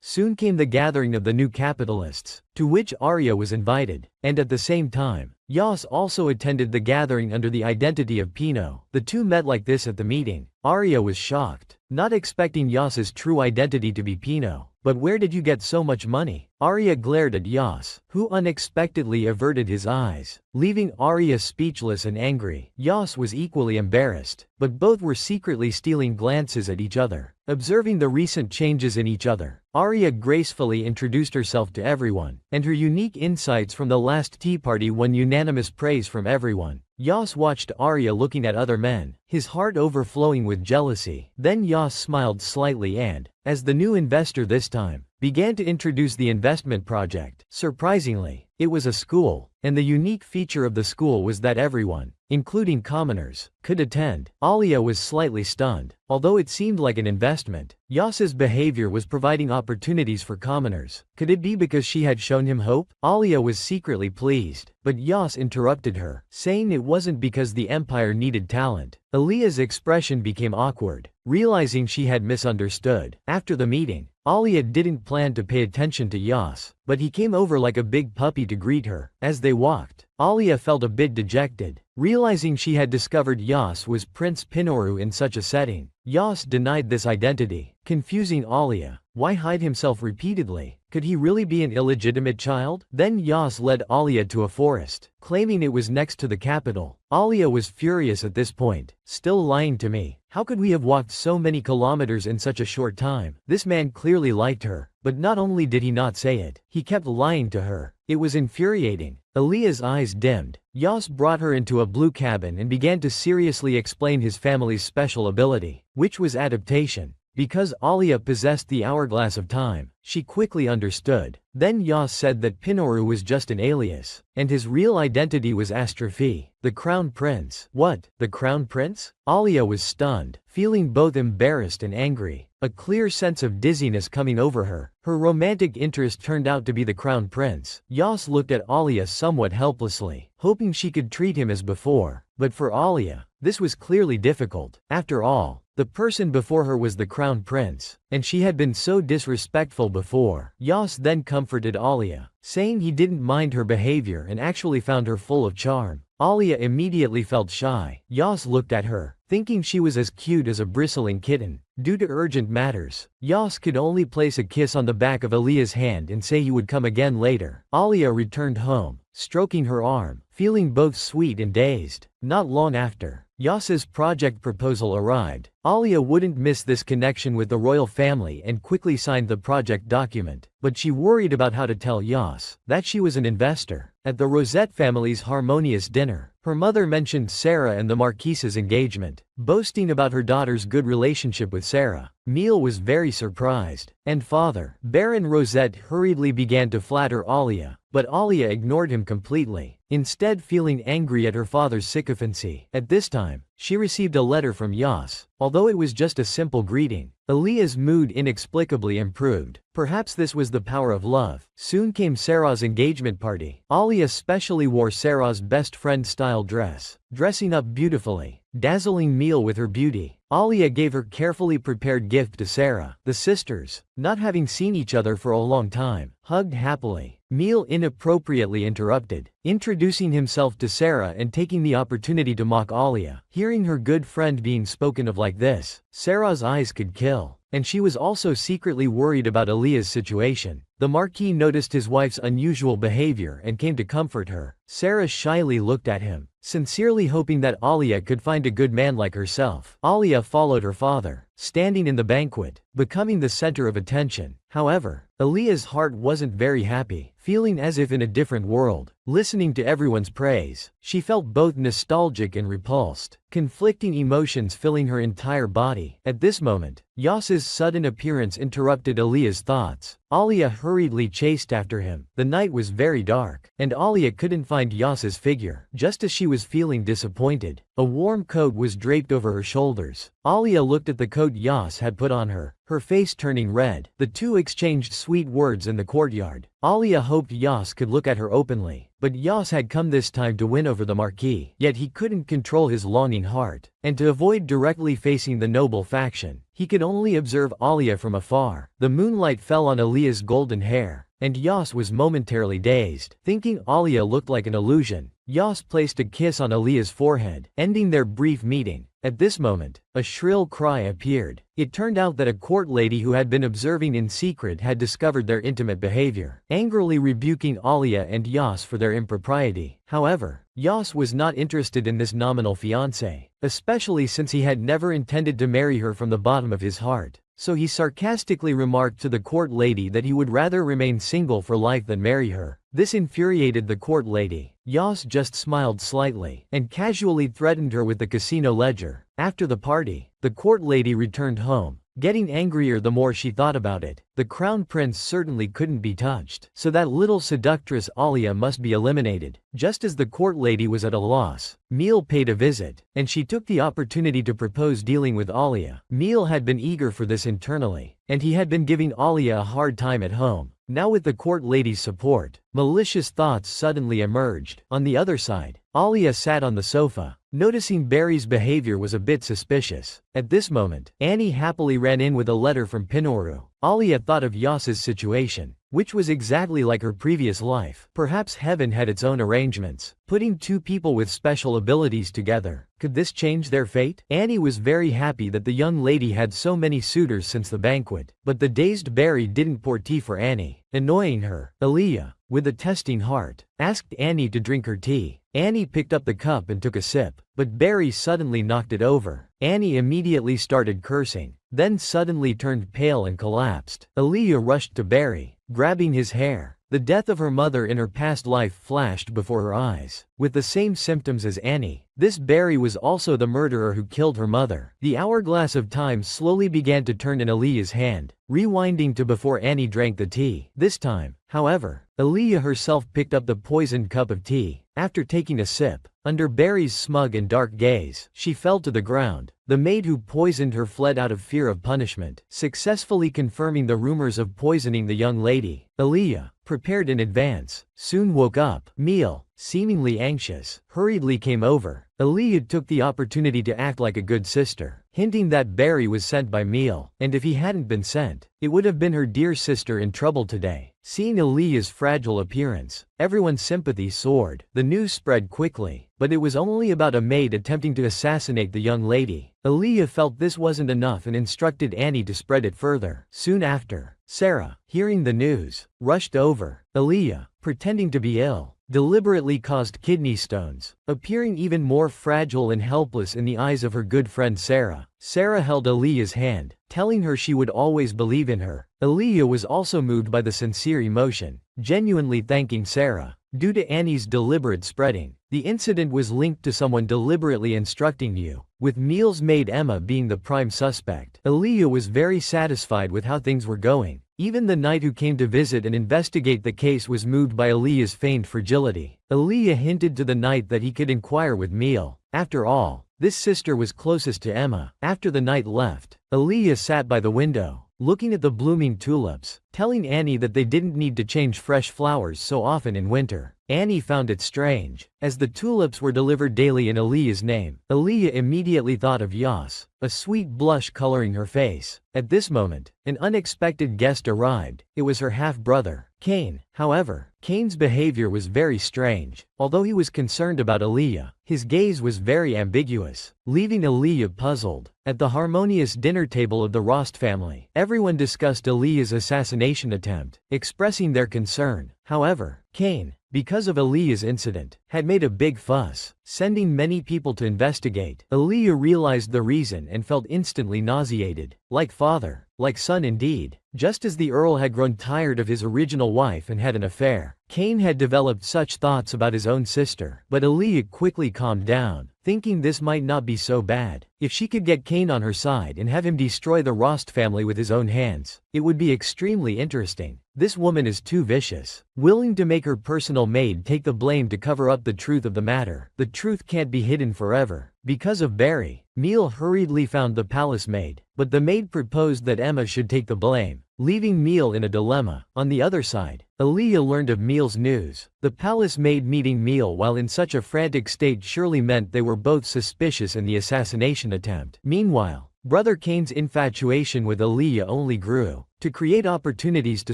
Soon came the gathering of the new capitalists, to which Arya was invited, and at the same time, Yas also attended the gathering under the identity of Pino. The two met like this at the meeting. Arya was shocked, not expecting Yas's true identity to be Pino. "But where did you get so much money?" Arya glared at Yas, who unexpectedly averted his eyes, leaving Arya speechless and angry. Yas was equally embarrassed, but both were secretly stealing glances at each other. Observing the recent changes in each other, Arya gracefully introduced herself to everyone, and her unique insights from the last tea party won unanimous praise from everyone. Yas watched Arya looking at other men, his heart overflowing with jealousy. Then Yas smiled slightly and, as the new investor this time, began to introduce the investment project. Surprisingly, it was a school, and the unique feature of the school was that everyone, including commoners, could attend. Alia was slightly stunned. Although it seemed like an investment, Yas's behavior was providing opportunities for commoners. Could it be because she had shown him hope? Alia was secretly pleased, but Yas interrupted her, saying it wasn't because the empire needed talent. Alia's expression became awkward, realizing she had misunderstood. After the meeting, Alia didn't plan to pay attention to Yas, but he came over like a big puppy to greet her. As they walked, Alia felt a bit dejected, realizing she had discovered Yas was Prince Pinoru in such a setting. Yas denied this identity, confusing Alia. Why hide himself repeatedly? Could he really be an illegitimate child? Then Yas led Alia to a forest, claiming it was next to the capital. Alia was furious at this point. Still lying to me. How could we have walked so many kilometers in such a short time? This man clearly liked her, but not only did he not say it, he kept lying to her. It was infuriating. Alia's eyes dimmed. Yas brought her into a blue cabin and began to seriously explain his family's special ability, which was adaptation. Because Alia possessed the hourglass of time, she quickly understood. Then Yas said that Pinoru was just an alias, and his real identity was Astrophy, the crown prince. What? The crown prince? Alia was stunned, feeling both embarrassed and angry, a clear sense of dizziness coming over her. Her romantic interest turned out to be the crown prince. Yas looked at Alia somewhat helplessly, hoping she could treat him as before. But for Alia, this was clearly difficult. After all, the person before her was the crown prince, and she had been so disrespectful before. Yas then comforted Alia, saying he didn't mind her behavior and actually found her full of charm. Alia immediately felt shy. Yas looked at her, thinking she was as cute as a bristling kitten. Due to urgent matters, Yas could only place a kiss on the back of Alia's hand and say he would come again later. Alia returned home, stroking her arm, feeling both sweet and dazed. Not long after, Yas's project proposal arrived. Alia wouldn't miss this connection with the royal family and quickly signed the project document, but she worried about how to tell Yas that she was an investor. At the Rosette family's harmonious dinner, her mother mentioned Sarah and the Marquise's engagement, boasting about her daughter's good relationship with Sarah. Neil was very surprised, and father, Baron Rosette, hurriedly began to flatter Alia, but Alia ignored him completely, instead feeling angry at her father's sycophancy. At this time, she received a letter from Yas. Although it was just a simple greeting, Alia's mood inexplicably improved. Perhaps this was the power of love. Soon came Sarah's engagement party. Alia specially wore Sarah's best friend-style dress, dressing up beautifully, dazzling Neil with her beauty. Alia gave her carefully prepared gift to Sarah. The sisters, not having seen each other for a long time, hugged happily. Neil inappropriately interrupted, introducing himself to Sarah and taking the opportunity to mock Alia. Hearing her good friend being spoken of like this, Sarah's eyes could kill, and she was also secretly worried about Alia's situation. The Marquis noticed his wife's unusual behavior and came to comfort her. Sarah shyly looked at him, sincerely hoping that Alia could find a good man like herself. Alia followed her father, standing in the banquet, becoming the center of attention. However, Alia's heart wasn't very happy, feeling as if in a different world. Listening to everyone's praise, she felt both nostalgic and repulsed, conflicting emotions filling her entire body. At this moment, Yas's sudden appearance interrupted Alia's thoughts. Alia hurriedly chased after him. The night was very dark, and Alia couldn't find Yas's figure. Just as she was feeling disappointed, a warm coat was draped over her shoulders. Alia looked at the coat Yas had put on her, her face turning red. The two exchanged sweet words in the courtyard. Alia hoped Yas could look at her openly, but Yas had come this time to win over the Marquis. Yet he couldn't control his longing heart, and to avoid directly facing the noble faction, he could only observe Alia from afar. The moonlight fell on Alia's golden hair, and Yas was momentarily dazed. Thinking Alia looked like an illusion, Yas placed a kiss on Alia's forehead, ending their brief meeting. At this moment, a shrill cry appeared. It turned out that a court lady who had been observing in secret had discovered their intimate behavior, angrily rebuking Alia and Yas for their impropriety. However, Yas was not interested in this nominal fiancé, especially since he had never intended to marry her from the bottom of his heart. So he sarcastically remarked to the court lady that he would rather remain single for life than marry her. This infuriated the court lady. Yas just smiled slightly, and casually threatened her with the casino ledger. After the party, the court lady returned home, getting angrier the more she thought about it. The crown prince certainly couldn't be touched, so that little seductress Alia must be eliminated. Just as the court lady was at a loss, Neil paid a visit, and she took the opportunity to propose dealing with Alia. Neil had been eager for this internally, and he had been giving Alia a hard time at home. Now with the court lady's support, malicious thoughts suddenly emerged. On the other side, Alia sat on the sofa, Noticing Barry's behavior was a bit suspicious. At this moment, Annie happily ran in with a letter from Pinoru. Alia thought of Yas's situation, which was exactly like her previous life. Perhaps heaven had its own arrangements, putting two people with special abilities together. Could this change their fate? Annie was very happy that the young lady had so many suitors since the banquet, but the dazed Barry didn't pour tea for Annie, annoying her. Alia, with a testing heart, asked Annie to drink her tea. Annie picked up the cup and took a sip, but Barry suddenly knocked it over. Annie immediately started cursing, then suddenly turned pale and collapsed. Alia rushed to Barry, grabbing his hair. The death of her mother in her past life flashed before her eyes. With the same symptoms as Annie, this Barry was also the murderer who killed her mother. The hourglass of time slowly began to turn in Alia's hand, rewinding to before Annie drank the tea. This time, however, Alia herself picked up the poisoned cup of tea. After taking a sip, under Barry's smug and dark gaze, she fell to the ground. The maid who poisoned her fled out of fear of punishment, successfully confirming the rumors of poisoning the young lady. Alia, prepared in advance, soon woke up. Meal, seemingly anxious, hurriedly came over. Alia took the opportunity to act like a good sister, hinting that Barry was sent by Meal, and if he hadn't been sent, it would have been her dear sister in trouble today. Seeing Alia's fragile appearance, everyone's sympathy soared. The news spread quickly, but it was only about a maid attempting to assassinate the young lady. Alia felt this wasn't enough and instructed Annie to spread it further. Soon after, Sarah, hearing the news, rushed over. Alia, pretending to be ill, deliberately caused kidney stones, appearing even more fragile and helpless in the eyes of her good friend Sarah. Sarah held Alia's hand, telling her she would always believe in her. Alia was also moved by the sincere emotion, genuinely thanking Sarah. Due to Annie's deliberate spreading, the incident was linked to someone deliberately instructing you, with Meal's maid Emma being the prime suspect. Alia was very satisfied with how things were going. Even the knight who came to visit and investigate the case was moved by Alia's feigned fragility. Alia hinted to the knight that he could inquire with Meal. After all, this sister was closest to Emma. After the knight left, Alia sat by the window, looking at the blooming tulips, telling Annie that they didn't need to change fresh flowers so often in winter. Annie found it strange, as the tulips were delivered daily in Alia's name. Alia immediately thought of Yas, a sweet blush coloring her face. At this moment, an unexpected guest arrived. It was her half-brother, Cain. However, Cain's behavior was very strange. Although he was concerned about Alia, his gaze was very ambiguous, leaving Alia puzzled. At the harmonious dinner table of the Rost family, everyone discussed Alia's assassination attempt, expressing their concern. However, Cain, because of Alia's incident, had made a big fuss, sending many people to investigate. Alia realized the reason and felt instantly nauseated. Like father, like son indeed. Just as the Earl had grown tired of his original wife and had an affair, Cain had developed such thoughts about his own sister. But Alia quickly calmed down, thinking this might not be so bad. If she could get Cain on her side and have him destroy the Rost family with his own hands, it would be extremely interesting. This woman is too vicious, willing to make her personal maid take the blame to cover up the truth of the matter. The truth can't be hidden forever. Because of Barry, Meal hurriedly found the palace maid, but the maid proposed that Emma should take the blame, leaving Meal in a dilemma. On the other side, Alia learned of Meal's news. The palace maid meeting Meal while in such a frantic state surely meant they were both suspicious in the assassination attempt. Meanwhile, Brother Cain's infatuation with Alia only grew. To create opportunities to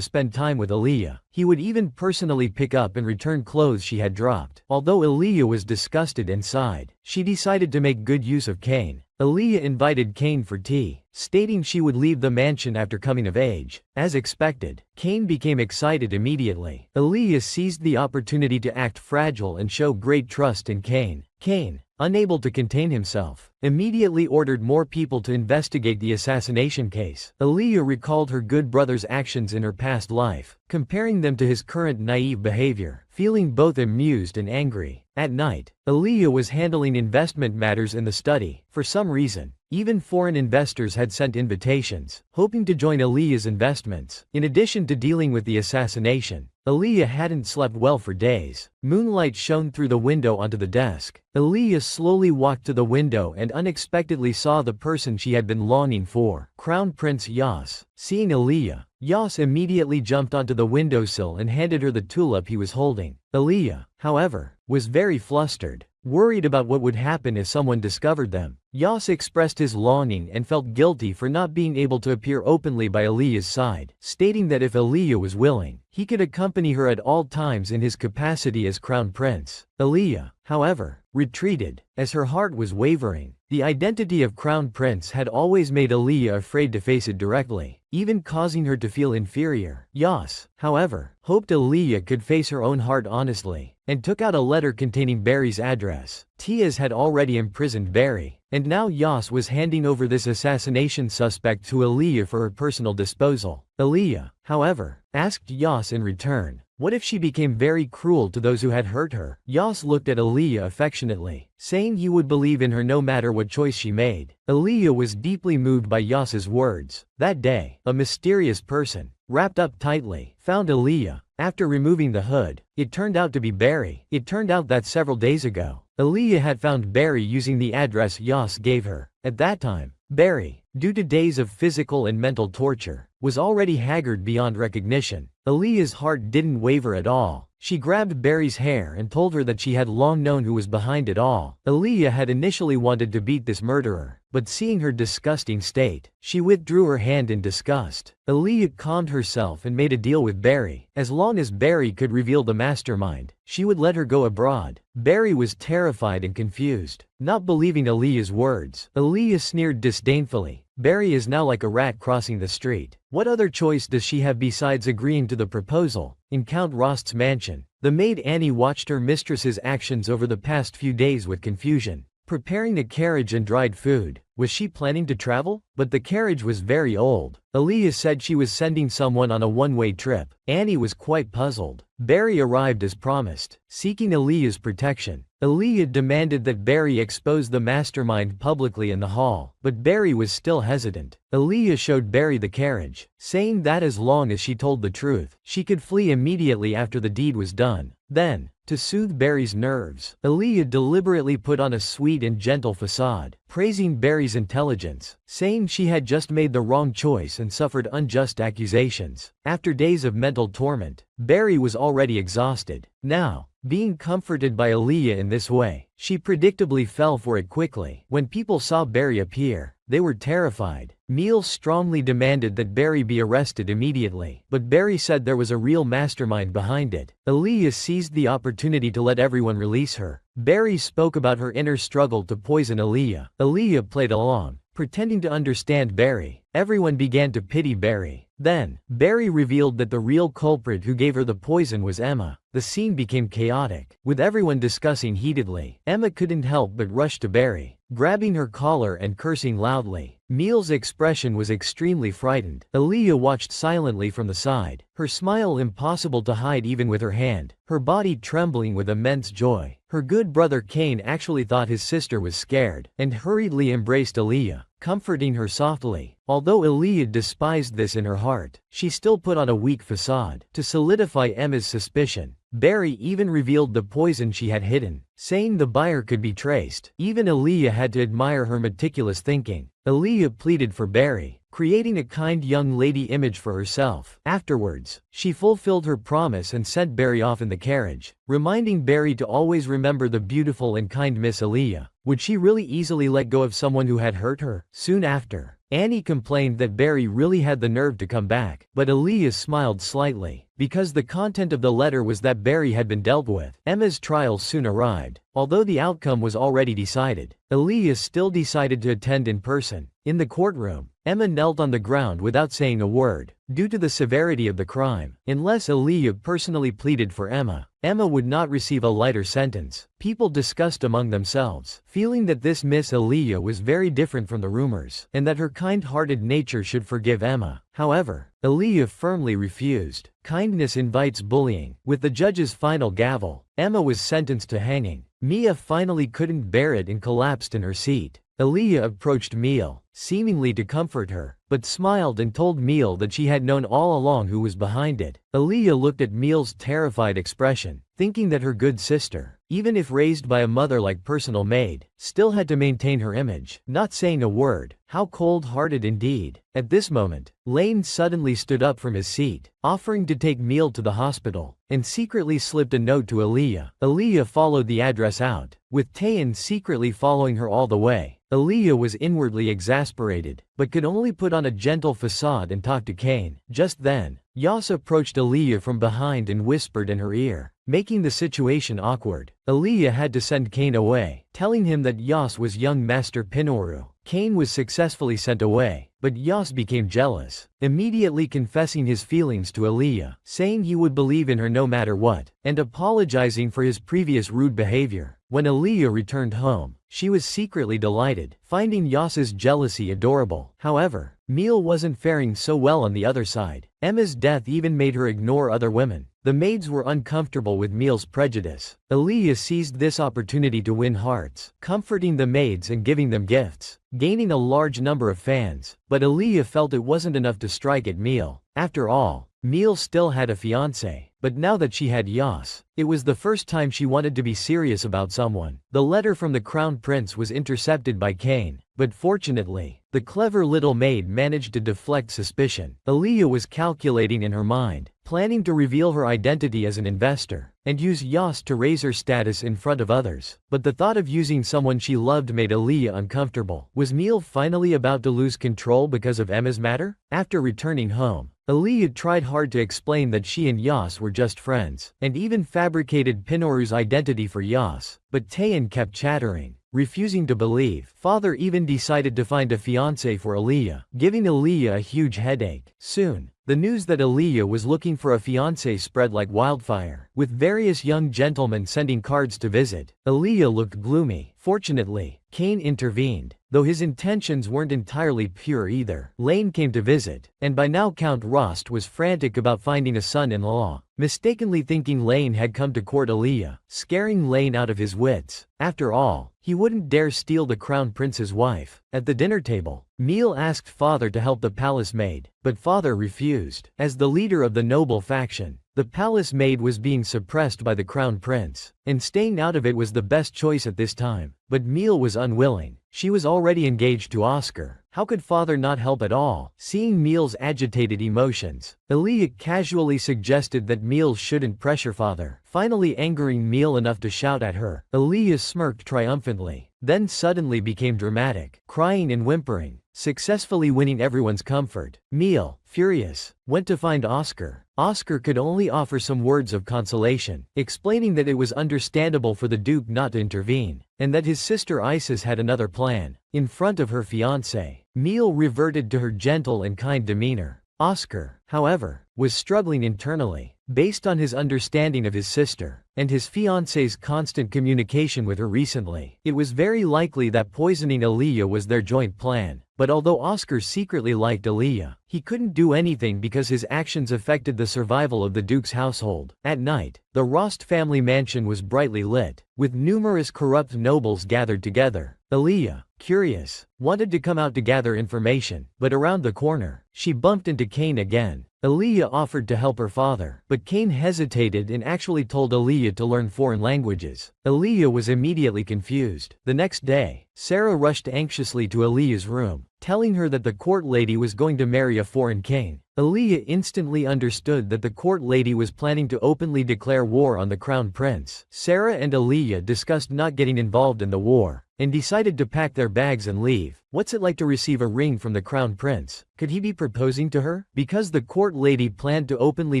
spend time with Alia, he would even personally pick up and return clothes she had dropped. Although Alia was disgusted and sighed, she decided to make good use of Cain. Alia invited Cain for tea, stating she would leave the mansion after coming of age. As expected, Cain became excited immediately. Alia seized the opportunity to act fragile and show great trust in Cain. Cain, unable to contain himself, immediately ordered more people to investigate the assassination case. Alia recalled her good brother's actions in her past life, comparing them to his current naive behavior, feeling both amused and angry. At night, Alia was handling investment matters in the study. For some reason, even foreign investors had sent invitations, hoping to join Alia's investments. In addition to dealing with the assassination, Alia hadn't slept well for days. Moonlight shone through the window onto the desk. Alia slowly walked to the window and unexpectedly saw the person she had been longing for, Crown Prince Yas. Seeing Alia, Yas immediately jumped onto the windowsill and handed her the tulip he was holding. Alia, however, was very flustered. worried about what would happen if someone discovered them. Yas expressed his longing and felt guilty for not being able to appear openly by Aaliyah's side, stating that if Aaliyah was willing, he could accompany her at all times in his capacity as crown prince. Aaliyah, however, retreated, as her heart was wavering. The identity of crown prince had always made Aaliyah afraid to face it directly, even causing her to feel inferior. Yas, however, hoped Aaliyah could face her own heart honestly, and took out a letter containing Barry's address. Tiaz had already imprisoned Barry, and now Yas was handing over this assassination suspect to Aaliyah for her personal disposal. Aaliyah, however, asked Yas in return, what if she became very cruel to those who had hurt her? Yas looked at Aaliyah affectionately, saying he would believe in her no matter what choice she made. Aaliyah was deeply moved by Yas's words. That day, a mysterious person, wrapped up tightly, found Aaliyah. After removing the hood, it turned out to be Barry. It turned out that several days ago, Aaliyah had found Barry using the address Yas gave her. At that time, Barry, due to days of physical and mental torture, was already haggard beyond recognition. Aaliyah's heart didn't waver at all. She grabbed Barry's hair and told her that she had long known who was behind it all. Aaliyah had initially wanted to beat this murderer, but seeing her disgusting state, she withdrew her hand in disgust. Aaliyah calmed herself and made a deal with Barry. As long as Barry could reveal the mastermind, she would let her go abroad. Barry was terrified and confused, not believing Aaliyah's words. Aaliyah sneered disdainfully. Barry is now like a rat crossing the street. What other choice does she have besides agreeing to the proposal? In Count Rost's mansion, the maid Annie watched her mistress's actions over the past few days with confusion. Preparing the carriage and dried food. Was she planning to travel? But the carriage was very old. Aaliyah said she was sending someone on a one-way trip. Annie was quite puzzled. Barry arrived as promised, seeking Aaliyah's protection. Aaliyah demanded that Barry expose the mastermind publicly in the hall, but Barry was still hesitant. Aaliyah showed Barry the carriage, saying that as long as she told the truth, she could flee immediately after the deed was done. Then, to soothe Barry's nerves, Aaliyah deliberately put on a sweet and gentle facade, praising Barry's intelligence, saying she had just made the wrong choice and suffered unjust accusations. After days of mental torment, Barry was already exhausted. Now, being comforted by Aaliyah in this way, she predictably fell for it quickly. When people saw Barry appear, they were terrified. Neil strongly demanded that Barry be arrested immediately, but Barry said there was a real mastermind behind it. Aaliyah seized the opportunity to let everyone release her. Barry spoke about her inner struggle to poison Aaliyah. Aaliyah played along, pretending to understand Barry. Everyone began to pity Barry. Then, Barry revealed that the real culprit who gave her the poison was Emma. The scene became chaotic, with everyone discussing heatedly. Emma couldn't help but rush to Barry, grabbing her collar and cursing loudly. Neil's expression was extremely frightened. Aaliyah watched silently from the side, her smile impossible to hide even with her hand, her body trembling with immense joy. Her good brother Kane actually thought his sister was scared, and hurriedly embraced Aaliyah, comforting her softly. Although Aaliyah despised this in her heart, she still put on a weak facade. To solidify Emma's suspicion, Barry even revealed the poison she had hidden, saying the buyer could be traced. Even Aaliyah had to admire her meticulous thinking. Aaliyah pleaded for Barry, creating a kind young lady image for herself. Afterwards, she fulfilled her promise and sent Barry off in the carriage, reminding Barry to always remember the beautiful and kind Miss Aaliyah. Would she really easily let go of someone who had hurt her? Soon after, Annie complained that Barry really had the nerve to come back, but Aaliyah smiled slightly, because the content of the letter was that Barry had been dealt with. Emma's trial soon arrived. Although the outcome was already decided, Aaliyah still decided to attend in person. In the courtroom, Emma knelt on the ground without saying a word. Due to the severity of the crime, unless Aaliyah personally pleaded for Emma, Emma would not receive a lighter sentence. People discussed among themselves, feeling that this Miss Aaliyah was very different from the rumors, and that her kind-hearted nature should forgive Emma. However, Aaliyah firmly refused. Kindness invites bullying. With the judge's final gavel, Emma was sentenced to hanging. Mia finally couldn't bear it and collapsed in her seat. Aaliyah approached Mia, seemingly to comfort her, but smiled and told Mia that she had known all along who was behind it. Aaliyah looked at Mia's terrified expression, thinking that her good sister, even if raised by a mother like personal maid, still had to maintain her image, not saying a word. How cold-hearted indeed. At this moment, Lane suddenly stood up from his seat, offering to take Meal to the hospital, and secretly slipped a note to Aaliyah. Aaliyah followed the address out, with Tayan secretly following her all the way. Aaliyah was inwardly exasperated, but could only put on a gentle facade and talk to Kane. Just then, Yas approached Aaliyah from behind and whispered in her ear, making the situation awkward. Aaliyah had to send Kane away, telling him that Yas was young Master Pinoru. Kane was successfully sent away, but Yas became jealous, immediately confessing his feelings to Aaliyah, saying he would believe in her no matter what, and apologizing for his previous rude behavior. When Aaliyah returned home, she was secretly delighted, finding Yas's jealousy adorable. However, Meal wasn't faring so well on the other side. Emma's death even made her ignore other women. The maids were uncomfortable with Meal's prejudice. Aaliyah seized this opportunity to win hearts, comforting the maids and giving them gifts, gaining a large number of fans. But Aaliyah felt it wasn't enough to strike at Meal. After all, Meal still had a fiancé, but now that she had Yas, it was the first time she wanted to be serious about someone. The letter from the Crown Prince was intercepted by Kane, but fortunately, the clever little maid managed to deflect suspicion. Aaliyah was calculating in her mind, planning to reveal her identity as an investor, and use Yas to raise her status in front of others. But the thought of using someone she loved made Aaliyah uncomfortable. Was Meal finally about to lose control because of Emma's matter? After returning home, Aaliyah tried hard to explain that she and Yas were just friends, and even fabricated Pinoru's identity for Yas, but Tayan kept chattering, refusing to believe. Father even decided to find a fiancé for Aaliyah, giving Aaliyah a huge headache. Soon, the news that Aaliyah was looking for a fiancé spread like wildfire, with various young gentlemen sending cards to visit. Aaliyah looked gloomy. Fortunately, Kane intervened, though his intentions weren't entirely pure either. Lane came to visit, and by now Count Rost was frantic about finding a son-in-law, mistakenly thinking Lane had come to court Aaliyah, scaring Lane out of his wits. After all, he wouldn't dare steal the crown prince's wife. At the dinner table, Meal asked Father to help the palace maid, but Father refused. As the leader of the noble faction, the palace maid was being suppressed by the crown prince, and staying out of it was the best choice at this time. But Meal was unwilling. She was already engaged to Oscar. How could Father not help at all? Seeing Meal's agitated emotions, Aaliyah casually suggested that Meal shouldn't pressure Father, finally angering Meal enough to shout at her. Aaliyah smirked triumphantly, then suddenly became dramatic, crying and whimpering, successfully winning everyone's comfort. Meal, furious, went to find Oscar. Oscar could only offer some words of consolation, explaining that it was understandable for the Duke not to intervene, and that his sister Isis had another plan. In front of her fiancé, Meal reverted to her gentle and kind demeanor. Oscar, however, was struggling internally, based on his understanding of his sister, and his fiancé's constant communication with her recently. It was very likely that poisoning Aaliyah was their joint plan. But although Oscar secretly liked Aaliyah, he couldn't do anything because his actions affected the survival of the Duke's household. At night, the Rost family mansion was brightly lit, with numerous corrupt nobles gathered together. Aaliyah, curious, wanted to come out to gather information, but around the corner, she bumped into Kane again. Aaliyah offered to help her father, but Kane hesitated and actually told Aaliyah to learn foreign languages. Aaliyah was immediately confused. The next day, Sarah rushed anxiously to Aaliyah's room, telling her that the court lady was going to marry a foreign king. Aaliyah instantly understood that the court lady was planning to openly declare war on the crown prince. Sarah and Aaliyah discussed not getting involved in the war, and decided to pack their bags and leave. What's it like to receive a ring from the crown prince? Could he be proposing to her? Because the court lady planned to openly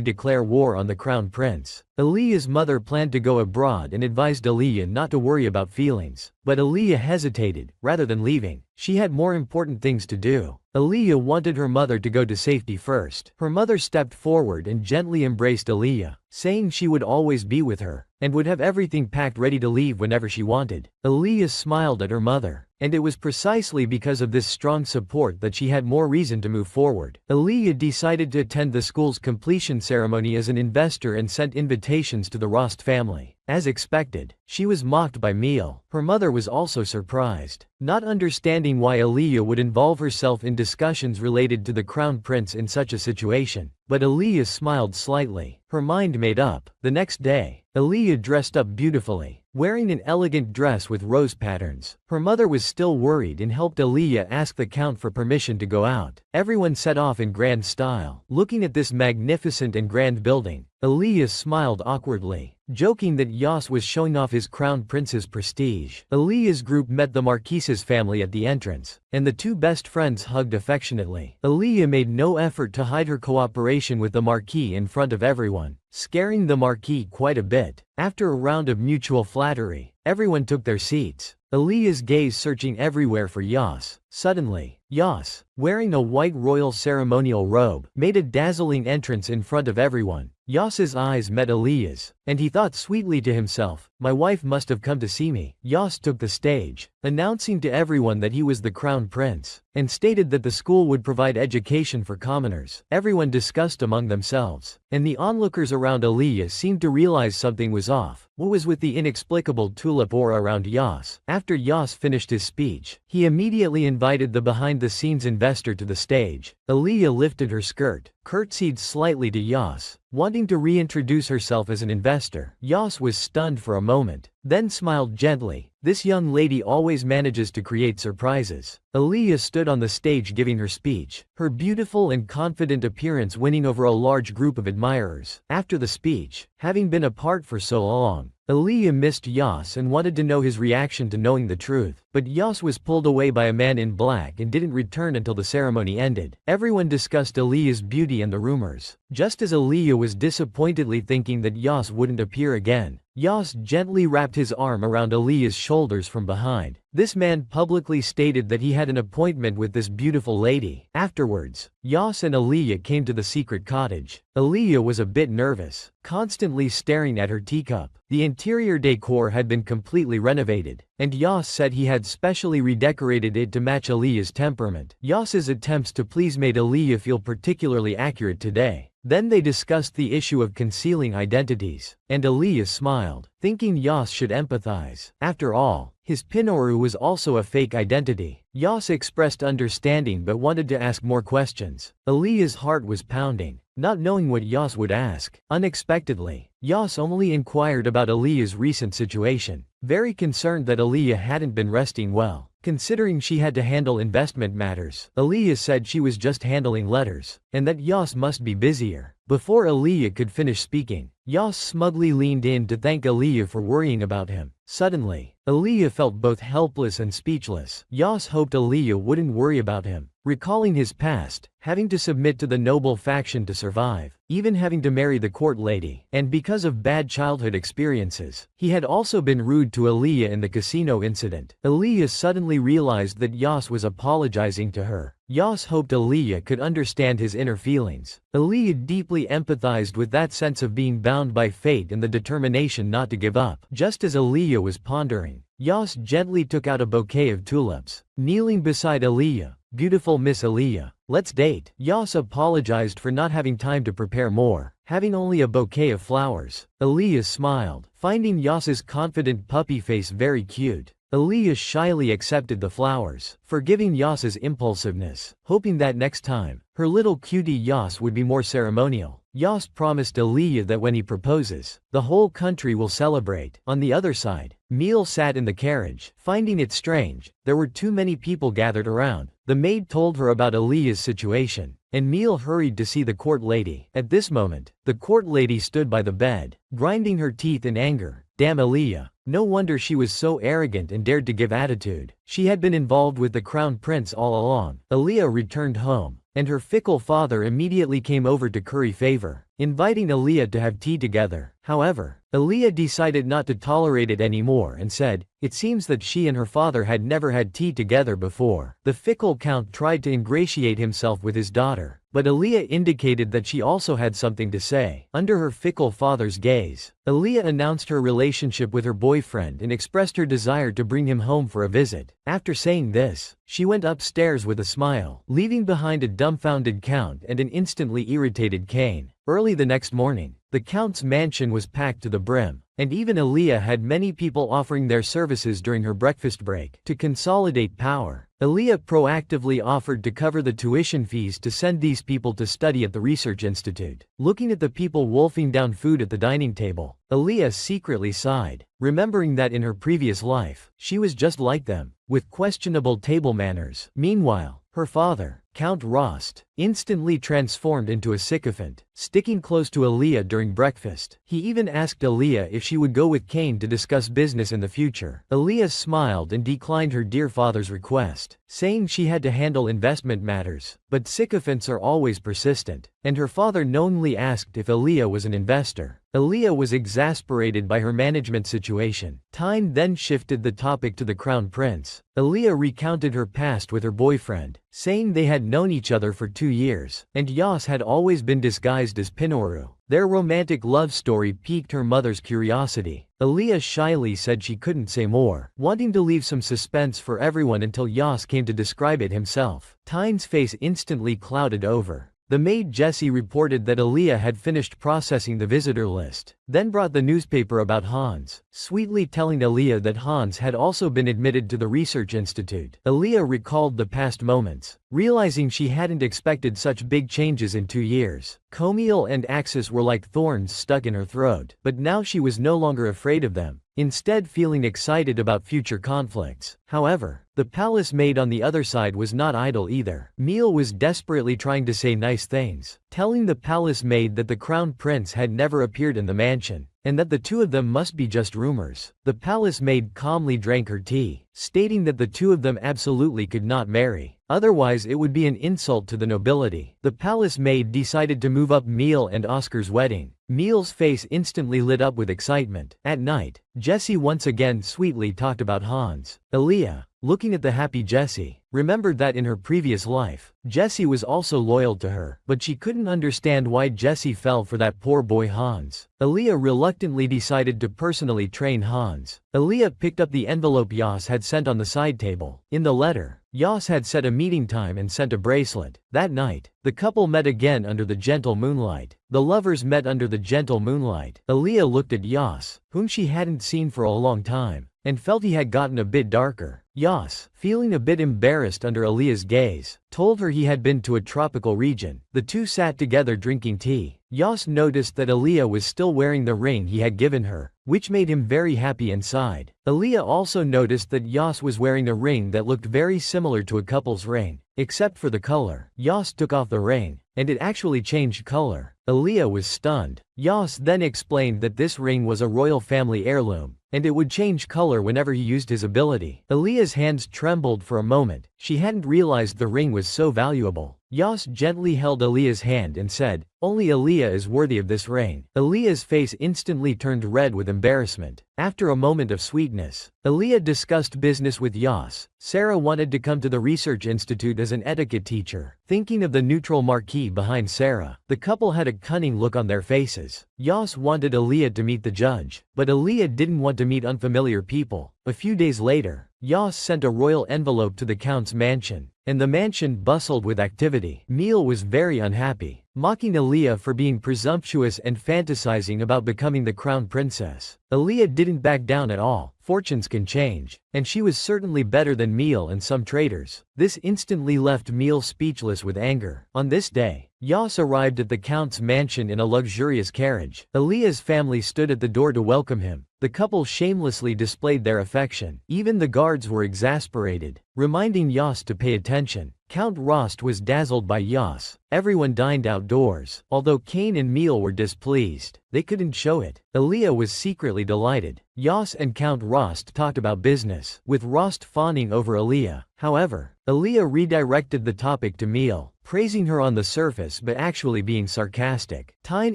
declare war on the crown prince, Aaliyah's mother planned to go abroad and advised Aaliyah not to worry about feelings. But Aaliyah hesitated. Rather than leaving, she had more important things to do. Aaliyah wanted her mother to go to safety first. Her mother stepped forward and gently embraced Aaliyah, saying she would always be with her, and would have everything packed ready to leave whenever she wanted. Aaliyah smiled at her mother, and it was precisely because of this strong support that she had more reason to move forward. Aaliyah decided to attend the school's completion ceremony as an investor and sent invitations to the Rost family. As expected, she was mocked by Meal. Her mother was also surprised, not understanding why Aaliyah would involve herself in discussions related to the crown prince in such a situation. But Aaliyah smiled slightly, her mind made up. The next day, Aaliyah dressed up beautifully, wearing an elegant dress with rose patterns. Her mother was still worried and helped Aaliyah ask the count for permission to go out. Everyone set off in grand style. Looking at this magnificent and grand building, Aaliyah smiled awkwardly, joking that Yas was showing off his crown prince's prestige. Aaliyah's group met the Marquise's family at the entrance, and the two best friends hugged affectionately. Aaliyah made no effort to hide her cooperation with the Marquis in front of everyone, scaring the Marquis quite a bit. After a round of mutual flattery, everyone took their seats, Aaliyah's gaze searching everywhere for Yas. Suddenly, Yas, wearing a white royal ceremonial robe, made a dazzling entrance in front of everyone. Yas's eyes met Aaliyah's, and he thought sweetly to himself, "My wife must have come to see me." Yas took the stage, announcing to everyone that he was the crown prince, and stated that the school would provide education for commoners. Everyone discussed among themselves, and the onlookers around Aaliyah seemed to realize something was off. What was with the inexplicable tulip aura around Yas? After Yas finished his speech, he immediately invited the behind-the-scenes investor to the stage. Aaliyah lifted her skirt, curtsied slightly to Yas, wanting to reintroduce herself as an investor. Yas was stunned for a moment, then smiled gently. This young lady always manages to create surprises. Aaliyah stood on the stage giving her speech, her beautiful and confident appearance winning over a large group of admirers. After the speech, having been apart for so long, Aaliyah missed Yas and wanted to know his reaction to knowing the truth. But Yas was pulled away by a man in black and didn't return until the ceremony ended. Everyone discussed Aaliyah's beauty and the rumors. Just as Aaliyah was disappointedly thinking that Yas wouldn't appear again, Yas gently wrapped his arm around Aaliyah's shoulders from behind. This man publicly stated that he had an appointment with this beautiful lady. Afterwards, Yas and Aaliyah came to the secret cottage. Aaliyah was a bit nervous, constantly staring at her teacup. The interior decor had been completely renovated, and Yas said he had specially redecorated it to match Aaliyah's temperament. Yas's attempts to please made Aaliyah feel particularly accurate today. Then they discussed the issue of concealing identities, and Aaliyah smiled, thinking Yas should empathize. After all, his Pinoru was also a fake identity. Yas expressed understanding but wanted to ask more questions. Aaliyah's heart was pounding, not knowing what Yas would ask. Unexpectedly, Yas only inquired about Aaliyah's recent situation, very concerned that Aaliyah hadn't been resting well, considering she had to handle investment matters. Aaliyah said she was just handling letters, and that Yas must be busier. Before Aaliyah could finish speaking, Yas smugly leaned in to thank Aaliyah for worrying about him. Suddenly, Aaliyah felt both helpless and speechless. Yas hoped Aaliyah wouldn't worry about him, recalling his past, having to submit to the noble faction to survive, even having to marry the court lady, and because of bad childhood experiences, he had also been rude to Aaliyah in the casino incident. Aaliyah suddenly realized that Yas was apologizing to her. Yas hoped Aaliyah could understand his inner feelings. Aaliyah deeply empathized with that sense of being bound by fate and the determination not to give up. Just as Aaliyah was pondering, Yas gently took out a bouquet of tulips. Kneeling beside Aaliyah, "Beautiful Miss Aaliyah, let's date." Yas apologized for not having time to prepare more, having only a bouquet of flowers. Aaliyah smiled, finding Yas's confident puppy face very cute. Aaliyah shyly accepted the flowers, forgiving Yas's impulsiveness, hoping that next time, her little cutie Yas would be more ceremonial. Yas promised Aaliyah that when he proposes, the whole country will celebrate. On the other side, Meal sat in the carriage, finding it strange. There were too many people gathered around. The maid told her about Aaliyah's situation, and Meal hurried to see the court lady. At this moment, the court lady stood by the bed, grinding her teeth in anger. Damn Aaliyah. No wonder she was so arrogant and dared to give attitude. She had been involved with the crown prince all along. Aaliyah returned home, and her fickle father immediately came over to curry favor, inviting Aaliyah to have tea together. However, Aaliyah decided not to tolerate it anymore and said, it seems that she and her father had never had tea together before. The fickle count tried to ingratiate himself with his daughter, but Aaliyah indicated that she also had something to say. Under her fickle father's gaze, Aaliyah announced her relationship with her boyfriend and expressed her desire to bring him home for a visit. After saying this, she went upstairs with a smile, leaving behind a dumbfounded count and an instantly irritated Kane. Early the next morning, The count's mansion was packed to the brim, and even Aaliyah had many people offering their services during her breakfast break. To consolidate power, Aaliyah proactively offered to cover the tuition fees to send these people to study at the research institute. Looking at the people wolfing down food at the dining table, Aaliyah secretly sighed, remembering that in her previous life, she was just like them, with questionable table manners. Meanwhile, her father, Count Rost, instantly transformed into a sycophant, sticking close to Aaliyah during breakfast. He even asked Aaliyah if she would go with Kane to discuss business in the future. Aaliyah smiled and declined her dear father's request, saying she had to handle investment matters. But sycophants are always persistent, and her father knowingly asked if Aaliyah was an investor. Aaliyah was exasperated by her management situation. Tyne then shifted the topic to the crown prince. Aaliyah recounted her past with her boyfriend, saying they had known each other for 2 years, and Yas had always been disguised as Pinoru. Their romantic love story piqued her mother's curiosity. Aaliyah shyly said she couldn't say more, wanting to leave some suspense for everyone until Yas came to describe it himself. Tyne's face instantly clouded over. The maid Jessie reported that Aaliyah had finished processing the visitor list, then brought the newspaper about Hans, sweetly telling Aaliyah that Hans had also been admitted to the research institute. Aaliyah recalled the past moments, realizing she hadn't expected such big changes in 2 years. Comiel and Axis were like thorns stuck in her throat, but now she was no longer afraid of them, instead feeling excited about future conflicts. However, the palace maid on the other side was not idle either. Miel was desperately trying to say nice things, telling the palace maid that the crown prince had never appeared in the mansion, and that the two of them must be just rumors. The palace maid calmly drank her tea, stating that the two of them absolutely could not marry, otherwise it would be an insult to the nobility. The palace maid decided to move up Miel and Oscar's wedding. Miel's face instantly lit up with excitement. At night, Jessie once again sweetly talked about Hans. Aaliyah, looking at the happy Jessie, remembered that in her previous life, Jessie was also loyal to her, but she couldn't understand why Jessie fell for that poor boy Hans. Aaliyah reluctantly decided to personally train Hans. Aaliyah picked up the envelope Yas had sent on the side table. In the letter, Yas had set a meeting time and sent a bracelet. That night, the couple met again under the gentle moonlight. The lovers met under the gentle moonlight. Aaliyah looked at Yas, whom she hadn't seen for a long time, and felt he had gotten a bit darker. Yas, feeling a bit embarrassed under Aaliyah's gaze, told her he had been to a tropical region. The two sat together drinking tea. Yas noticed that Aaliyah was still wearing the ring he had given her, which made him very happy inside. Aaliyah also noticed that Yas was wearing a ring that looked very similar to a couple's ring, except for the color. Yas took off the ring, and it actually changed color. Aaliyah was stunned. Yas then explained that this ring was a royal family heirloom, and it would change color whenever he used his ability. Aaliyah's hands trembled for a moment. She hadn't realized the ring was so valuable. Yas gently held Aaliyah's hand and said, "Only Aaliyah is worthy of this ring." Aaliyah's face instantly turned red with embarrassment. After a moment of sweetness, Aaliyah discussed business with Yas. Sarah wanted to come to the research institute as an etiquette teacher. Thinking of the neutral marquee behind Sarah, the couple had a cunning look on their faces. Yas wanted Aaliyah to meet the judge, but Aaliyah didn't want to meet unfamiliar people. A few days later, Yas sent a royal envelope to the count's mansion, and the mansion bustled with activity. Miel was very unhappy, mocking Aaliyah for being presumptuous and fantasizing about becoming the crown princess. Aaliyah didn't back down at all. Fortunes can change, and she was certainly better than Miel and some traitors. This instantly left Miel speechless with anger. On this day, Yas arrived at the count's mansion in a luxurious carriage. Aaliyah's family stood at the door to welcome him. The couple shamelessly displayed their affection. Even the guards were exasperated, reminding Yas to pay attention. Count Rost was dazzled by Yas. Everyone dined outdoors. Although Kane and Miel were displeased, they couldn't show it. Aaliyah was secretly delighted. Yas and Count Rost talked about business, with Rost fawning over Aaliyah. However, Aaliyah redirected the topic to Miel, praising her on the surface but actually being sarcastic. Tyne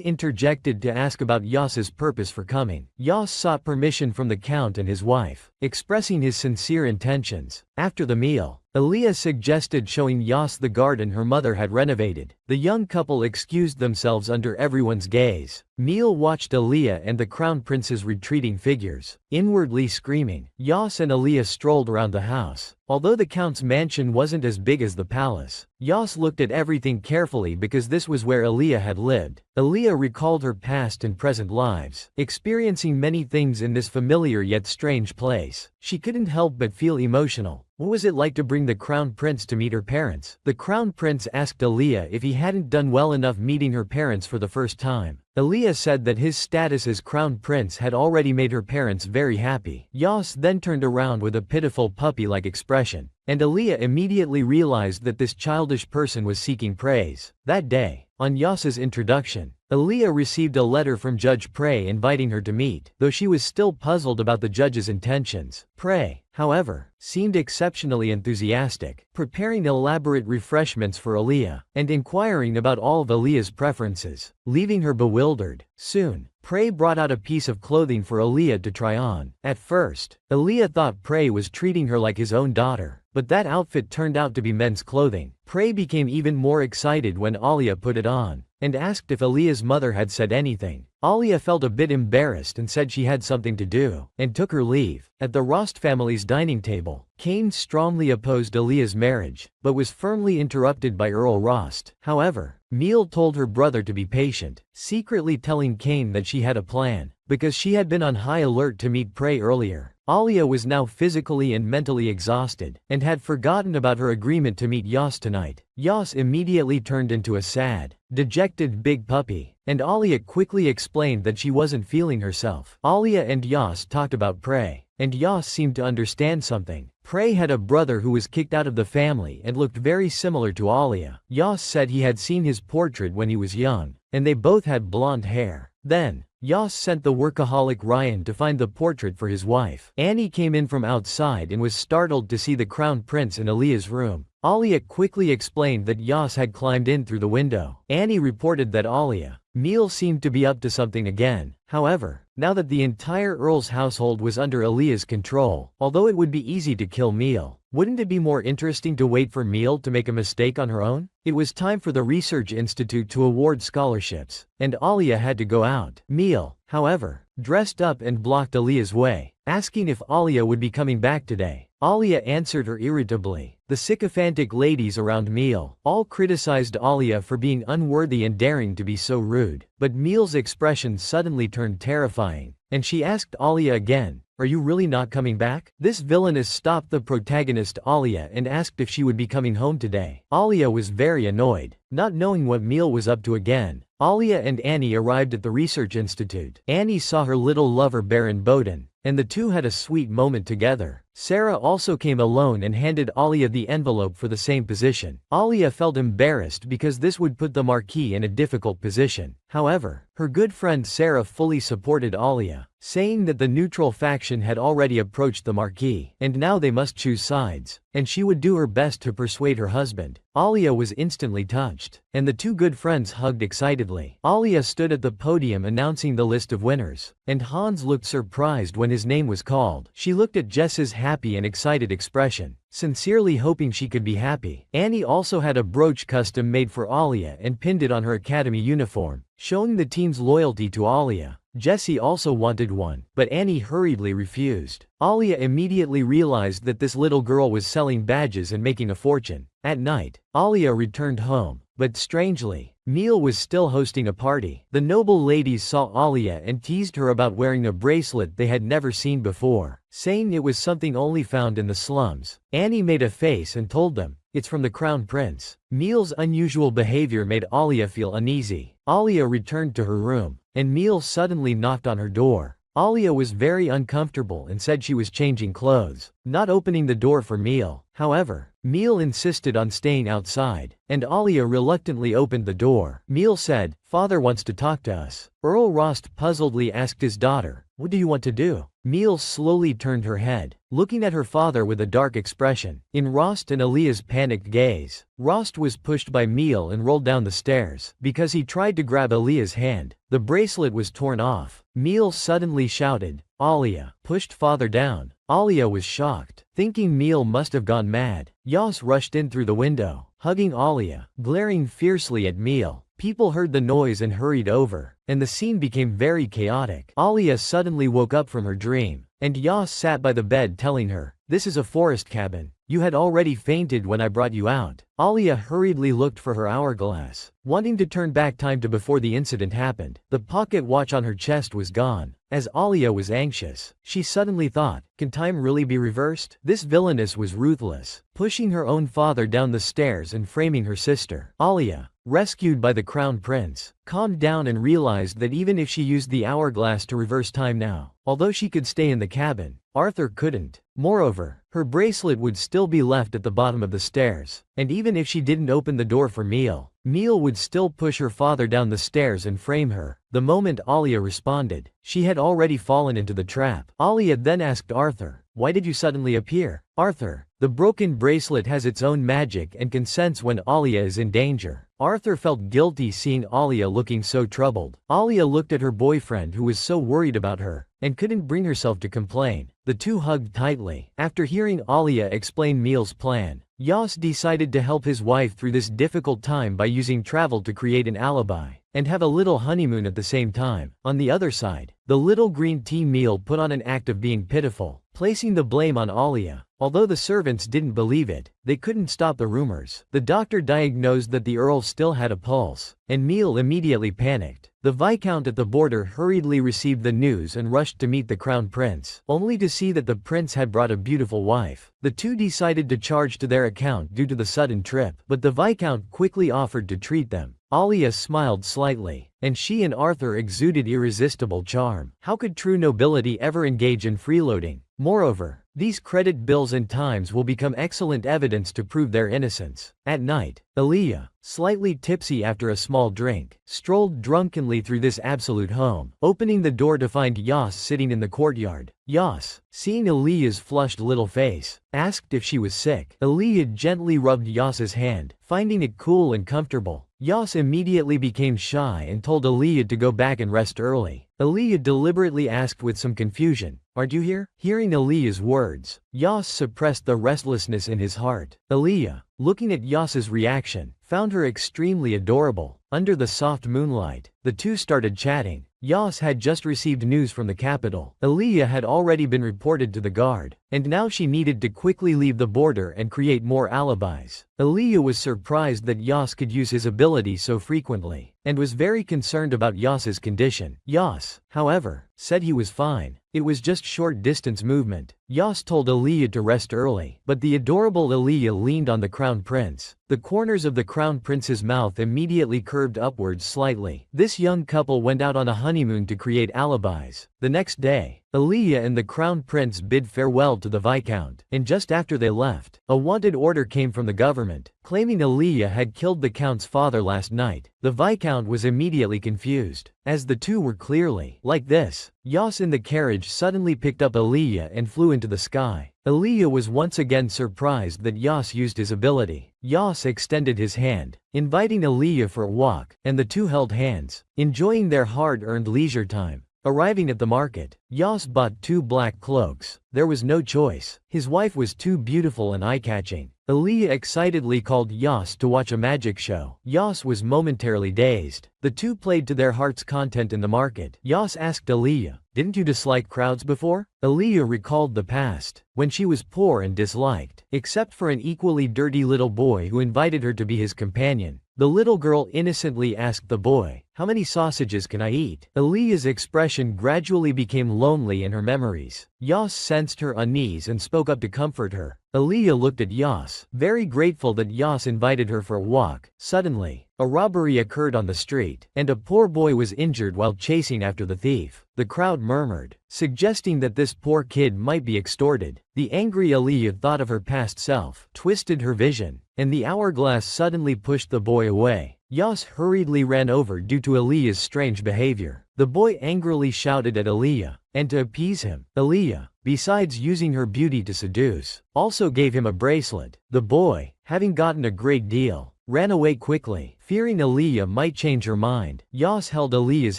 interjected to ask about Yas's purpose for coming. Yas sought permission from the count and his wife, expressing his sincere intentions. After the meal, Aaliyah suggested showing Yas the garden her mother had renovated. The young couple excused themselves under everyone's gaze. Neil watched Aaliyah and the crown prince's retreating figures, inwardly screaming. Yas and Aaliyah strolled around the house. Although the count's mansion wasn't as big as the palace, Yas looked at everything carefully because this was where Aaliyah had lived. Aaliyah recalled her past and present lives, experiencing many things in this familiar yet strange place. She couldn't help but feel emotional. What was it like to bring the crown prince to meet her parents? The crown prince asked Aaliyah if he hadn't done well enough meeting her parents for the first time. Aaliyah said that his status as crown prince had already made her parents very happy. Yas then turned around with a pitiful puppy-like expression, and Aaliyah immediately realized that this childish person was seeking praise. That day, on Yas's introduction, Aaliyah received a letter from Judge Prey inviting her to meet, though she was still puzzled about the judge's intentions. Prey, however, seemed exceptionally enthusiastic, preparing elaborate refreshments for Aaliyah, and inquiring about all of Aaliyah's preferences, leaving her bewildered. Soon, Prey brought out a piece of clothing for Aaliyah to try on. At first, Aaliyah thought Prey was treating her like his own daughter, but that outfit turned out to be men's clothing. Prey became even more excited when Aaliyah put it on, and asked if Aaliyah's mother had said anything. Aaliyah felt a bit embarrassed and said she had something to do, and took her leave. At the Rost family's dining table, Kane strongly opposed Aaliyah's marriage, but was firmly interrupted by Earl Rost. However, Neil told her brother to be patient, secretly telling Kane that she had a plan, because she had been on high alert to meet Prey earlier. Aaliyah was now physically and mentally exhausted, and had forgotten about her agreement to meet Yas tonight. Yas immediately turned into a sad, dejected big puppy, and Aaliyah quickly explained that she wasn't feeling herself. Aaliyah and Yas talked about Prey, and Yas seemed to understand something. Prey had a brother who was kicked out of the family and looked very similar to Aaliyah. Yas said he had seen his portrait when he was young, and they both had blonde hair. Then, Yas sent the workaholic Ryan to find the portrait for his wife. Annie came in from outside and was startled to see the crown prince in Aaliyah's room. Aaliyah quickly explained that Yas had climbed in through the window. Annie reported that Neil seemed to be up to something again. However, now that the entire Earl's household was under Aaliyah's control, although it would be easy to kill Meal, wouldn't it be more interesting to wait for Meal to make a mistake on her own? It was time for the Research Institute to award scholarships, and Aaliyah had to go out. Meal, however, dressed up and blocked Aaliyah's way, asking if Aaliyah would be coming back today. Aaliyah answered her irritably. The sycophantic ladies around Meal all criticized Aaliyah for being unworthy and daring to be so rude, but Meal's expression suddenly turned terrifying, and she asked Aaliyah again, "Are you really not coming back?" This villainess stopped the protagonist Aaliyah and asked if she would be coming home today. Aaliyah was very annoyed, not knowing what Meal was up to again. Aaliyah and Annie arrived at the Research Institute. Annie saw her little lover Baron Bowden, and the two had a sweet moment together. Sarah also came alone and handed Aaliyah the envelope for the same position. Aaliyah felt embarrassed because this would put the Marquis in a difficult position. However, her good friend Sarah fully supported Aaliyah, saying that the neutral faction had already approached the Marquis, and now they must choose sides, and she would do her best to persuade her husband. Aaliyah was instantly touched, and the two good friends hugged excitedly. Aaliyah stood at the podium announcing the list of winners, and Hans looked surprised when his name was called. She looked at Jess's happy and excited expression, sincerely hoping she could be happy. Annie also had a brooch custom made for Aaliyah and pinned it on her academy uniform, showing the team's loyalty to Aaliyah. Jessie also wanted one, but Annie hurriedly refused. Aaliyah immediately realized that this little girl was selling badges and making a fortune. At night, Aaliyah returned home, but strangely, Neil was still hosting a party. The noble ladies saw Aaliyah and teased her about wearing a bracelet they had never seen before, saying it was something only found in the slums. Annie made a face and told them, "It's from the Crown Prince." Neil's unusual behavior made Aaliyah feel uneasy. Aaliyah returned to her room, and Neil suddenly knocked on her door. Aaliyah was very uncomfortable and said she was changing clothes, not opening the door for Neil. However, Neil insisted on staying outside, and Aaliyah reluctantly opened the door. Neil said, "Father wants to talk to us." Earl Rost puzzledly asked his daughter, "What do you want to do?" Neil slowly turned her head, looking at her father with a dark expression. In Rost and Aaliyah's panicked gaze, Rost was pushed by Neil and rolled down the stairs. Because he tried to grab Aaliyah's hand, the bracelet was torn off. Neil suddenly shouted, "Aaliyah!" Pushed father down. Aaliyah was shocked, thinking Neil must have gone mad. Yas rushed in through the window. hugging Alia, glaring fiercely at Meal. People heard the noise and hurried over, and the scene became very chaotic. Alia suddenly woke up from her dream, and Yas sat by the bed telling her, "This is a forest cabin. You had already fainted when I brought you out." Alia hurriedly looked for her hourglass, wanting to turn back time to before the incident happened. The pocket watch on her chest was gone. As Alia was anxious, she suddenly thought, can time really be reversed? This villainess was ruthless, pushing her own father down the stairs and framing her sister. Alia, rescued by the crown prince, calmed down and realized that even if she used the hourglass to reverse time now, although she could stay in the cabin, Arthur couldn't. Moreover, her bracelet would still be left at the bottom of the stairs, and even if she didn't open the door for Meal, Meal would still push her father down the stairs and frame her. The moment Alia responded, she had already fallen into the trap. Alia then asked Arthur, "Why did you suddenly appear?" "Arthur, the broken bracelet has its own magic and can sense when Alia is in danger." Arthur felt guilty seeing Alia looking so troubled. Alia looked at her boyfriend who was so worried about her, and couldn't bring herself to complain. The two hugged tightly. After hearing Alia explain Meal's plan, Yas decided to help his wife through this difficult time by using travel to create an alibi, and have a little honeymoon at the same time. On the other side, the little green tea Meal put on an act of being pitiful, placing the blame on Alia. Although the servants didn't believe it, they couldn't stop the rumors. The doctor diagnosed that the Earl still had a pulse, and Meal immediately panicked. The Viscount at the border hurriedly received the news and rushed to meet the Crown Prince, only to see that the prince had brought a beautiful wife. The two decided to charge to their account due to the sudden trip, but the Viscount quickly offered to treat them. Alia smiled slightly, and she and Arthur exuded irresistible charm. How could true nobility ever engage in freeloading? Moreover, these credit bills and times will become excellent evidence to prove their innocence. At night, Alia, slightly tipsy after a small drink, strolled drunkenly through this absolute home, opening the door to find Yas sitting in the courtyard. Yas, seeing Alia's flushed little face, asked if she was sick. Alia gently rubbed Yas's hand, finding it cool and comfortable. Yas immediately became shy and told Alia to go back and rest early. Alia deliberately asked with some confusion, "Aren't you here?" Hearing Alia's words, Yas suppressed the restlessness in his heart. Alia, looking at Yas's reaction, found her extremely adorable. Under the soft moonlight, the two started chatting. Yas had just received news from the capital. Alia had already been reported to the guard, and now she needed to quickly leave the border and create more alibis. Alia was surprised that Yas could use his ability so frequently, and was very concerned about Yas's condition. Yas, however, said he was fine. It was just short distance movement. Yas told Alia to rest early, but the adorable Alia leaned on the crown prince. The corners of the crown prince's mouth immediately curved upwards slightly. This young couple went out on a honeymoon to create alibis. The next day, Alia and the crown prince bid farewell to the Viscount, and just after they left, a wanted order came from the government, claiming Alia had killed the count's father last night. The Viscount was immediately confused, as the two were clearly like this. Yas in the carriage suddenly picked up Alia and flew into the sky. Alia was once again surprised that Yas used his ability. Yas extended his hand, inviting Alia for a walk, and the two held hands, enjoying their hard-earned leisure time. Arriving at the market, Yas bought 2 black cloaks. There was no choice. His wife was too beautiful and eye-catching. Alia excitedly called Yas to watch a magic show. Yas was momentarily dazed. The two played to their heart's content in the market. Yas asked Alia, "Didn't you dislike crowds before?" Alia recalled the past, when she was poor and disliked, except for an equally dirty little boy who invited her to be his companion. The little girl innocently asked the boy, "How many sausages can I eat?" Alia's expression gradually became lonely in her memories. Yas sensed her unease and spoke up to comfort her. Alia looked at Yas, very grateful that Yas invited her for a walk. Suddenly, a robbery occurred on the street, and a poor boy was injured while chasing after the thief. The crowd murmured, suggesting that this poor kid might be extorted. The angry Alia thought of her past self, twisted her vision, and the hourglass suddenly pushed the boy away. Yas hurriedly ran over due to Alia's strange behavior. The boy angrily shouted at Alia, and to appease him, Alia, besides using her beauty to seduce, also gave him a bracelet. The boy, having gotten a great deal, ran away quickly, fearing Alia might change her mind. Yas held Alia's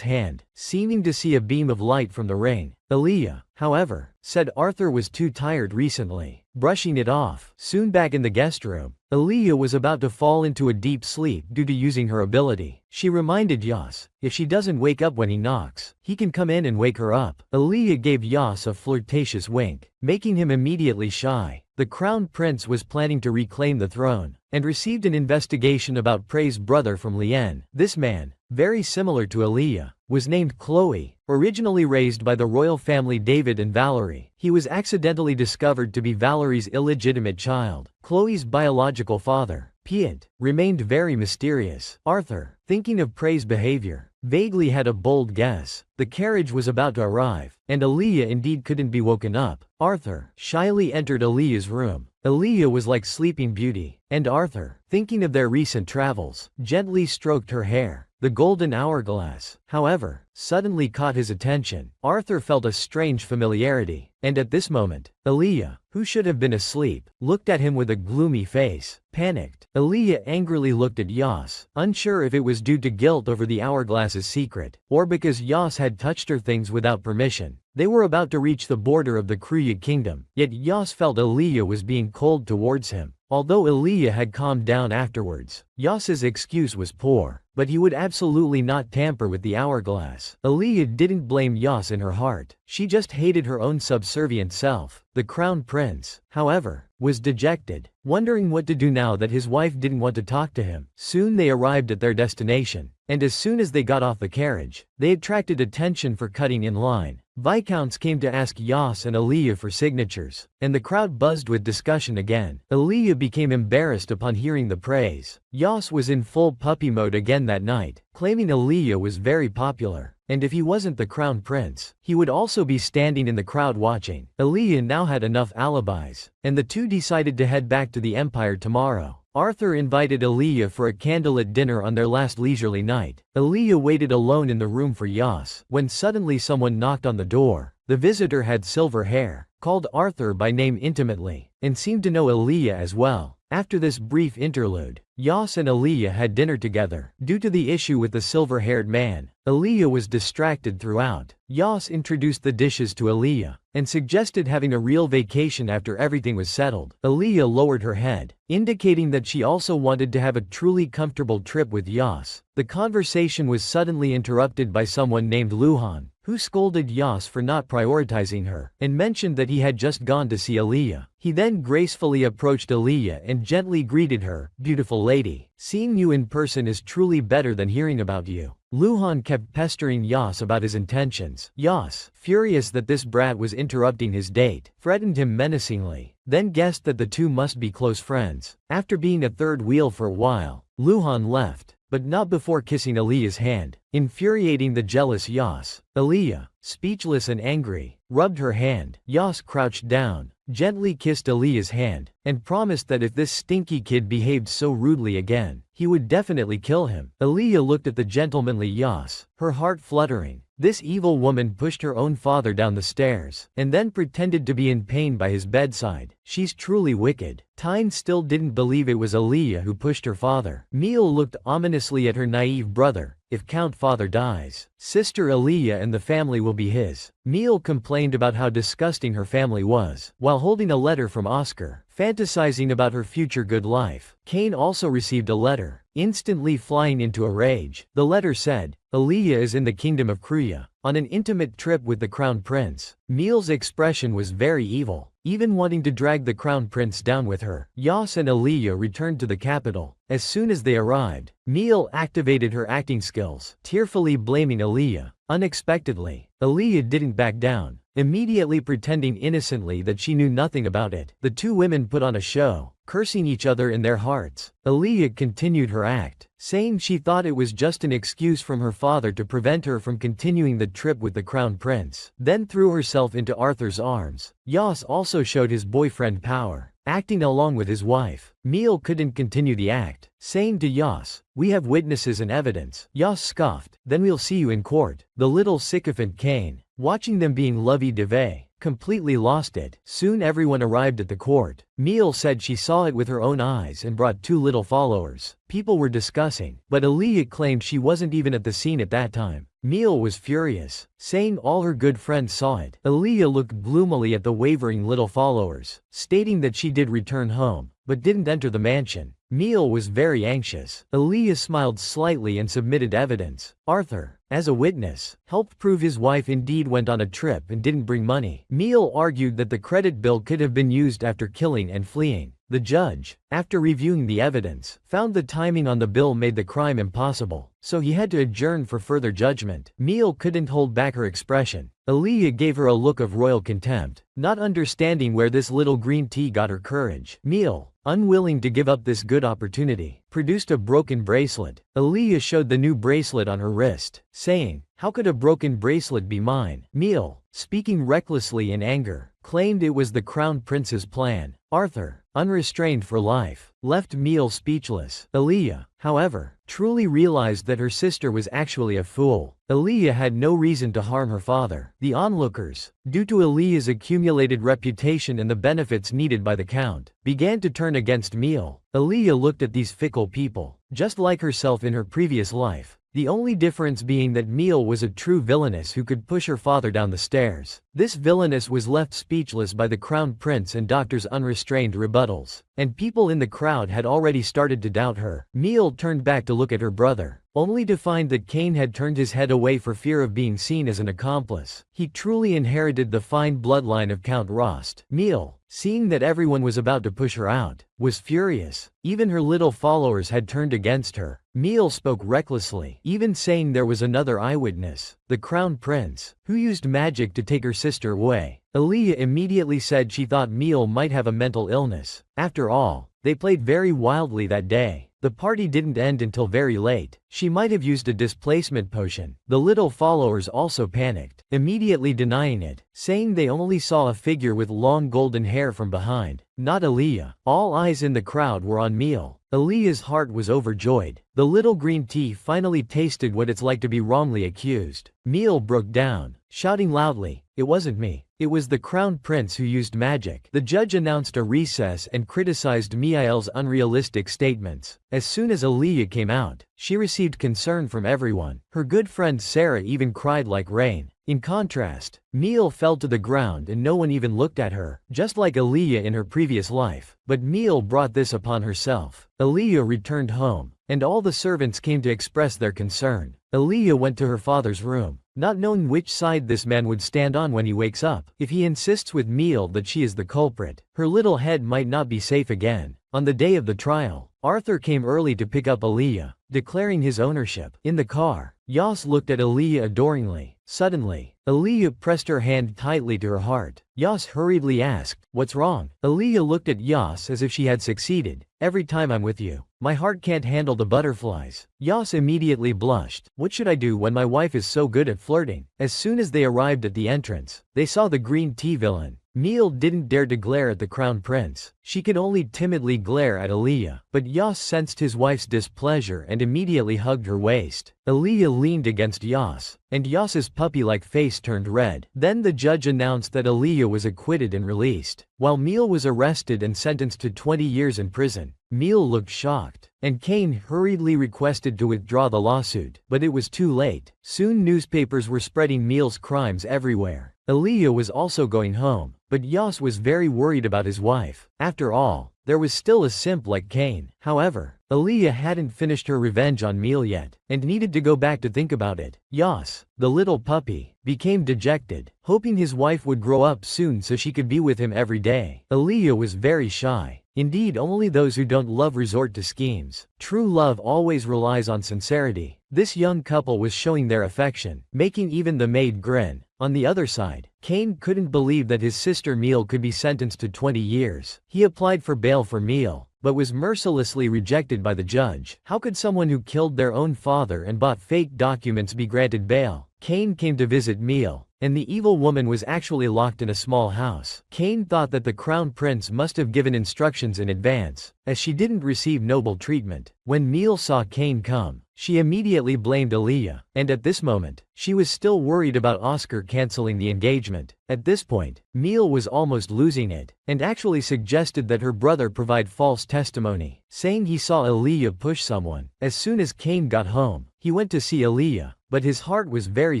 hand, seeming to see a beam of light from the ring. Alia, However, said Arthur was too tired recently. Brushing it off. Soon back in the guest room, Aaliyah was about to fall into a deep sleep due to using her ability. She reminded Yas, if she doesn't wake up when he knocks, he can come in and wake her up. Aaliyah gave Yas a flirtatious wink, making him immediately shy. The crown prince was planning to reclaim the throne, and received an investigation about Prey's brother from Lien. This man, very similar to Aaliyah, was named Chloe, originally raised by the royal family David and Valerie. He was accidentally discovered to be Valerie's illegitimate child. Chloe's biological father, Piet, remained very mysterious. Arthur, thinking of Prey's behavior, vaguely had a bold guess. The carriage was about to arrive, and Aaliyah indeed couldn't be woken up. Arthur shyly entered Aaliyah's room. Aaliyah was like Sleeping Beauty, and Arthur, thinking of their recent travels, gently stroked her hair. The golden hourglass, however, suddenly caught his attention. Arthur felt a strange familiarity, and at this moment, Aaliyah, who should have been asleep, looked at him with a gloomy face. Panicked, Aaliyah angrily looked at Yas, unsure if it was due to guilt over the hourglass's secret, or because Yas had touched her things without permission. They were about to reach the border of the Kruya kingdom, yet Yas felt Aaliyah was being cold towards him. Although Aaliyah had calmed down afterwards, Yas's excuse was poor, but he would absolutely not tamper with the hourglass. Aaliyah didn't blame Yas in her heart, she just hated her own subservient self. The crown prince, however, was dejected, wondering what to do now that his wife didn't want to talk to him. Soon they arrived at their destination, and as soon as they got off the carriage, they attracted attention for cutting in line. Viscounts came to ask Yas and Aaliyah for signatures, and the crowd buzzed with discussion again. Aaliyah became embarrassed upon hearing the praise. Yas was in full puppy mode again that night, claiming Aaliyah was very popular, and if he wasn't the crown prince, he would also be standing in the crowd watching. Aaliyah now had enough alibis, and the two decided to head back to the Empire tomorrow. Arthur invited Aaliyah for a candlelit dinner on their last leisurely night. Aaliyah waited alone in the room for Yas, when suddenly someone knocked on the door. The visitor had silver hair, called Arthur by name intimately, and seemed to know Aaliyah as well. After this brief interlude, Yas and Aaliyah had dinner together. Due to the issue with the silver-haired man, Aaliyah was distracted throughout. Yas introduced the dishes to Aaliyah, and suggested having a real vacation after everything was settled. Aaliyah lowered her head, indicating that she also wanted to have a truly comfortable trip with Yas. The conversation was suddenly interrupted by someone named Luhan, who scolded Yas for not prioritizing her, and mentioned that he had just gone to see Aaliyah. He then gracefully approached Aaliyah and gently greeted her, "Beautiful lady, seeing you in person is truly better than hearing about you." Luhan kept pestering Yas about his intentions. Yas, furious that this brat was interrupting his date, threatened him menacingly, then guessed that the two must be close friends. After being a third wheel for a while, Luhan left, but not before kissing Aaliyah's hand, infuriating the jealous Yas. Aaliyah, speechless and angry, rubbed her hand. Yas crouched down, gently kissed Aaliyah's hand, and promised that if this stinky kid behaved so rudely again, he would definitely kill him. Aaliyah looked at the gentlemanly Yas, her heart fluttering. This evil woman pushed her own father down the stairs, and then pretended to be in pain by his bedside. She's truly wicked. Tyne still didn't believe it was Aaliyah who pushed her father. Meal looked ominously at her naive brother. If Count Father dies, Sister Aaliyah and the family will be his. Meal complained about how disgusting her family was, while holding a letter from Oscar, fantasizing about her future good life. Kane also received a letter, instantly flying into a rage. The letter said, Aaliyah is in the kingdom of Kruya, on an intimate trip with the crown prince. Meal's expression was very evil, even wanting to drag the crown prince down with her. Yas and Aaliyah returned to the capital. As soon as they arrived, Meal activated her acting skills, tearfully blaming Aaliyah. Unexpectedly, Aaliyah didn't back down, immediately pretending innocently that she knew nothing about it. The two women put on a show, cursing each other in their hearts. Aaliyah continued her act, saying she thought it was just an excuse from her father to prevent her from continuing the trip with the crown prince, then threw herself into Arthur's arms. Yas also showed his boyfriend power, acting along with his wife. Meal couldn't continue the act, saying to Yas, "We have witnesses and evidence." Yas scoffed, "Then we'll see you in court." The little sycophant Kane, watching them being lovey-dovey, completely lost it. Soon everyone arrived at the court. Meal said she saw it with her own eyes and brought 2 little followers. People were discussing, but Aaliyah claimed she wasn't even at the scene at that time. Meal was furious, saying all her good friends saw it. Aaliyah looked gloomily at the wavering little followers, stating that she did return home, but didn't enter the mansion. Meal was very anxious. Aaliyah smiled slightly and submitted evidence. Arthur, as a witness, helped prove his wife indeed went on a trip and didn't bring money. Meal argued that the credit bill could have been used after killing and fleeing. The judge, after reviewing the evidence, found the timing on the bill made the crime impossible, so he had to adjourn for further judgment. Meal couldn't hold back her expression. Aaliyah gave her a look of royal contempt, not understanding where this little green tea got her courage. Meal, unwilling to give up this good opportunity, produced a broken bracelet. Aaliyah showed the new bracelet on her wrist, saying, "How could a broken bracelet be mine?" Meal, speaking recklessly in anger, claimed it was the crown prince's plan. Arthur, unrestrained for life, left Meal speechless. Aaliyah, however, truly realized that her sister was actually a fool. Aaliyah had no reason to harm her father. The onlookers, due to Aaliyah's accumulated reputation and the benefits needed by the count, began to turn against Meal. Aaliyah looked at these fickle people, just like herself in her previous life. The only difference being that Meal was a true villainess who could push her father down the stairs. This villainess was left speechless by the crown prince and doctor's unrestrained rebuttals, and people in the crowd had already started to doubt her. Meal turned back to look at her brother, only to find that Cain had turned his head away for fear of being seen as an accomplice. He truly inherited the fine bloodline of Count Rost. Meal, seeing that everyone was about to push her out, was furious. Even her little followers had turned against her. Meal spoke recklessly, even saying there was another eyewitness, the crown prince, who used magic to take her sister away. Aaliyah immediately said she thought Meal might have a mental illness. After all, they played very wildly that day. The party didn't end until very late. She might have used a displacement potion. The little followers also panicked, immediately denying it, saying they only saw a figure with long golden hair from behind, not Aaliyah. All eyes in the crowd were on Meal. Aaliyah's heart was overjoyed. The little green tea finally tasted what it's like to be wrongly accused. Meal broke down, shouting loudly, "It wasn't me. It was the crown prince who used magic." The judge announced a recess and criticized Meal's unrealistic statements. As soon as Aaliyah came out, she received concern from everyone. Her good friend Sarah even cried like rain. In contrast, Meal fell to the ground and no one even looked at her, just like Aaliyah in her previous life. But Meal brought this upon herself. Aaliyah returned home, and all the servants came to express their concern. Aaliyah went to her father's room, not knowing which side this man would stand on when he wakes up. If he insists with Meal that she is the culprit, her little head might not be safe again. On the day of the trial, Arthur came early to pick up Aaliyah, declaring his ownership. In the car, Yas looked at Aaliyah adoringly. Suddenly, Aaliyah pressed her hand tightly to her heart. Yas hurriedly asked, "What's wrong?" Aaliyah looked at Yas as if she had succeeded. "Every time I'm with you, my heart can't handle the butterflies." Yas immediately blushed. "What should I do when my wife is so good at flirting?" As soon as they arrived at the entrance, they saw the green tea villain. Meal didn't dare to glare at the crown prince. She could only timidly glare at Aaliyah. But Yas sensed his wife's displeasure and immediately hugged her waist. Aaliyah leaned against Yas, and Yas's puppy-like face turned red. Then the judge announced that Aaliyah was acquitted and released, while Meal was arrested and sentenced to 20 years in prison. Meal looked shocked, and Cain hurriedly requested to withdraw the lawsuit, but it was too late. Soon newspapers were spreading Meal's crimes everywhere. Aaliyah was also going home, but Yas was very worried about his wife. After all, there was still a simp like Cain. However, Aaliyah hadn't finished her revenge on Meal yet, and needed to go back to think about it. Yas, the little puppy, became dejected, hoping his wife would grow up soon so she could be with him every day. Aaliyah was very shy. Indeed, only those who don't love resort to schemes. True love always relies on sincerity. This young couple was showing their affection, making even the maid grin. On the other side, Cain couldn't believe that his sister Meal could be sentenced to 20 years. He applied for bail for Meal, but was mercilessly rejected by the judge. How could someone who killed their own father and bought fake documents be granted bail? Cain came to visit Meal, and the evil woman was actually locked in a small house. Cain thought that the crown prince must have given instructions in advance. as she didn't receive noble treatment. When Meal saw Cain come, she immediately blamed Aaliyah, and at this moment, she was still worried about Oscar canceling the engagement. At this point, Meal was almost losing it, and actually suggested that her brother provide false testimony, saying he saw Aaliyah push someone. As soon as Cain got home, he went to see Aaliyah, but his heart was very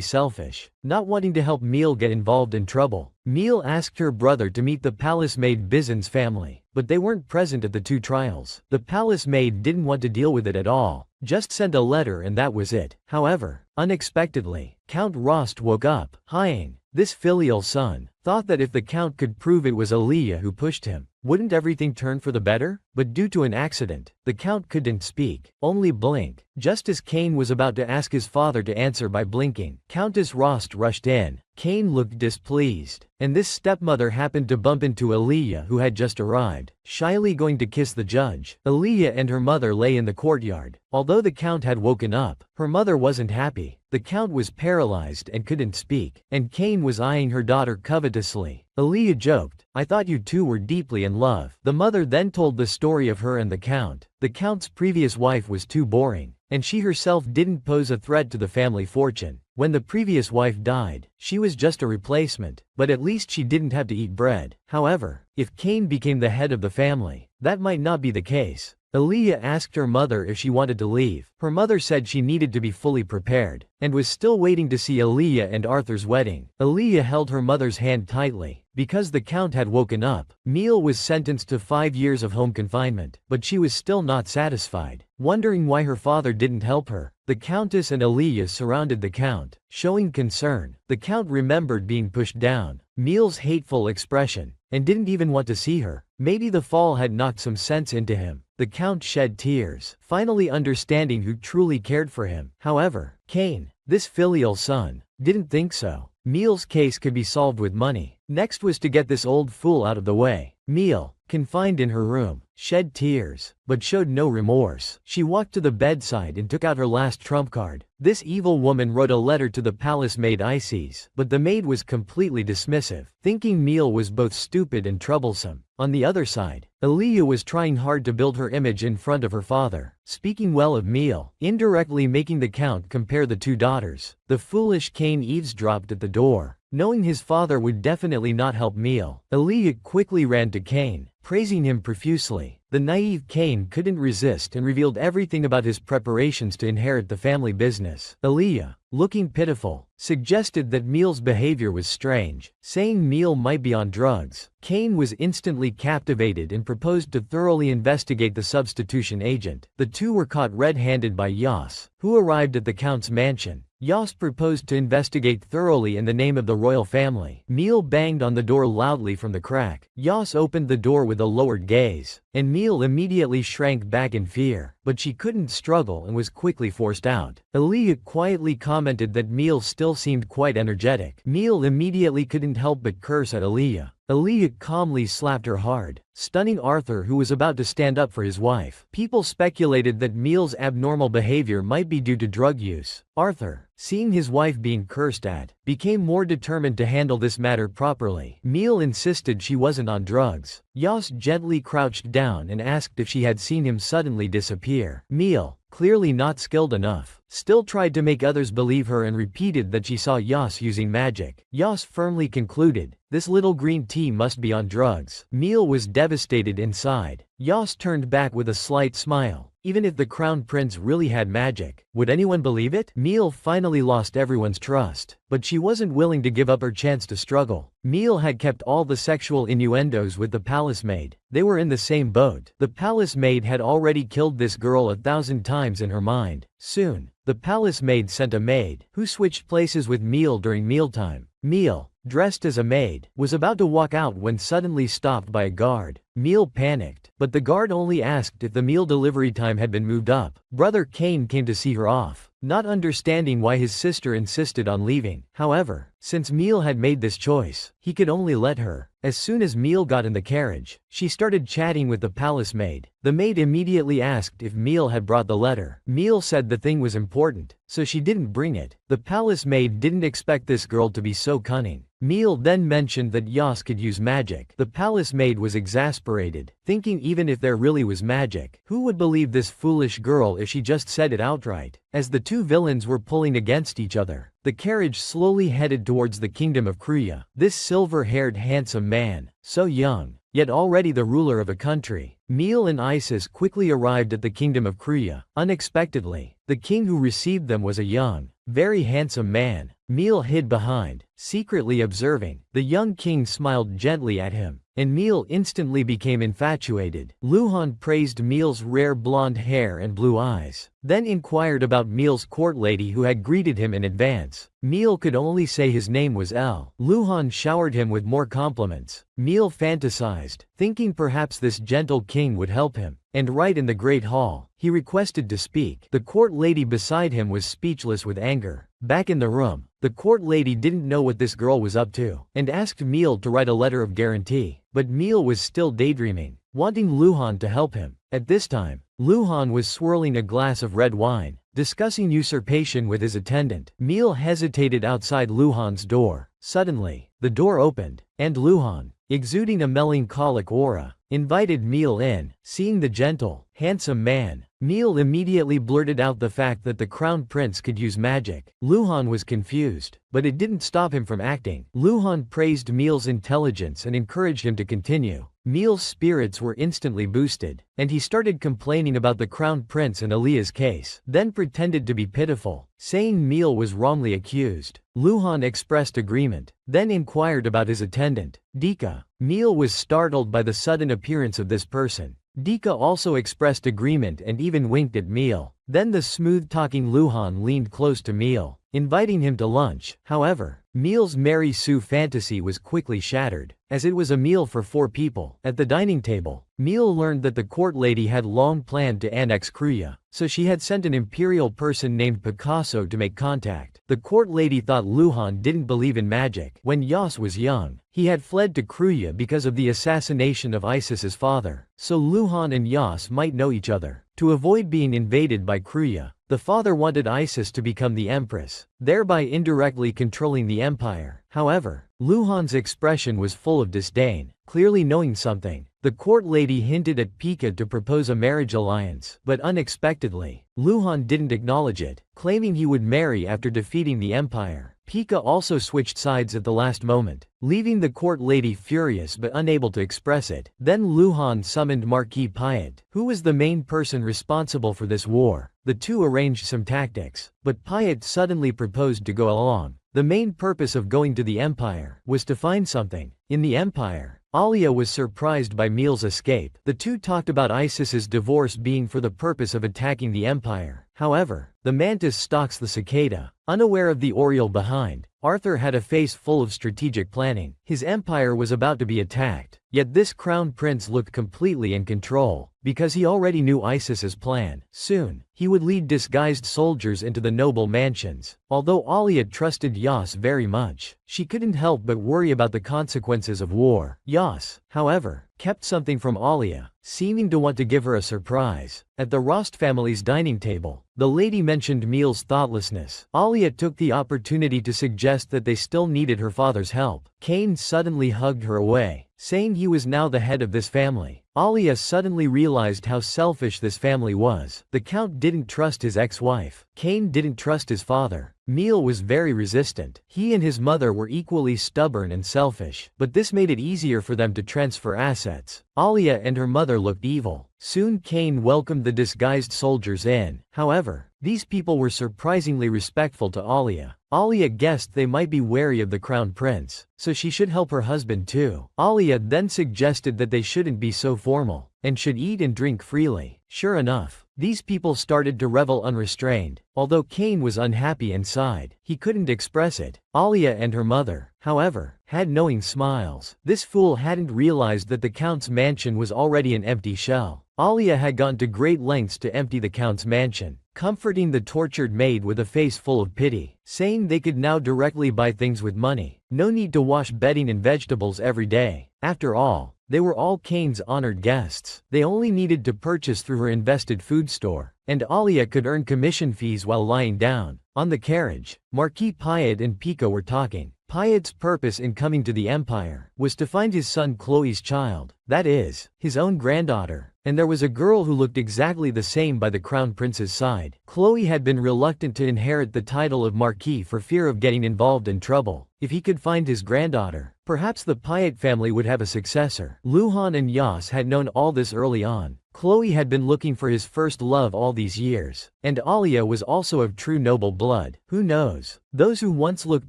selfish, not wanting to help Meal get involved in trouble. Meal asked her brother to meet the palace maid Bizen's family, but they weren't present at the two trials. The palace maid didn't want to deal with it at all, just sent a letter and that was it. However, unexpectedly, Count Rost woke up, Hein, this filial son, thought that if the Count could prove it was Aaliyah who pushed him, wouldn't everything turn for the better? But due to an accident, the Count couldn't speak, only blink. Just as Cain was about to ask his father to answer by blinking, Countess Rost rushed in. Cain looked displeased, and this stepmother happened to bump into Aaliyah who had just arrived, shyly going to kiss the judge. Aaliyah and her mother lay in the courtyard. Although the Count had woken up, her mother wasn't happy. The Count was paralyzed and couldn't speak, and Cain was eyeing her daughter covetously. Aaliyah joked, "I thought you two were deeply in love." The mother then told the story of her and the Count. The Count's previous wife was too boring, and she herself didn't pose a threat to the family fortune. When the previous wife died, she was just a replacement, but at least she didn't have to eat bread. However, if Cain became the head of the family, that might not be the case. Aaliyah asked her mother if she wanted to leave. Her mother said she needed to be fully prepared, and was still waiting to see Aaliyah and Arthur's wedding. Aaliyah held her mother's hand tightly. Because the Count had woken up, Meal was sentenced to 5 years of home confinement, but she was still not satisfied. Wondering why her father didn't help her, the Countess and Aaliyah surrounded the Count, showing concern. The Count remembered being pushed down, Meal's hateful expression, and didn't even want to see her. Maybe the fall had knocked some sense into him. The Count shed tears, finally understanding who truly cared for him. However, Cain, this filial son, didn't think so. Meal's case could be solved with money. Next was to get this old fool out of the way. Meal, confined in her room, shed tears, but showed no remorse. She walked to the bedside and took out her last trump card. This evil woman wrote a letter to the palace maid Isis, but the maid was completely dismissive, thinking Meal was both stupid and troublesome. On the other side, Aaliyah was trying hard to build her image in front of her father, speaking well of Meal, indirectly making the Count compare the two daughters. The foolish Cain eavesdropped at the door. Knowing his father would definitely not help Meal, Aaliyah quickly ran to Cain, praising him profusely. The naive Cain couldn't resist and revealed everything about his preparations to inherit the family business. Aaliyah, looking pitiful, suggested that Meal's behavior was strange, saying Meal might be on drugs. Cain was instantly captivated and proposed to thoroughly investigate the substitution agent. The two were caught red-handed by Yas, who arrived at the Count's mansion. Yas proposed to investigate thoroughly in the name of the royal family. Meal banged on the door loudly from the crack. Yas opened the door with a lowered gaze, and Meal immediately shrank back in fear, but she couldn't struggle and was quickly forced out. Aaliyah quietly commented that Meal still seemed quite energetic. Meal immediately couldn't help but curse at Aaliyah. Aaliyah calmly slapped her hard, stunning Arthur, who was about to stand up for his wife. People speculated that Meal's abnormal behavior might be due to drug use. Arthur, seeing his wife being cursed at, became more determined to handle this matter properly. Meal insisted she wasn't on drugs. Yas gently crouched down and asked if she had seen him suddenly disappear. Meal, clearly not skilled enough, still tried to make others believe her and repeated that she saw Yas using magic. Yas firmly concluded, this little green tea must be on drugs. Meal was devastated inside. Yas turned back with a slight smile. Even if the crown prince really had magic, would anyone believe it? Meal finally lost everyone's trust, but she wasn't willing to give up her chance to struggle. Meal had kept all the sexual innuendos with the palace maid. They were in the same boat. The palace maid had already killed this girl 1,000 times in her mind. Soon, the palace maid sent a maid, who switched places with Meal during mealtime. Meal, dressed as a maid, was about to walk out when suddenly stopped by a guard. Meal panicked, but the guard only asked if the meal delivery time had been moved up. Brother Cain came to see her off, not understanding why his sister insisted on leaving. However, since Meal had made this choice, he could only let her. As soon as Meal got in the carriage, she started chatting with the palace maid. The maid immediately asked if Meal had brought the letter. Meal said the thing was important, so she didn't bring it. The palace maid didn't expect this girl to be so cunning. Meal then mentioned that Yas could use magic. The palace maid was exasperated, thinking even if there really was magic, who would believe this foolish girl if she just said it outright? As the two villains were pulling against each other, the carriage slowly headed towards the kingdom of Kruya. This silver-haired handsome man, so young, yet already the ruler of a country. Meal and Isis quickly arrived at the kingdom of Kruya. Unexpectedly, the king who received them was a young, very handsome man. Meal hid behind, secretly observing. The young king smiled gently at him, and Meal instantly became infatuated. Luhan praised Meal's rare blonde hair and blue eyes, then inquired about Meal's court lady who had greeted him in advance. Meal could only say his name was El. Luhan showered him with more compliments. Meal fantasized, thinking perhaps this gentle king would help him. And right in the great hall, he requested to speak. The court lady beside him was speechless with anger. Back in the room, the court lady didn't know what this girl was up to, and asked Meal to write a letter of guarantee. But Meal was still daydreaming, wanting Luhan to help him. At this time, Luhan was swirling a glass of red wine, discussing usurpation with his attendant. Meal hesitated outside Luhan's door. Suddenly, the door opened, and Luhan, exuding a melancholic aura, invited Meal in. Seeing the gentle, handsome man, Meal immediately blurted out the fact that the crown prince could use magic. Luhan was confused, but it didn't stop him from acting. Luhan praised Meal's intelligence and encouraged him to continue. Meal's spirits were instantly boosted, and he started complaining about the crown prince and Alia's case, then pretended to be pitiful, saying Meal was wrongly accused. Luhan expressed agreement, then inquired about his attendant, Dika. Meal was startled by the sudden appearance of this person. Dika also expressed agreement and even winked at Meal. Then the smooth-talking Luhan leaned close to Meal, inviting him to lunch. However, Meal's Mary Sue fantasy was quickly shattered, as it was a meal for 4 people. At the dining table, Meal learned that the court lady had long planned to annex Kruya, so she had sent an imperial person named Picasso to make contact. The court lady thought Luhan didn't believe in magic. When Yas was young, he had fled to Kruya because of the assassination of Isis's father, so Luhan and Yas might know each other. To avoid being invaded by Kruya, the father wanted Isis to become the empress, thereby indirectly controlling the empire. However, Luhan's expression was full of disdain, clearly knowing something. The court lady hinted at Pika to propose a marriage alliance, but unexpectedly, Luhan didn't acknowledge it, claiming he would marry after defeating the empire. Pika also switched sides at the last moment, leaving the court lady furious but unable to express it. Then Luhan summoned Marquis Piat, who was the main person responsible for this war. The two arranged some tactics, but Piat suddenly proposed to go along. The main purpose of going to the empire was to find something. In the empire, Alia was surprised by Meal's escape. The two talked about Isis's divorce being for the purpose of attacking the empire. However, the mantis stalks the cicada, unaware of the oriole behind. Arthur had a face full of strategic planning. His empire was about to be attacked, yet this crown prince looked completely in control, because he already knew Isis's plan. Soon, he would lead disguised soldiers into the noble mansions. Although Alia trusted Yas very much, she couldn't help but worry about the consequences of war. Yas, however, kept something from Alia, seeming to want to give her a surprise. At the Rost family's dining table, the lady mentioned Meal's thoughtlessness. Alia took the opportunity to suggest that they still needed her father's help. Cain suddenly hugged her away, saying he was now the head of this family. Alia suddenly realized how selfish this family was. The count didn't trust his ex-wife. Cain didn't trust his father. Meal was very resistant. He and his mother were equally stubborn and selfish, but this made it easier for them to transfer assets. Alia and her mother looked evil. Soon Cain welcomed the disguised soldiers in. However, these people were surprisingly respectful to Alia. Alia guessed they might be wary of the crown prince, so she should help her husband too. Alia then suggested that they shouldn't be so formal, and should eat and drink freely. Sure enough, these people started to revel unrestrained. Although Cain was unhappy inside, he couldn't express it. Alia and her mother, however, had knowing smiles. This fool hadn't realized that the count's mansion was already an empty shell. Alia had gone to great lengths to empty the count's mansion, comforting the tortured maid with a face full of pity, saying they could now directly buy things with money. No need to wash bedding and vegetables every day. After all, they were all Cain's honored guests. They only needed to purchase through her invested food store, and Alia could earn commission fees while lying down. On the carriage, Marquis Piat and Pico were talking. Piat's purpose in coming to the Empire was to find his son Chloe's child, that is, his own granddaughter, and there was a girl who looked exactly the same by the crown prince's side. Chloe had been reluctant to inherit the title of Marquis for fear of getting involved in trouble. If he could find his granddaughter, perhaps the Piat family would have a successor. Luhan and Yas had known all this early on. Chloe had been looking for his first love all these years, and Alia was also of true noble blood. Who knows? Those who once looked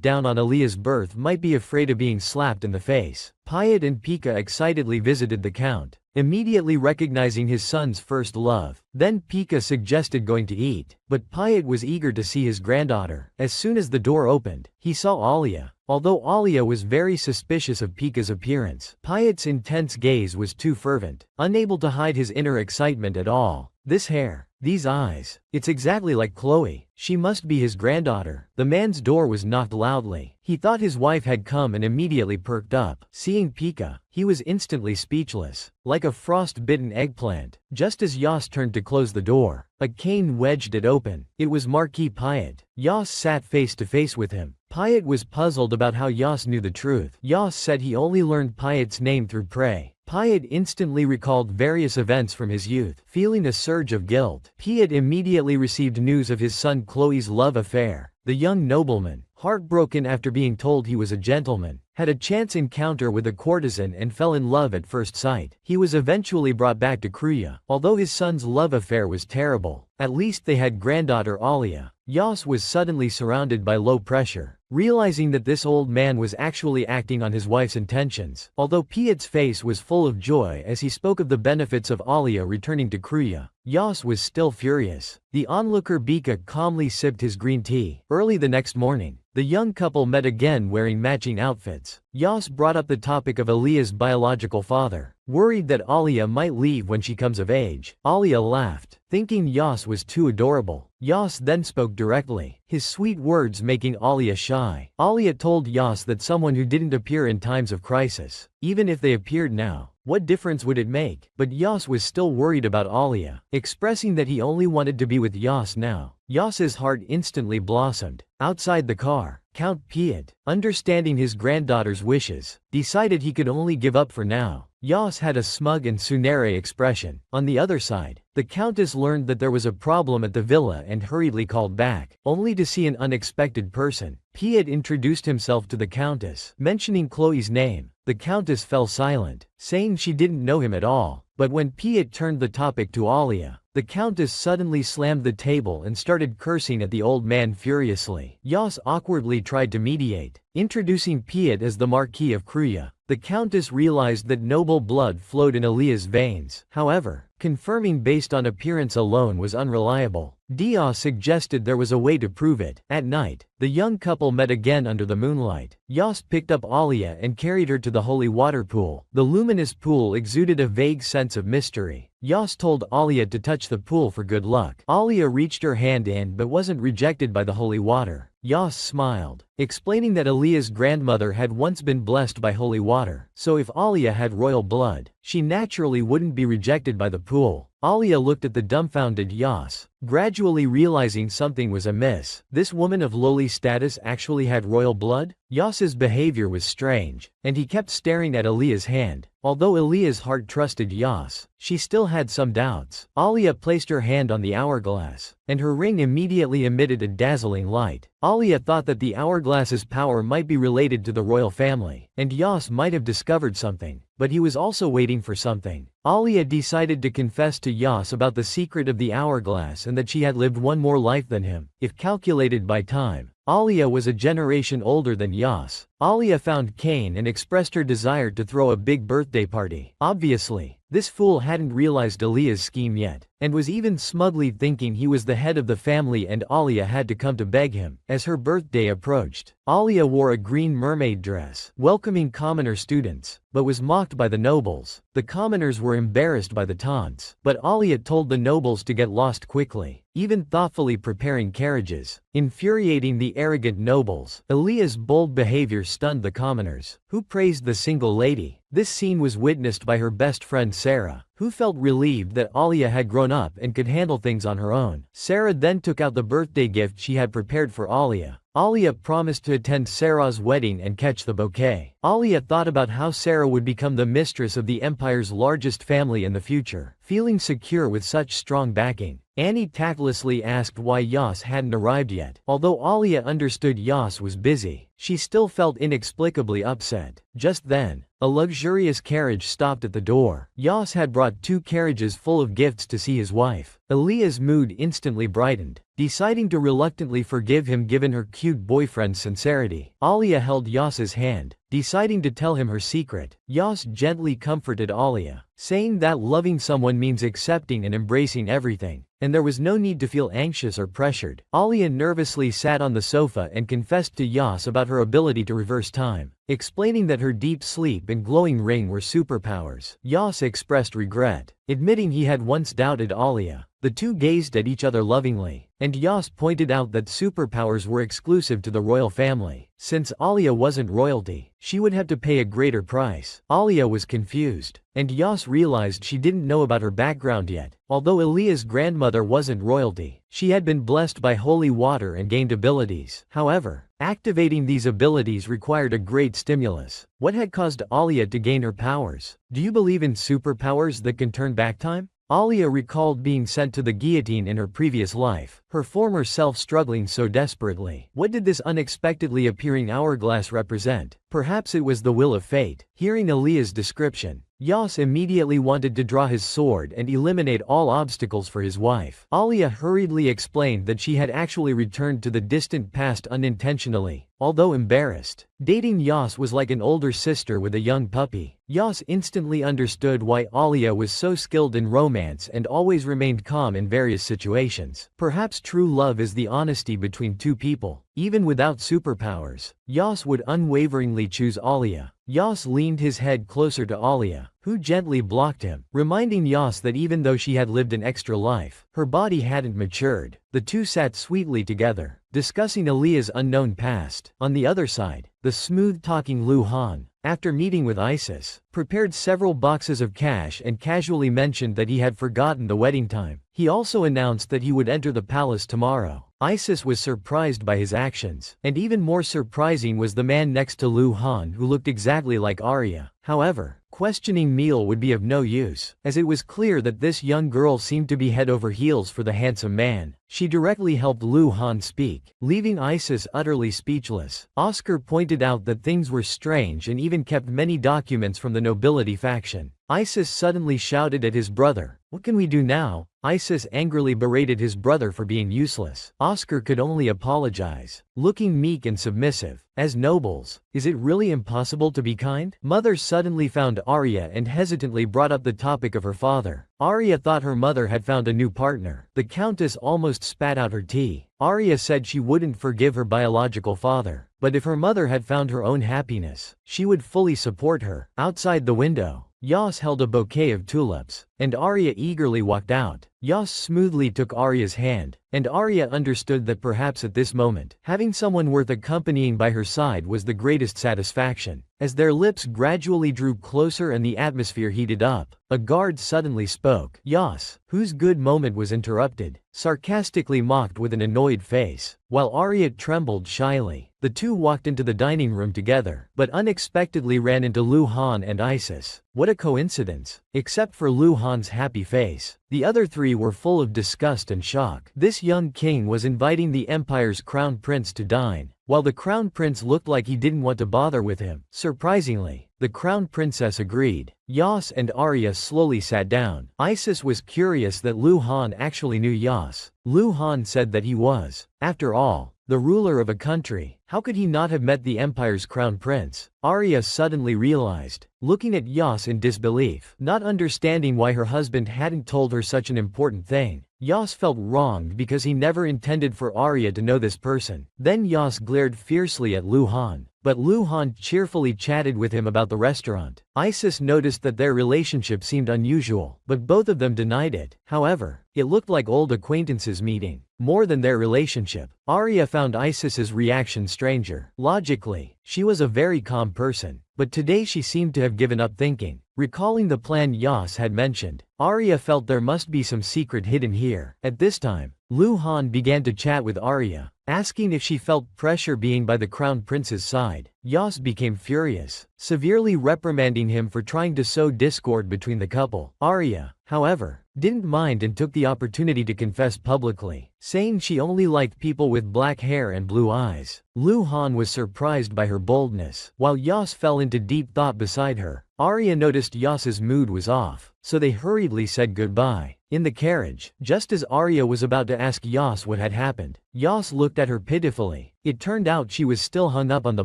down on Alia's birth might be afraid of being slapped in the face. Piat and Pika excitedly visited the count, immediately recognizing his son's first love. Then Pika suggested going to eat, but Piat was eager to see his granddaughter. As soon as the door opened, he saw Alia. Although Alia was very suspicious of Pika's appearance, Piat's intense gaze was too fervent, unable to hide his inner excitement at all. This hair, these eyes, it's exactly like Chloe. She must be his granddaughter. The man's door was knocked loudly. He thought his wife had come and immediately perked up. Seeing Pika, he was instantly speechless, like a frost-bitten eggplant. Just as Yas turned to close the door, a cane wedged it open. It was Marquis Piat. Yas sat face to face with him. Piat was puzzled about how Yas knew the truth. Yas said he only learned Piat's name through prey. Piat instantly recalled various events from his youth. Feeling a surge of guilt, Piat immediately received news of his son Chloe's love affair. The young nobleman, heartbroken after being told he was a gentleman, had a chance encounter with a courtesan and fell in love at first sight. He was eventually brought back to Kruya. Although his son's love affair was terrible, at least they had granddaughter Alia. Yas was suddenly surrounded by low pressure, realizing that this old man was actually acting on his wife's intentions. Although Piat's face was full of joy as he spoke of the benefits of Alia returning to Kruya, Yas was still furious. The onlooker Bika calmly sipped his green tea. Early the next morning, the young couple met again wearing matching outfits. Yas brought up the topic of Alia's biological father, worried that Alia might leave when she comes of age. Alia laughed, thinking Yas was too adorable. Yas then spoke directly, his sweet words making Alia shy. Alia told Yas that someone who didn't appear in times of crisis, even if they appeared now, what difference would it make? But Yas was still worried about Alia, expressing that he only wanted to be with Yas now. Yas's heart instantly blossomed. Outside the car, Count Piat, understanding his granddaughter's wishes, decided he could only give up for now. Yas had a smug and sunere expression. On the other side, the countess learned that there was a problem at the villa and hurriedly called back, only to see an unexpected person. Piat introduced himself to the countess, mentioning Chloe's name. The countess fell silent, saying she didn't know him at all. But when Piat turned the topic to Alia, the countess suddenly slammed the table and started cursing at the old man furiously. Yas awkwardly tried to mediate, introducing Piat as the Marquis of Kruya. The countess realized that noble blood flowed in Alia's veins. However, confirming based on appearance alone was unreliable. Dia suggested there was a way to prove it. At night, the young couple met again under the moonlight. Yas picked up Alia and carried her to the holy water pool. The luminous pool exuded a vague sense of mystery. Yas told Alia to touch the pool for good luck. Alia reached her hand in but wasn't rejected by the holy water. Yas smiled, explaining that Alia's grandmother had once been blessed by holy water, so if Alia had royal blood, she naturally wouldn't be rejected by the pool. Alia looked at the dumbfounded Yas, gradually realizing something was amiss. This woman of lowly status actually had royal blood? Yas's behavior was strange, and he kept staring at Alia's hand. Although Alia's heart trusted Yas, she still had some doubts. Alia placed her hand on the hourglass, and her ring immediately emitted a dazzling light. Alia thought that the hourglass's power might be related to the royal family, and Yas might have discovered something. But he was also waiting for something. Alia decided to confess to Yas about the secret of the hourglass and that she had lived one more life than him. If calculated by time, Alia was a generation older than Yas. Alia found Cain and expressed her desire to throw a big birthday party. Obviously, this fool hadn't realized Alia's scheme yet, and was even smugly thinking he was the head of the family and Alia had to come to beg him. As her birthday approached, Alia wore a green mermaid dress, welcoming commoner students, but was mocked by the nobles. The commoners were embarrassed by the taunts, but Alia told the nobles to get lost quickly, even thoughtfully preparing carriages, infuriating the arrogant nobles. Alia's bold behavior stunned the commoners, who praised the single lady. This scene was witnessed by her best friend Sarah, who felt relieved that Alia had grown up and could handle things on her own. Sarah then took out the birthday gift she had prepared for Alia. Alia promised to attend Sarah's wedding and catch the bouquet. Alia thought about how Sarah would become the mistress of the empire's largest family in the future. Feeling secure with such strong backing, Annie tactlessly asked why Yas hadn't arrived yet. Although Alia understood Yas was busy, she still felt inexplicably upset. Just then, a luxurious carriage stopped at the door. Yas had brought 2 carriages full of gifts to see his wife. Alia's mood instantly brightened, deciding to reluctantly forgive him given her cute boyfriend's sincerity. Alia held Yas's hand, deciding to tell him her secret. Yas gently comforted Alia, saying that loving someone means accepting and embracing everything, and there was no need to feel anxious or pressured. Alia nervously sat on the sofa and confessed to Yas about her ability to reverse time, explaining that her deep sleep and glowing ring were superpowers. Yas expressed regret, admitting he had once doubted Alia. The two gazed at each other lovingly, and Yas pointed out that superpowers were exclusive to the royal family. Since Alia wasn't royalty, she would have to pay a greater price. Alia was confused, and Yas realized she didn't know about her background yet. Although Alia's grandmother wasn't royalty, she had been blessed by holy water and gained abilities. However, activating these abilities required a great stimulus. What had caused Alia to gain her powers? Do you believe in superpowers that can turn back time? Alia recalled being sent to the guillotine in her previous life, her former self struggling so desperately. What did this unexpectedly appearing hourglass represent? Perhaps it was the will of fate. Hearing Alia's description, Yas immediately wanted to draw his sword and eliminate all obstacles for his wife. Alia hurriedly explained that she had actually returned to the distant past unintentionally, although embarrassed. Dating Yas was like an older sister with a young puppy. Yas instantly understood why Alia was so skilled in romance and always remained calm in various situations. Perhaps true love is the honesty between two people. Even without superpowers, Yas would unwaveringly choose Alia. Yas leaned his head closer to Alia, who gently blocked him, reminding Yas that even though she had lived an extra life, her body hadn't matured. The two sat sweetly together, discussing Alia's unknown past. On the other side, the smooth-talking Lu Han, after meeting with Isis, prepared several boxes of cash and casually mentioned that he had forgotten the wedding time. He also announced that he would enter the palace tomorrow. Isis was surprised by his actions, and even more surprising was the man next to Lu Han who looked exactly like Arya. However, questioning Meal would be of no use, as it was clear that this young girl seemed to be head over heels for the handsome man. She directly helped Lu Han speak, leaving Isis utterly speechless. Oscar pointed out that things were strange and even kept many documents from the nobility faction. Isis suddenly shouted at his brother, "What can we do now?" Isis angrily berated his brother for being useless. Oscar could only apologize, looking meek and submissive. As nobles, is it really impossible to be kind? Mother suddenly found Arya and hesitantly brought up the topic of her father. Arya thought her mother had found a new partner. The Countess almost spat out her tea. Arya said she wouldn't forgive her biological father, but if her mother had found her own happiness, she would fully support her. Outside the window, Yas held a bouquet of tulips, and Arya eagerly walked out. Yas smoothly took Arya's hand, and Arya understood that perhaps at this moment, having someone worth accompanying by her side was the greatest satisfaction. As their lips gradually drew closer and the atmosphere heated up, a guard suddenly spoke. Yas, whose good moment was interrupted, sarcastically mocked with an annoyed face. While Arya trembled shyly, the two walked into the dining room together, but unexpectedly ran into Lu Han and Isis. What a coincidence. Except for Lu Han's happy face, the other three were full of disgust and shock. This young king was inviting the empire's crown prince to dine, while the crown prince looked like he didn't want to bother with him. Surprisingly, the crown princess agreed. Yas and Arya slowly sat down. Isis was curious that Lu Han actually knew Yas. Lu Han said that he was, after all, the ruler of a country. How could he not have met the empire's crown prince? Arya suddenly realized, looking at Yas in disbelief, not understanding why her husband hadn't told her such an important thing. Yas felt wronged because he never intended for Arya to know this person. Then Yas glared fiercely at Lu Han, but Lu Han cheerfully chatted with him about the restaurant. Isis noticed that their relationship seemed unusual, but both of them denied it. However, it looked like old acquaintances meeting, more than their relationship. Arya found Isis's reaction stranger. Logically, she was a very calm person, but today she seemed to have given up thinking. Recalling the plan Yas had mentioned, Arya felt there must be some secret hidden here. At this time, Lu Han began to chat with Arya, asking if she felt pressure being by the crown prince's side. Yas became furious, severely reprimanding him for trying to sow discord between the couple. Arya, however, didn't mind and took the opportunity to confess publicly, saying she only liked people with black hair and blue eyes. Lu Han was surprised by her boldness. While Yas fell into deep thought beside her, Arya noticed Yas's mood was off, so they hurriedly said goodbye. In the carriage, just as Arya was about to ask Yas what had happened, Yas looked at her pitifully. It turned out she was still hung up on the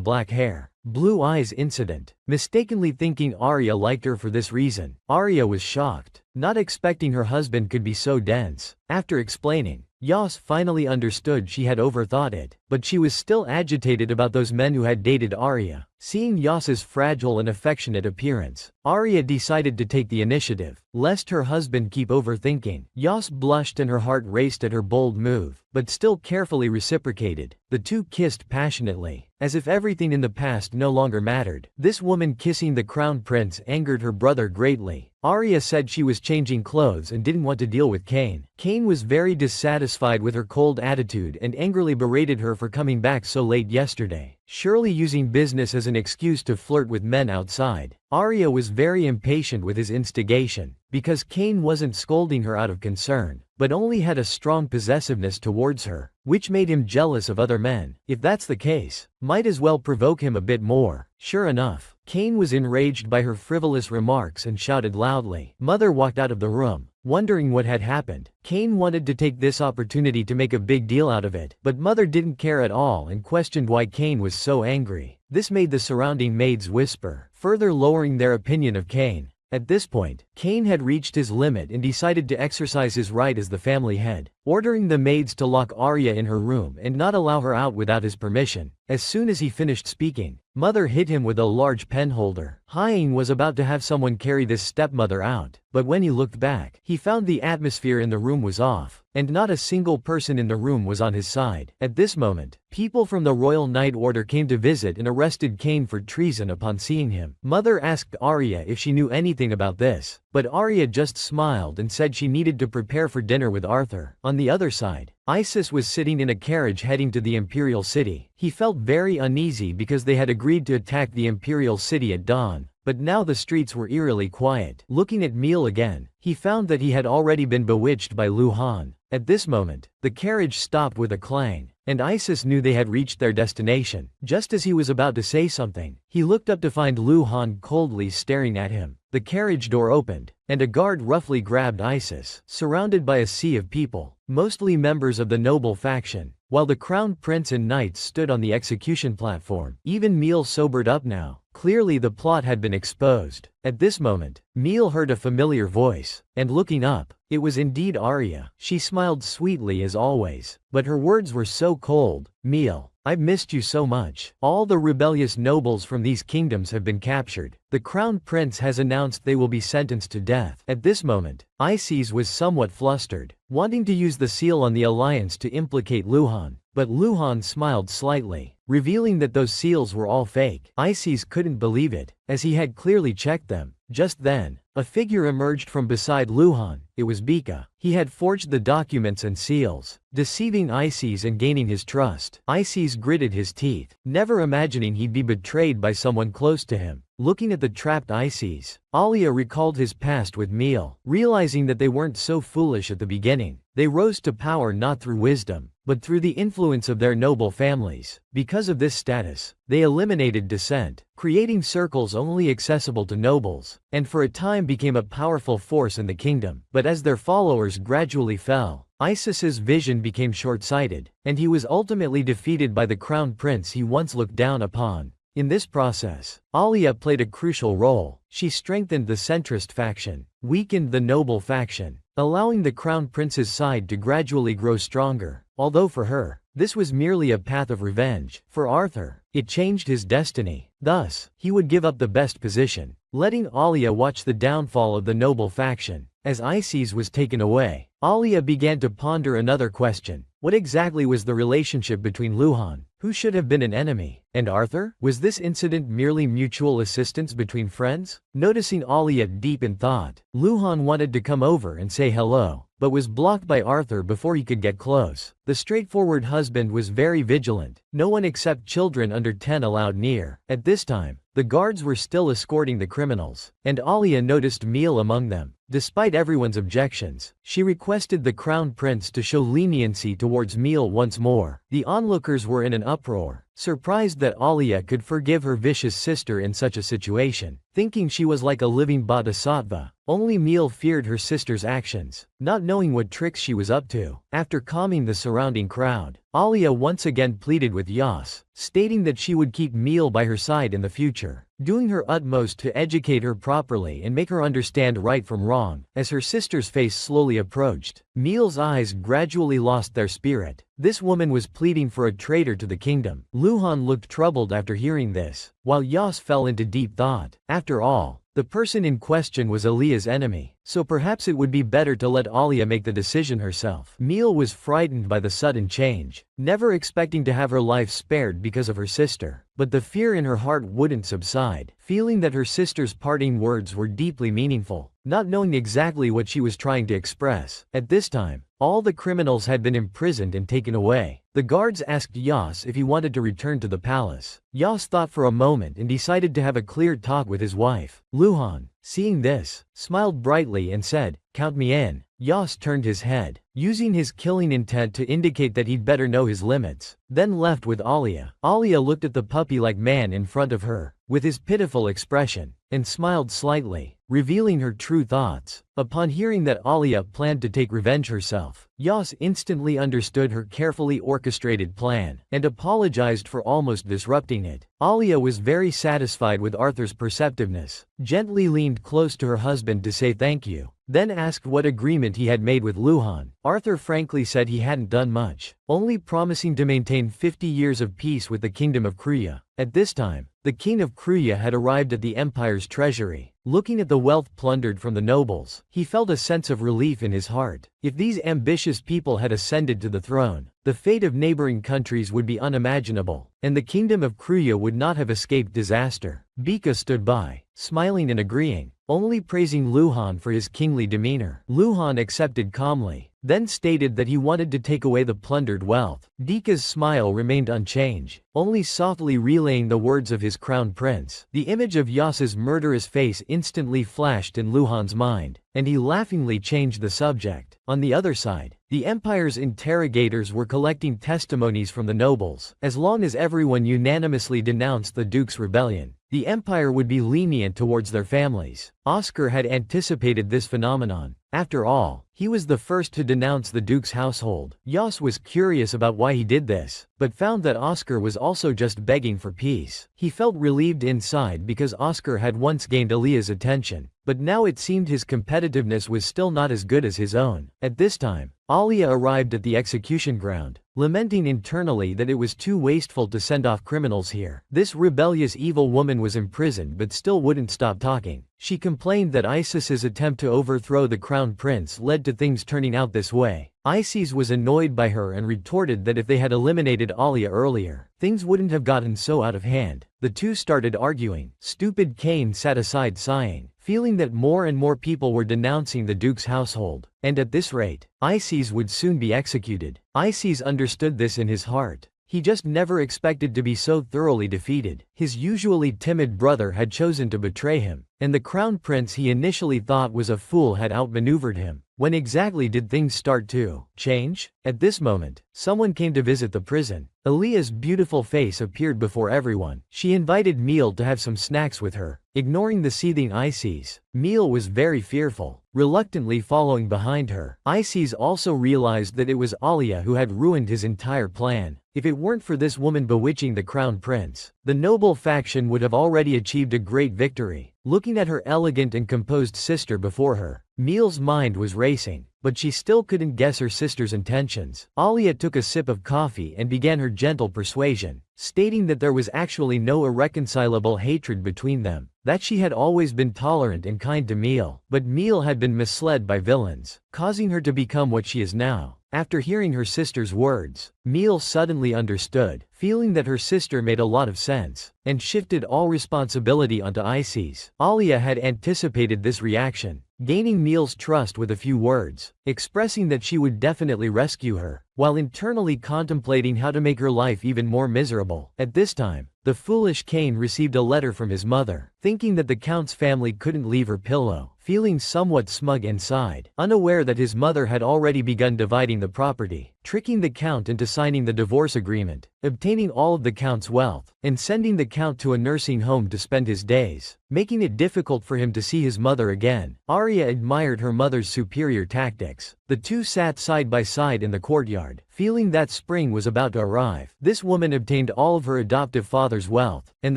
black hair, blue eyes incident. Mistakenly thinking Arya liked her for this reason, Arya was shocked, not expecting her husband could be so dense. After explaining, Yas finally understood she had overthought it, but she was still agitated about those men who had dated Arya. Seeing Yas's fragile and affectionate appearance, Arya decided to take the initiative, lest her husband keep overthinking. Yas blushed and her heart raced at her bold move, but still carefully reciprocated. The two kissed passionately, as if everything in the past no longer mattered. This woman kissing the crown prince angered her brother greatly. Arya said she was changing clothes and didn't want to deal with Cain. Cain was very dissatisfied with her cold attitude and angrily berated her for coming back so late yesterday, surely using business as an excuse to flirt with men outside. Arya was very impatient with his instigation, because Cain wasn't scolding her out of concern, but only had a strong possessiveness towards her, which made him jealous of other men. If that's the case, might as well provoke him a bit more. Sure enough, Cain was enraged by her frivolous remarks and shouted loudly. Mother walked out of the room, wondering what had happened. Cain wanted to take this opportunity to make a big deal out of it, but Mother didn't care at all and questioned why Cain was so angry. This made the surrounding maids whisper, further lowering their opinion of Cain. At this point, Cain had reached his limit and decided to exercise his right as the family head, ordering the maids to lock Arya in her room and not allow her out without his permission. As soon as he finished speaking, Mother hit him with a large penholder. Haing was about to have someone carry this stepmother out, but when he looked back, he found the atmosphere in the room was off, and not a single person in the room was on his side. At this moment, people from the Royal Knight Order came to visit and arrested Cain for treason upon seeing him. Mother asked Arya if she knew anything about this, but Arya just smiled and said she needed to prepare for dinner with Arthur. On the other side, Isis was sitting in a carriage heading to the Imperial City. He felt very uneasy because they had agreed to attack the Imperial City at dawn, but now the streets were eerily quiet. Looking at Meal again, he found that he had already been bewitched by Lu Han. At this moment, the carriage stopped with a clang, and Isis knew they had reached their destination. Just as he was about to say something, he looked up to find Lu Han coldly staring at him. The carriage door opened, and a guard roughly grabbed Isis, surrounded by a sea of people, mostly members of the noble faction, while the crown prince and knights stood on the execution platform. Even Meal sobered up now. Clearly the plot had been exposed. At this moment, Meal heard a familiar voice, and looking up, it was indeed Arya. She smiled sweetly as always, but her words were so cold. Meal, I've missed you so much. All the rebellious nobles from these kingdoms have been captured. The crown prince has announced they will be sentenced to death. At this moment, Isis was somewhat flustered, wanting to use the seal on the alliance to implicate Lu Han. But Lu Han smiled slightly, revealing that those seals were all fake. Isis couldn't believe it, as he had clearly checked them. Just then, a figure emerged from beside Lu Han. It was Bika. He had forged the documents and seals, deceiving Isis and gaining his trust. Isis gritted his teeth, never imagining he'd be betrayed by someone close to him. Looking at the trapped Isis, Alia recalled his past with Meal. Realizing that they weren't so foolish at the beginning, they rose to power not through wisdom, but through the influence of their noble families. Because of this status, they eliminated dissent, creating circles only accessible to nobles, and for a time became a powerful force in the kingdom. But as their followers gradually fell, Isis's vision became short-sighted, and he was ultimately defeated by the crown prince he once looked down upon. In this process, Alia played a crucial role. She strengthened the centrist faction, weakened the noble faction, allowing the crown prince's side to gradually grow stronger. Although for her, this was merely a path of revenge, for Arthur, it changed his destiny. Thus, he would give up the best position, letting Alia watch the downfall of the noble faction. As Isis was taken away, Alia began to ponder another question. What exactly was the relationship between Luhan, who should have been an enemy, and Arthur? Was this incident merely mutual assistance between friends? Noticing Alia deep in thought, Luhan wanted to come over and say hello, but was blocked by Arthur before he could get close. The straightforward husband was very vigilant. No one except children under 10 allowed near. At this time, the guards were still escorting the criminals, and Alia noticed Meal among them. Despite everyone's objections, she requested the crown prince to show leniency towards Meal once more. The onlookers were in an uproar, surprised that Alia could forgive her vicious sister in such a situation, thinking she was like a living bodhisattva. Only Meal feared her sister's actions, not knowing what tricks she was up to. After calming the surrounding crowd, Alia once again pleaded with Yas, stating that she would keep Meal by her side in the future, doing her utmost to educate her properly and make her understand right from wrong. As her sister's face slowly approached, Meal's eyes gradually lost their spirit. This woman was pleading for a traitor to the kingdom. Luhan looked troubled after hearing this, while Yas fell into deep thought. After all, the person in question was Alia's enemy, so perhaps it would be better to let Alia make the decision herself. Meal was frightened by the sudden change, never expecting to have her life spared because of her sister. But the fear in her heart wouldn't subside, feeling that her sister's parting words were deeply meaningful, not knowing exactly what she was trying to express. At this time, all the criminals had been imprisoned and taken away. The guards asked Yas if he wanted to return to the palace. Yas thought for a moment and decided to have a clear talk with his wife. Luhan, seeing this, smiled brightly and said, "Count me in." Yas turned his head, using his killing intent to indicate that he'd better know his limits, then left with Alia. Alia looked at the puppy-like man in front of her, with his pitiful expression, and smiled slightly, revealing her true thoughts. Upon hearing that Alia planned to take revenge herself, Yas instantly understood her carefully orchestrated plan, and apologized for almost disrupting it. Alia was very satisfied with Arthur's perceptiveness, gently leaned close to her husband to say thank you, then asked what agreement he had made with Luhan. Arthur frankly said he hadn't done much, only promising to maintain 50 years of peace with the kingdom of Kruya. At this time, the king of Kruya had arrived at the empire's treasury. Looking at the wealth plundered from the nobles, he felt a sense of relief in his heart. If these ambitious people had ascended to the throne, the fate of neighboring countries would be unimaginable, and the kingdom of Kruya would not have escaped disaster. Bika stood by, smiling and agreeing, only praising Luhan for his kingly demeanor. Luhan accepted calmly, then stated that he wanted to take away the plundered wealth. Dika's smile remained unchanged, only softly relaying the words of his crown prince. The image of Yas's murderous face instantly flashed in Luhan's mind, and he laughingly changed the subject. On the other side, the empire's interrogators were collecting testimonies from the nobles. As long as everyone unanimously denounced the duke's rebellion, the empire would be lenient towards their families. Oscar had anticipated this phenomenon. After all, he was the first to denounce the duke's household. Yas was curious about why he did this, but found that Oscar was also just begging for peace. He felt relieved inside because Oscar had once gained Alia's attention, but now it seemed his competitiveness was still not as good as his own. At this time, Alia arrived at the execution ground, lamenting internally that it was too wasteful to send off criminals here. This rebellious evil woman was imprisoned but still wouldn't stop talking. She complained that Isis's attempt to overthrow the crown prince led to things turning out this way. Isis was annoyed by her and retorted that if they had eliminated Alia earlier, things wouldn't have gotten so out of hand. The two started arguing. Stupid Cain sat aside sighing, feeling that more and more people were denouncing the duke's household, and at this rate, Isis would soon be executed. Isis understood this in his heart. He just never expected to be so thoroughly defeated. His usually timid brother had chosen to betray him, and the crown prince he initially thought was a fool had outmaneuvered him. When exactly did things start to change? At this moment, someone came to visit the prison. Alia's beautiful face appeared before everyone. She invited Meal to have some snacks with her, ignoring the seething Isis. Meal was very fearful, reluctantly following behind her. Isis also realized that it was Alia who had ruined his entire plan. If it weren't for this woman bewitching the crown prince, the noble faction would have already achieved a great victory. Looking at her elegant and composed sister before her, Meal's mind was racing, but she still couldn't guess her sister's intentions. Alia took a sip of coffee and began her gentle persuasion, stating that there was actually no irreconcilable hatred between them. that she had always been tolerant and kind to Meal, but Meal had been misled by villains, causing her to become what she is now. After hearing her sister's words, Meal suddenly understood, feeling that her sister made a lot of sense, and shifted all responsibility onto Isis. Alia had anticipated this reaction, gaining Meal's trust with a few words, expressing that she would definitely rescue her, while internally contemplating how to make her life even more miserable. At this time, the foolish Cain received a letter from his mother, thinking that the Count's family couldn't leave her pillow, feeling somewhat smug inside, unaware that his mother had already begun dividing the property, tricking the Count into signing the divorce agreement, obtaining all of the Count's wealth, and sending the Count to a nursing home to spend his days, making it difficult for him to see his mother again. Arya admired her mother's superior tactics. The two sat side by side in the courtyard, feeling that spring was about to arrive. This woman obtained all of her adoptive father's wealth, and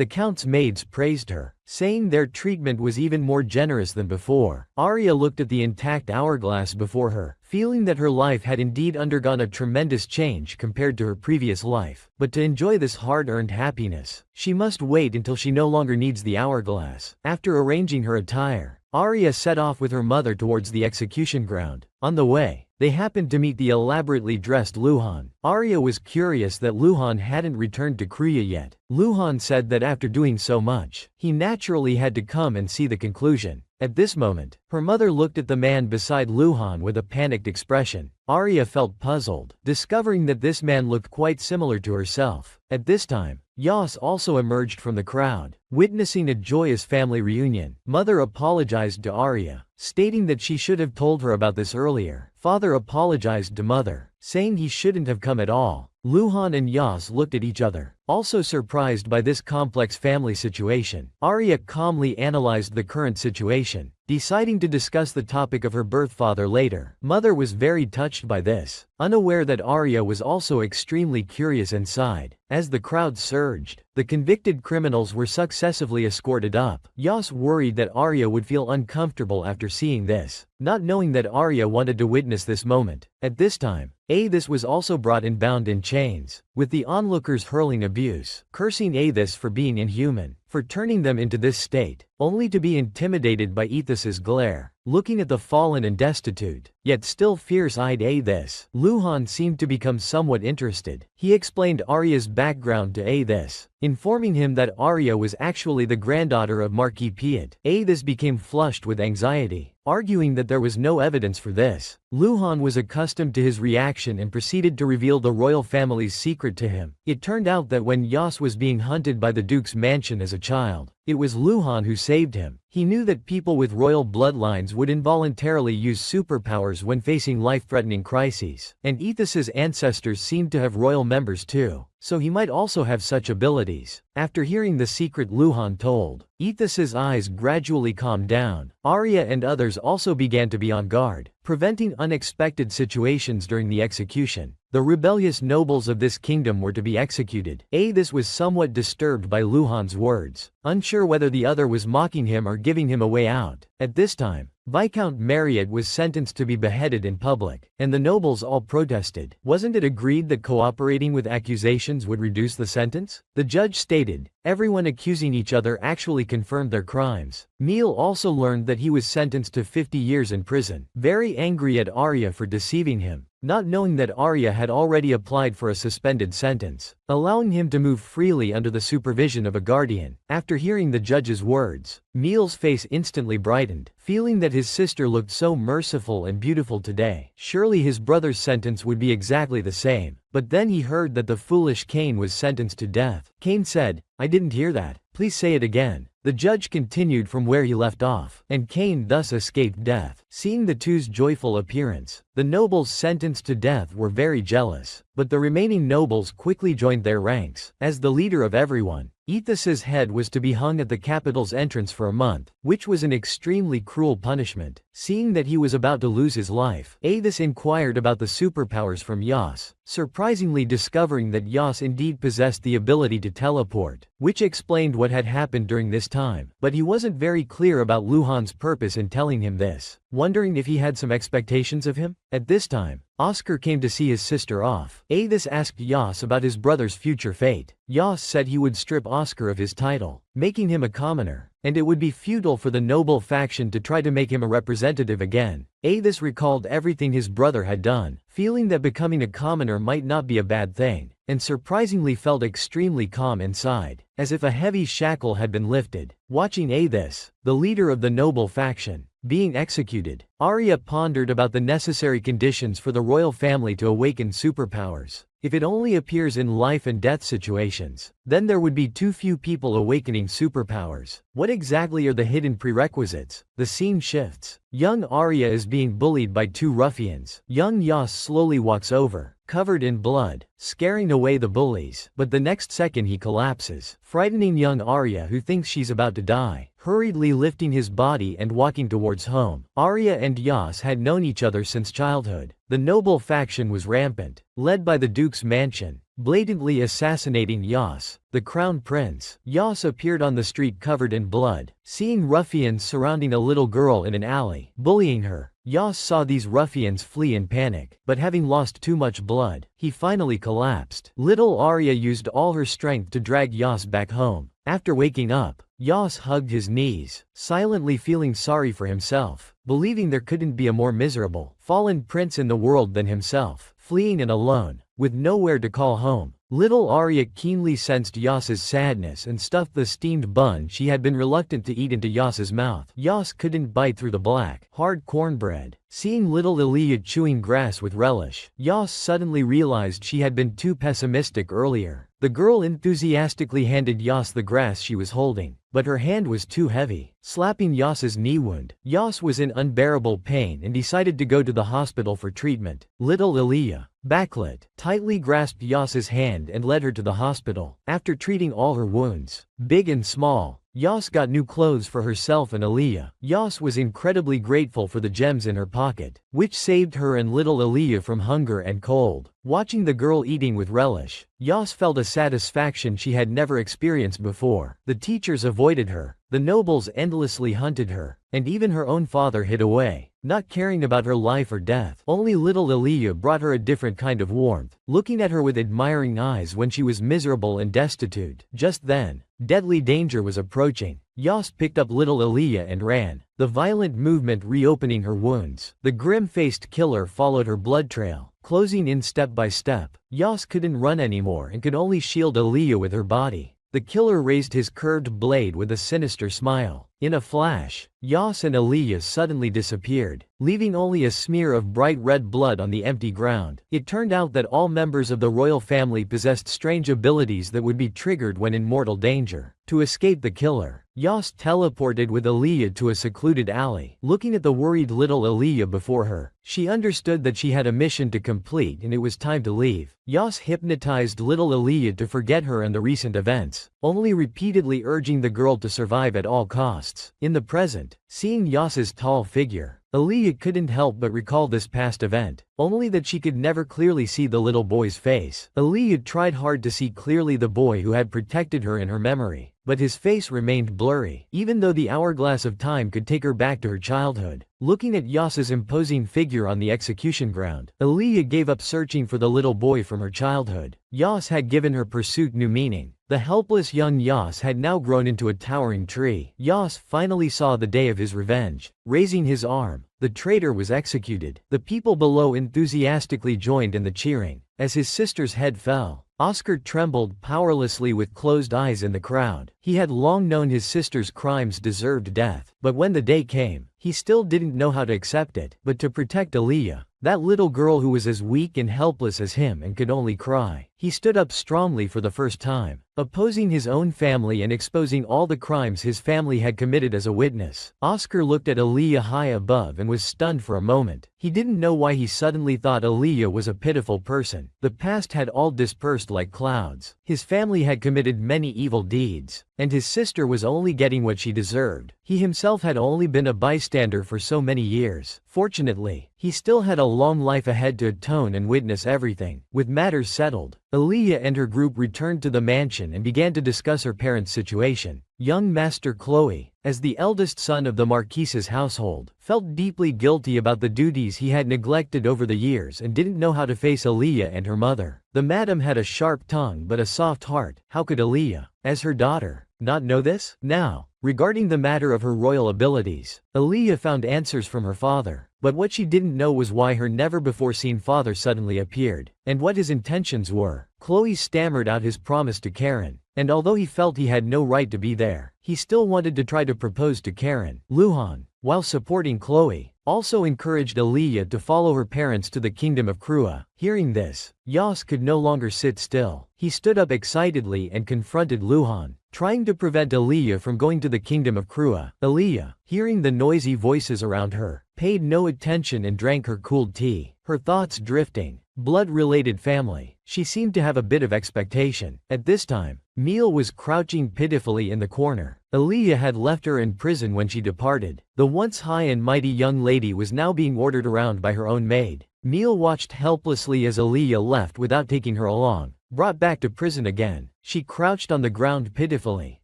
the Count's maids praised her, saying their treatment was even more generous than before. Arya looked at the intact hourglass before her, feeling that her life had indeed undergone a tremendous change compared to her previous life. But to enjoy this hard-earned happiness, she must wait until she no longer needs the hourglass. After arranging her attire, Arya set off with her mother towards the execution ground. On the way, they happened to meet the elaborately dressed Luhan. Arya was curious that Luhan hadn't returned to Kriya yet. Luhan said that after doing so much, he naturally had to come and see the conclusion. At this moment, her mother looked at the man beside Luhan with a panicked expression. Arya felt puzzled, discovering that this man looked quite similar to herself. At this time, Yas also emerged from the crowd, witnessing a joyous family reunion. Mother apologized to Arya, stating that she should have told her about this earlier. Father apologized to Mother, saying he shouldn't have come at all. Luhan and Yas looked at each other, also surprised by this complex family situation. Arya calmly analyzed the current situation, deciding to discuss the topic of her birth father later. Mother was very touched by this, unaware that Arya was also extremely curious inside. As the crowd surged, the convicted criminals were successively escorted up. Yas worried that Arya would feel uncomfortable after seeing this, not knowing that Arya wanted to witness this moment. At this time, Aethys was also brought in bound in chains, with the onlookers hurling abuse, cursing Aethys for being inhuman, for turning them into this state, only to be intimidated by Aethys's glare. Looking at the fallen and destitute, yet still fierce-eyed Aethys, Luhan seemed to become somewhat interested. He explained Arya's background to Aethys, informing him that Arya was actually the granddaughter of Marquis Piet. Aethys became flushed with anxiety, arguing that there was no evidence for this. Luhan was accustomed to his reaction and proceeded to reveal the royal family's secret to him. It turned out that when Yas was being hunted by the Duke's mansion as a child, it was Luhan who saved him. He knew that people with royal bloodlines would involuntarily use superpowers when facing life-threatening crises, and Aethys's ancestors seemed to have royal members too, so he might also have such abilities. After hearing the secret Luhan told, Aethys's eyes gradually calmed down. Arya and others also began to be on guard, preventing unexpected situations during the execution. The rebellious nobles of this kingdom were to be executed. Aethys was somewhat disturbed by Luhan's words, unsure whether the other was mocking him or giving him a way out. At this time, Viscount Marriott was sentenced to be beheaded in public, and the nobles all protested. Wasn't it agreed that cooperating with accusations would reduce the sentence? The judge stated, everyone accusing each other actually confirmed their crimes. Meal also learned that he was sentenced to 50 years in prison, very angry at Arya for deceiving him, not knowing that Arya had already applied for a suspended sentence, allowing him to move freely under the supervision of a guardian. After hearing the judge's words, Meal's face instantly brightened, feeling that his sister looked so merciful and beautiful today. Surely his brother's sentence would be exactly the same. But then he heard that the foolish Cain was sentenced to death. Cain said, "I didn't hear that. Please say it again." The judge continued from where he left off, and Cain thus escaped death. Seeing the two's joyful appearance, the nobles sentenced to death were very jealous, but the remaining nobles quickly joined their ranks. As the leader of everyone, Aethys's head was to be hung at the capital's entrance for a month, which was an extremely cruel punishment. Seeing that he was about to lose his life, Aethys inquired about the superpowers from Yas, surprisingly discovering that Yas indeed possessed the ability to teleport, which explained what had happened during this time. But he wasn't very clear about Luhan's purpose in telling him this. wondering if he had some expectations of him. At this time, Oscar came to see his sister off. This asked Yas about his brother's future fate. Yas said he would strip Oscar of his title, making him a commoner, and it would be futile for the noble faction to try to make him a representative again. This recalled everything his brother had done, feeling that becoming a commoner might not be a bad thing, and surprisingly felt extremely calm inside, as if a heavy shackle had been lifted. Watching this, the leader of the noble faction, being executed, Arya pondered about the necessary conditions for the royal family to awaken superpowers. If it only appears in life and death situations, then there would be too few people awakening superpowers. What exactly are the hidden prerequisites? The scene shifts. Young Arya is being bullied by two ruffians. Young Yas slowly walks over, covered in blood, scaring away the bullies, but the next second he collapses, frightening young Arya, who thinks she's about to die, hurriedly lifting his body and walking towards home. Arya and Yas had known each other since childhood. The noble faction was rampant, led by the Duke's mansion, blatantly assassinating Yas, the crown prince. Yas appeared on the street covered in blood, seeing ruffians surrounding a little girl in an alley, bullying her. Yas saw these ruffians flee in panic, but having lost too much blood, he finally collapsed. Little Arya used all her strength to drag Yas back home. After waking up, Yas hugged his knees, silently feeling sorry for himself, believing there couldn't be a more miserable, fallen prince in the world than himself, fleeing and alone, with nowhere to call home. Little Arya keenly sensed Yas's sadness and stuffed the steamed bun she had been reluctant to eat into Yas's mouth. Yas couldn't bite through the black, hard cornbread. Seeing little Aaliyah chewing grass with relish, Yas suddenly realized she had been too pessimistic earlier. The girl enthusiastically handed Yas the grass she was holding, but her hand was too heavy, slapping Yas's knee wound. Yas was in unbearable pain and decided to go to the hospital for treatment. Little Aaliyah, backlit, tightly grasped Yas's hand and led her to the hospital. After treating all her wounds, big and small, Yas got new clothes for herself and Aaliyah. Yas was incredibly grateful for the gems in her pocket, which saved her and little Aaliyah from hunger and cold. Watching the girl eating with relish, Yas felt a satisfaction she had never experienced before. The teachers avoided her, the nobles endlessly hunted her, and even her own father hid away, not caring about her life or death. Only little Aaliyah brought her a different kind of warmth, looking at her with admiring eyes when she was miserable and destitute. Just then, deadly danger was approaching. Yas picked up little Aaliyah and ran, the violent movement reopening her wounds. The grim-faced killer followed her blood trail, closing in step by step. Yas couldn't run anymore and could only shield Aaliyah with her body. The killer raised his curved blade with a sinister smile. In a flash, Yas and Aaliyah suddenly disappeared, leaving only a smear of bright red blood on the empty ground. It turned out that all members of the royal family possessed strange abilities that would be triggered when in mortal danger. To escape the killer, Yas teleported with Aaliyah to a secluded alley. Looking at the worried little Aaliyah before her, she understood that she had a mission to complete and it was time to leave. Yas hypnotized little Aaliyah to forget her and the recent events, only repeatedly urging the girl to survive at all costs. In the present, seeing Yas's tall figure, Aaliyah couldn't help but recall this past event, only that she could never clearly see the little boy's face. Aaliyah tried hard to see clearly the boy who had protected her in her memory, but his face remained blurry, even though the hourglass of time could take her back to her childhood. Looking at Yas's imposing figure on the execution ground, Aaliyah gave up searching for the little boy from her childhood. Yas had given her pursuit new meaning. The helpless young Yas had now grown into a towering tree. Yas finally saw the day of his revenge. Raising his arm, the traitor was executed. The people below enthusiastically joined in the cheering. As his sister's head fell, Oscar trembled powerlessly with closed eyes in the crowd. He had long known his sister's crimes deserved death, but when the day came, he still didn't know how to accept it. But to protect Aaliyah, that little girl who was as weak and helpless as him and could only cry, he stood up strongly for the first time, opposing his own family and exposing all the crimes his family had committed as a witness. Oscar looked at Aaliyah high above and was stunned for a moment. He didn't know why he suddenly thought Aaliyah was a pitiful person. The past had all dispersed like clouds. His family had committed many evil deeds, and his sister was only getting what she deserved. He himself had only been a bystander for so many years. Fortunately, he still had a long life ahead to atone and witness everything. With matters settled, Aaliyah and her group returned to the mansion and began to discuss her parents' situation. Young Master Chloe, as the eldest son of the Marquise's household, felt deeply guilty about the duties he had neglected over the years and didn't know how to face Aaliyah and her mother. The madam had a sharp tongue but a soft heart. How could Aaliyah, as her daughter, not know this? Now, regarding the matter of her royal abilities, Aaliyah found answers from her father, but what she didn't know was why her never-before-seen father suddenly appeared, and what his intentions were. Chloe stammered out his promise to Karen, and although he felt he had no right to be there, he still wanted to try to propose to Karen. Luhan, while supporting Chloe, also encouraged Aaliyah to follow her parents to the kingdom of Krua. Hearing this, Yas could no longer sit still. He stood up excitedly and confronted Luhan, trying to prevent Aaliyah from going to the kingdom of Krua. Aaliyah, hearing the noisy voices around her, paid no attention and drank her cooled tea, her thoughts drifting. Blood-related family. She seemed to have a bit of expectation. At this time, Meal was crouching pitifully in the corner. Aaliyah had left her in prison when she departed. The once high and mighty young lady was now being ordered around by her own maid. Meal watched helplessly as Aaliyah left without taking her along. Brought back to prison again, she crouched on the ground pitifully,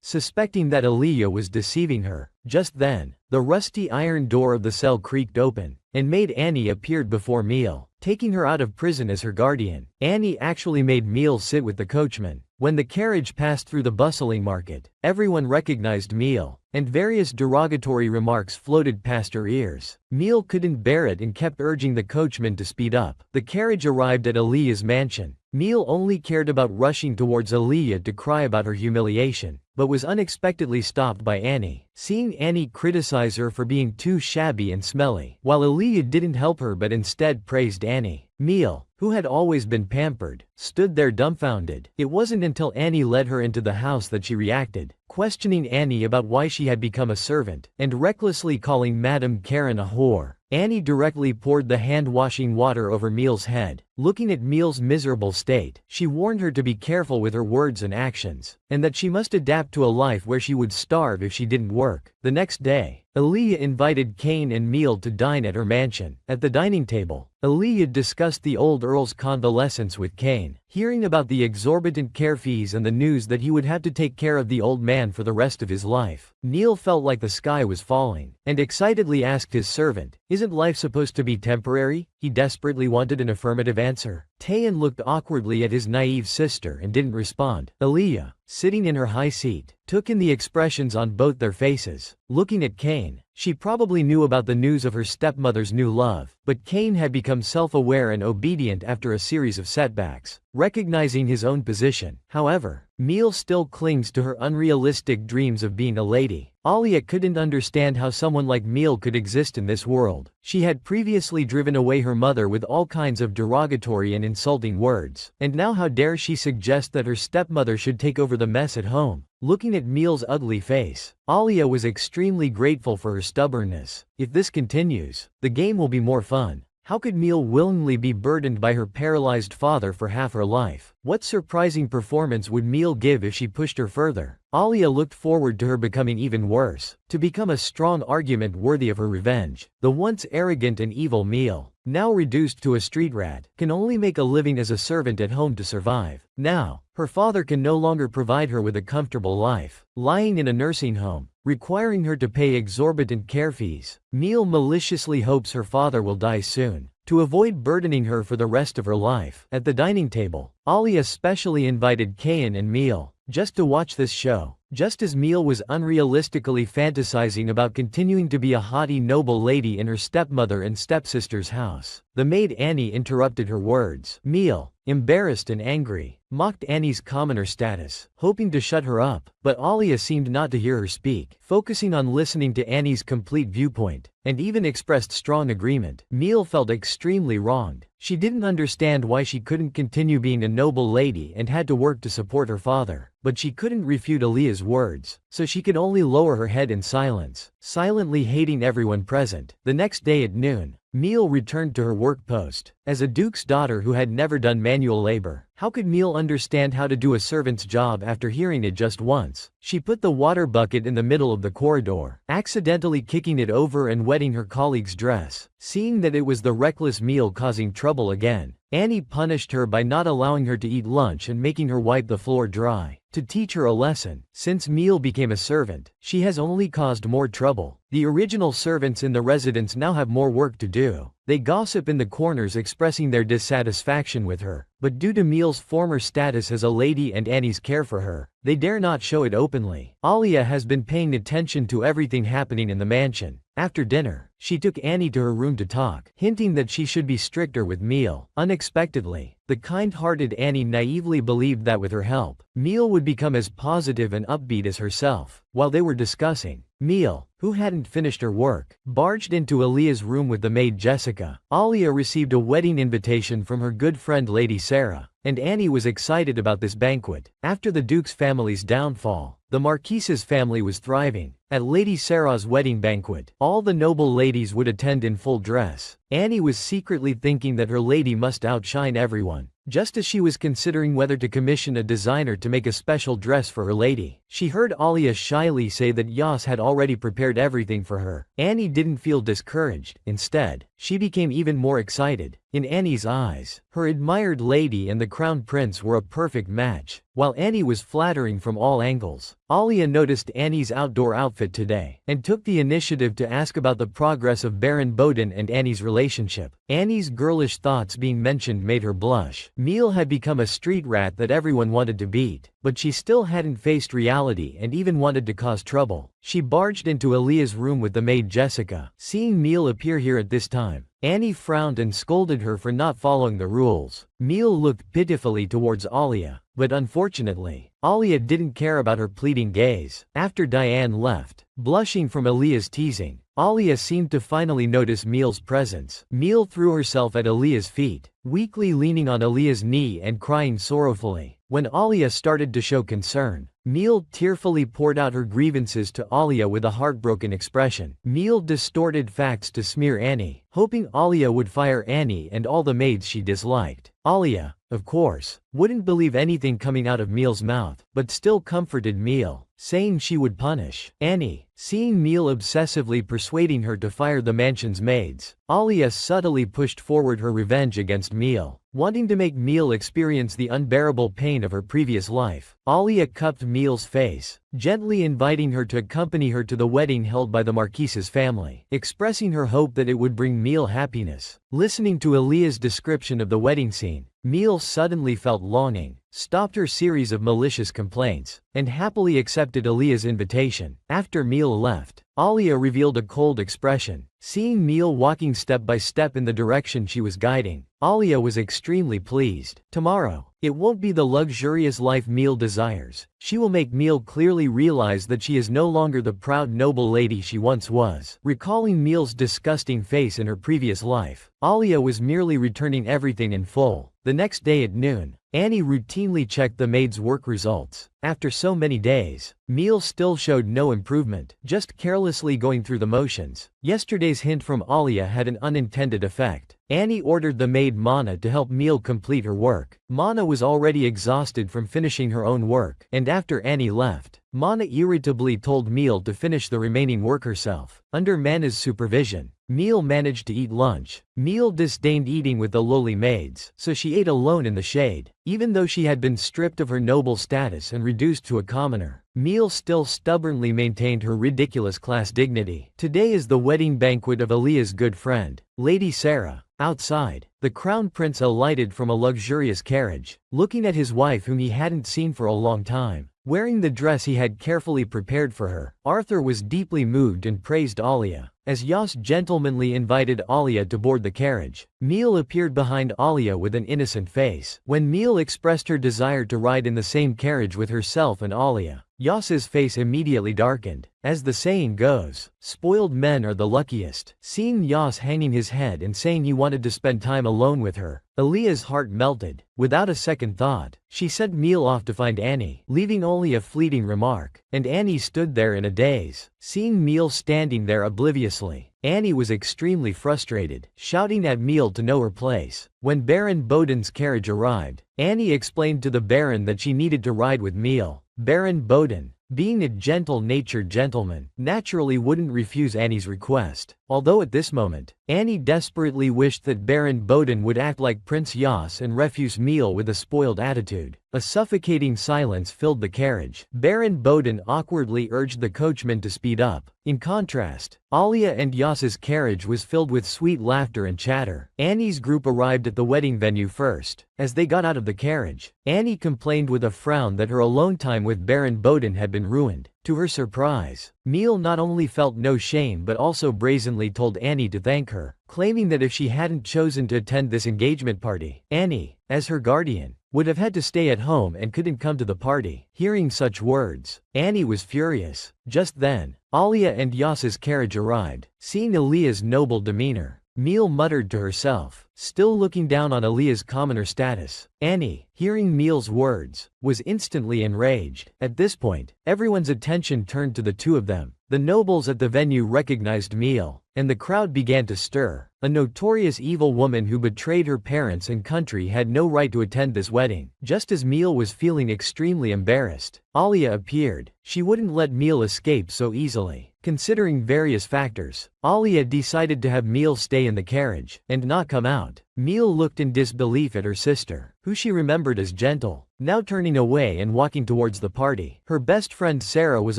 suspecting that Aaliyah was deceiving her. Just then, the rusty iron door of the cell creaked open, and Maid Annie appeared before Meal, taking her out of prison as her guardian. Annie actually made Meal sit with the coachman. When the carriage passed through the bustling market, everyone recognized Meal, and various derogatory remarks floated past her ears. Meal couldn't bear it and kept urging the coachman to speed up. The carriage arrived at Aaliyah's mansion. Meal only cared about rushing towards Aaliyah to cry about her humiliation, but was unexpectedly stopped by Annie. Seeing Annie criticize her for being too shabby and smelly, while Aaliyah didn't help her but instead praised Annie. Meal, who had always been pampered, stood there dumbfounded. It wasn't until Annie led her into the house that she reacted, questioning Annie about why she had become a servant, and recklessly calling Madame Karen a whore. Annie directly poured the hand-washing water over Meal's head. Looking at Meal's miserable state, she warned her to be careful with her words and actions, and that she must adapt to a life where she would starve if she didn't work. The next day, Aaliyah invited Kane and Meal to dine at her mansion. At the dining table, Aaliyah discussed the old Earl's convalescence with Kane. Hearing about the exorbitant care fees and the news that he would have to take care of the old man for the rest of his life, Neil felt like the sky was falling, and excitedly asked his servant, "Isn't life supposed to be temporary?" He desperately wanted an affirmative answer. Taeyeon looked awkwardly at his naive sister and didn't respond. Aaliyah, sitting in her high seat, took in the expressions on both their faces. Looking at Kane, she probably knew about the news of her stepmother's new love, but Kane had become self-aware and obedient after a series of setbacks, recognizing his own position. However, Meal still clings to her unrealistic dreams of being a lady. Alia couldn't understand how someone like Meal could exist in this world. She had previously driven away her mother with all kinds of derogatory and insulting words, and now how dare she suggest that her stepmother should take over the mess at home. Looking at Meal's ugly face, Alia was extremely grateful for her stubbornness. If this continues, the game will be more fun. How could Meal willingly be burdened by her paralyzed father for half her life? What surprising performance would Meal give if she pushed her further? Alia looked forward to her becoming even worse, to become a strong argument worthy of her revenge. The once arrogant and evil Meal, now reduced to a street rat, can only make a living as a servant at home to survive. Now, her father can no longer provide her with a comfortable life, lying in a nursing home, requiring her to pay exorbitant care fees. Meal maliciously hopes her father will die soon, to avoid burdening her for the rest of her life. At the dining table, Alia specially invited Kayan and Meal, just to watch this show. Just as Meal was unrealistically fantasizing about continuing to be a haughty noble lady in her stepmother and stepsister's house, the maid Annie interrupted her words. Meal, embarrassed and angry, mocked Annie's commoner status, hoping to shut her up, but Alia seemed not to hear her speak, focusing on listening to Annie's complete viewpoint, and even expressed strong agreement. Meal felt extremely wronged. She didn't understand why she couldn't continue being a noble lady and had to work to support her father, but she couldn't refute Alia's words, so she could only lower her head in silence, silently hating everyone present. The next day at noon, Meal returned to her work post. As a duke's daughter who had never done manual labor, how could Meal understand how to do a servant's job after hearing it just once? She put the water bucket in the middle of the corridor, accidentally kicking it over and wetting her colleague's dress. Seeing that it was the reckless Meal causing trouble again, Annie punished her by not allowing her to eat lunch and making her wipe the floor dry. to teach her a lesson. Since Meal became a servant, she has only caused more trouble. The original servants in the residence now have more work to do. They gossip in the corners expressing their dissatisfaction with her, but due to Meal's former status as a lady and Annie's care for her, they dare not show it openly. Alia has been paying attention to everything happening in the mansion. After dinner, she took Annie to her room to talk, hinting that she should be stricter with Meal. Unexpectedly, the kind-hearted Annie naively believed that with her help, Meal would become as positive and upbeat as herself. While they were discussing, Meal, who hadn't finished her work, barged into Alia's room with the maid Jessica. Alia received a wedding invitation from her good friend Lady Sarah, and Annie was excited about this banquet. After the Duke's family's downfall, the Marquise's family was thriving. At Lady Sarah's wedding banquet, all the noble ladies would attend in full dress. Annie was secretly thinking that her lady must outshine everyone. Just as she was considering whether to commission a designer to make a special dress for her lady, she heard Alia shyly say that Yas had already prepared everything for her. Annie didn't feel discouraged. Instead, she became even more excited. In Annie's eyes, her admired lady and the crown prince were a perfect match. While Annie was flattering from all angles, Alia noticed Annie's outdoor outfit today, and took the initiative to ask about the progress of Baron Bowden and Annie's relationship. Annie's girlish thoughts being mentioned made her blush. Meal had become a street rat that everyone wanted to beat, but she still hadn't faced reality and even wanted to cause trouble. She barged into Alia's room with the maid Jessica. Seeing Meal appear here at this time, Annie frowned and scolded her for not following the rules. Meal looked pitifully towards Alia, but unfortunately, Alia didn't care about her pleading gaze. After Diane left, blushing from Alia's teasing, Alia seemed to finally notice Meal's presence. Meal threw herself at Alia's feet, weakly leaning on Alia's knee and crying sorrowfully. When Alia started to show concern, Meal tearfully poured out her grievances to Alia with a heartbroken expression. Meal distorted facts to smear Annie, hoping Alia would fire Annie and all the maids she disliked. Alia, of course, wouldn't believe anything coming out of Meal's mouth, but still comforted Meal, saying she would punish Annie. Seeing Meal obsessively persuading her to fire the mansion's maids, Alia subtly pushed forward her revenge against Meal, wanting to make Meal experience the unbearable pain of her previous life. Alia cupped Meal's face, gently inviting her to accompany her to the wedding held by the Marquise's family, expressing her hope that it would bring Meal happiness. Listening to Alia's description of the wedding scene, Meal suddenly felt longing, stopped her series of malicious complaints, and happily accepted Alia's invitation. After Meal left, Alia revealed a cold expression. Seeing Meal walking step by step in the direction she was guiding, Alia was extremely pleased. Tomorrow, it won't be the luxurious life Meal desires. She will make Meal clearly realize that she is no longer the proud noble lady she once was. Recalling Meal's disgusting face in her previous life, Alia was merely returning everything in full. The next day at noon, Annie routinely checked the maid's work results. After so many days, Meal still showed no improvement, just carelessly going through the motions. Yesterday's hint from Alia had an unintended effect. Annie ordered the maid Mana to help Meal complete her work. Mana was already exhausted from finishing her own work, and after Annie left, Mana irritably told Meal to finish the remaining work herself. Under Mana's supervision, Meal managed to eat lunch. Meal disdained eating with the lowly maids, so she ate alone in the shade. Even though she had been stripped of her noble status and reduced to a commoner, Meal still stubbornly maintained her ridiculous class dignity. Today is the wedding banquet of Alia's good friend, Lady Sarah. Outside, the crown prince alighted from a luxurious carriage, looking at his wife whom he hadn't seen for a long time. Wearing the dress he had carefully prepared for her, Arthur was deeply moved and praised Alia. As Yas gentlemanly invited Alia to board the carriage, Meal appeared behind Alia with an innocent face. When Meal expressed her desire to ride in the same carriage with herself and Alia, Yas's face immediately darkened. As the saying goes, spoiled men are the luckiest. Seeing Yas hanging his head and saying he wanted to spend time alone with her, Alia's heart melted. Without a second thought, she sent Meal off to find Annie, leaving only a fleeting remark, and Annie stood there in a daze. Seeing Meal standing there obliviously, Annie was extremely frustrated, shouting at Meal to know her place. When Baron Bowden's carriage arrived, Annie explained to the Baron that she needed to ride with Meal. Baron Bowden, being a gentle-natured gentleman, naturally wouldn't refuse Annie's request. Although at this moment, Annie desperately wished that Baron Bowden would act like Prince Yas and refuse Meal with a spoiled attitude. A suffocating silence filled the carriage. Baron Bowden awkwardly urged the coachman to speed up. In contrast, Alia and Yas's carriage was filled with sweet laughter and chatter. Annie's group arrived at the wedding venue first. As they got out of the carriage, Annie complained with a frown that her alone time with Baron Bowden had been ruined. To her surprise, Meal not only felt no shame but also brazenly told Annie to thank her, claiming that if she hadn't chosen to attend this engagement party, Annie, as her guardian, would have had to stay at home and couldn't come to the party. Hearing such words, Annie was furious. Just then, Alia and Yas's carriage arrived. Seeing Alia's noble demeanor, Meal muttered to herself, still looking down on Alia's commoner status. Annie, hearing Meal's words, was instantly enraged. At this point, everyone's attention turned to the two of them. The nobles at the venue recognized Meal, and the crowd began to stir. A notorious evil woman who betrayed her parents and country had no right to attend this wedding. Just as Meal was feeling extremely embarrassed, Alia appeared. She wouldn't let Meal escape so easily. Considering various factors, Alia decided to have Meal stay in the carriage and not come out. Meal looked in disbelief at her sister, who she remembered as gentle, now turning away and walking towards the party. Her best friend Sarah was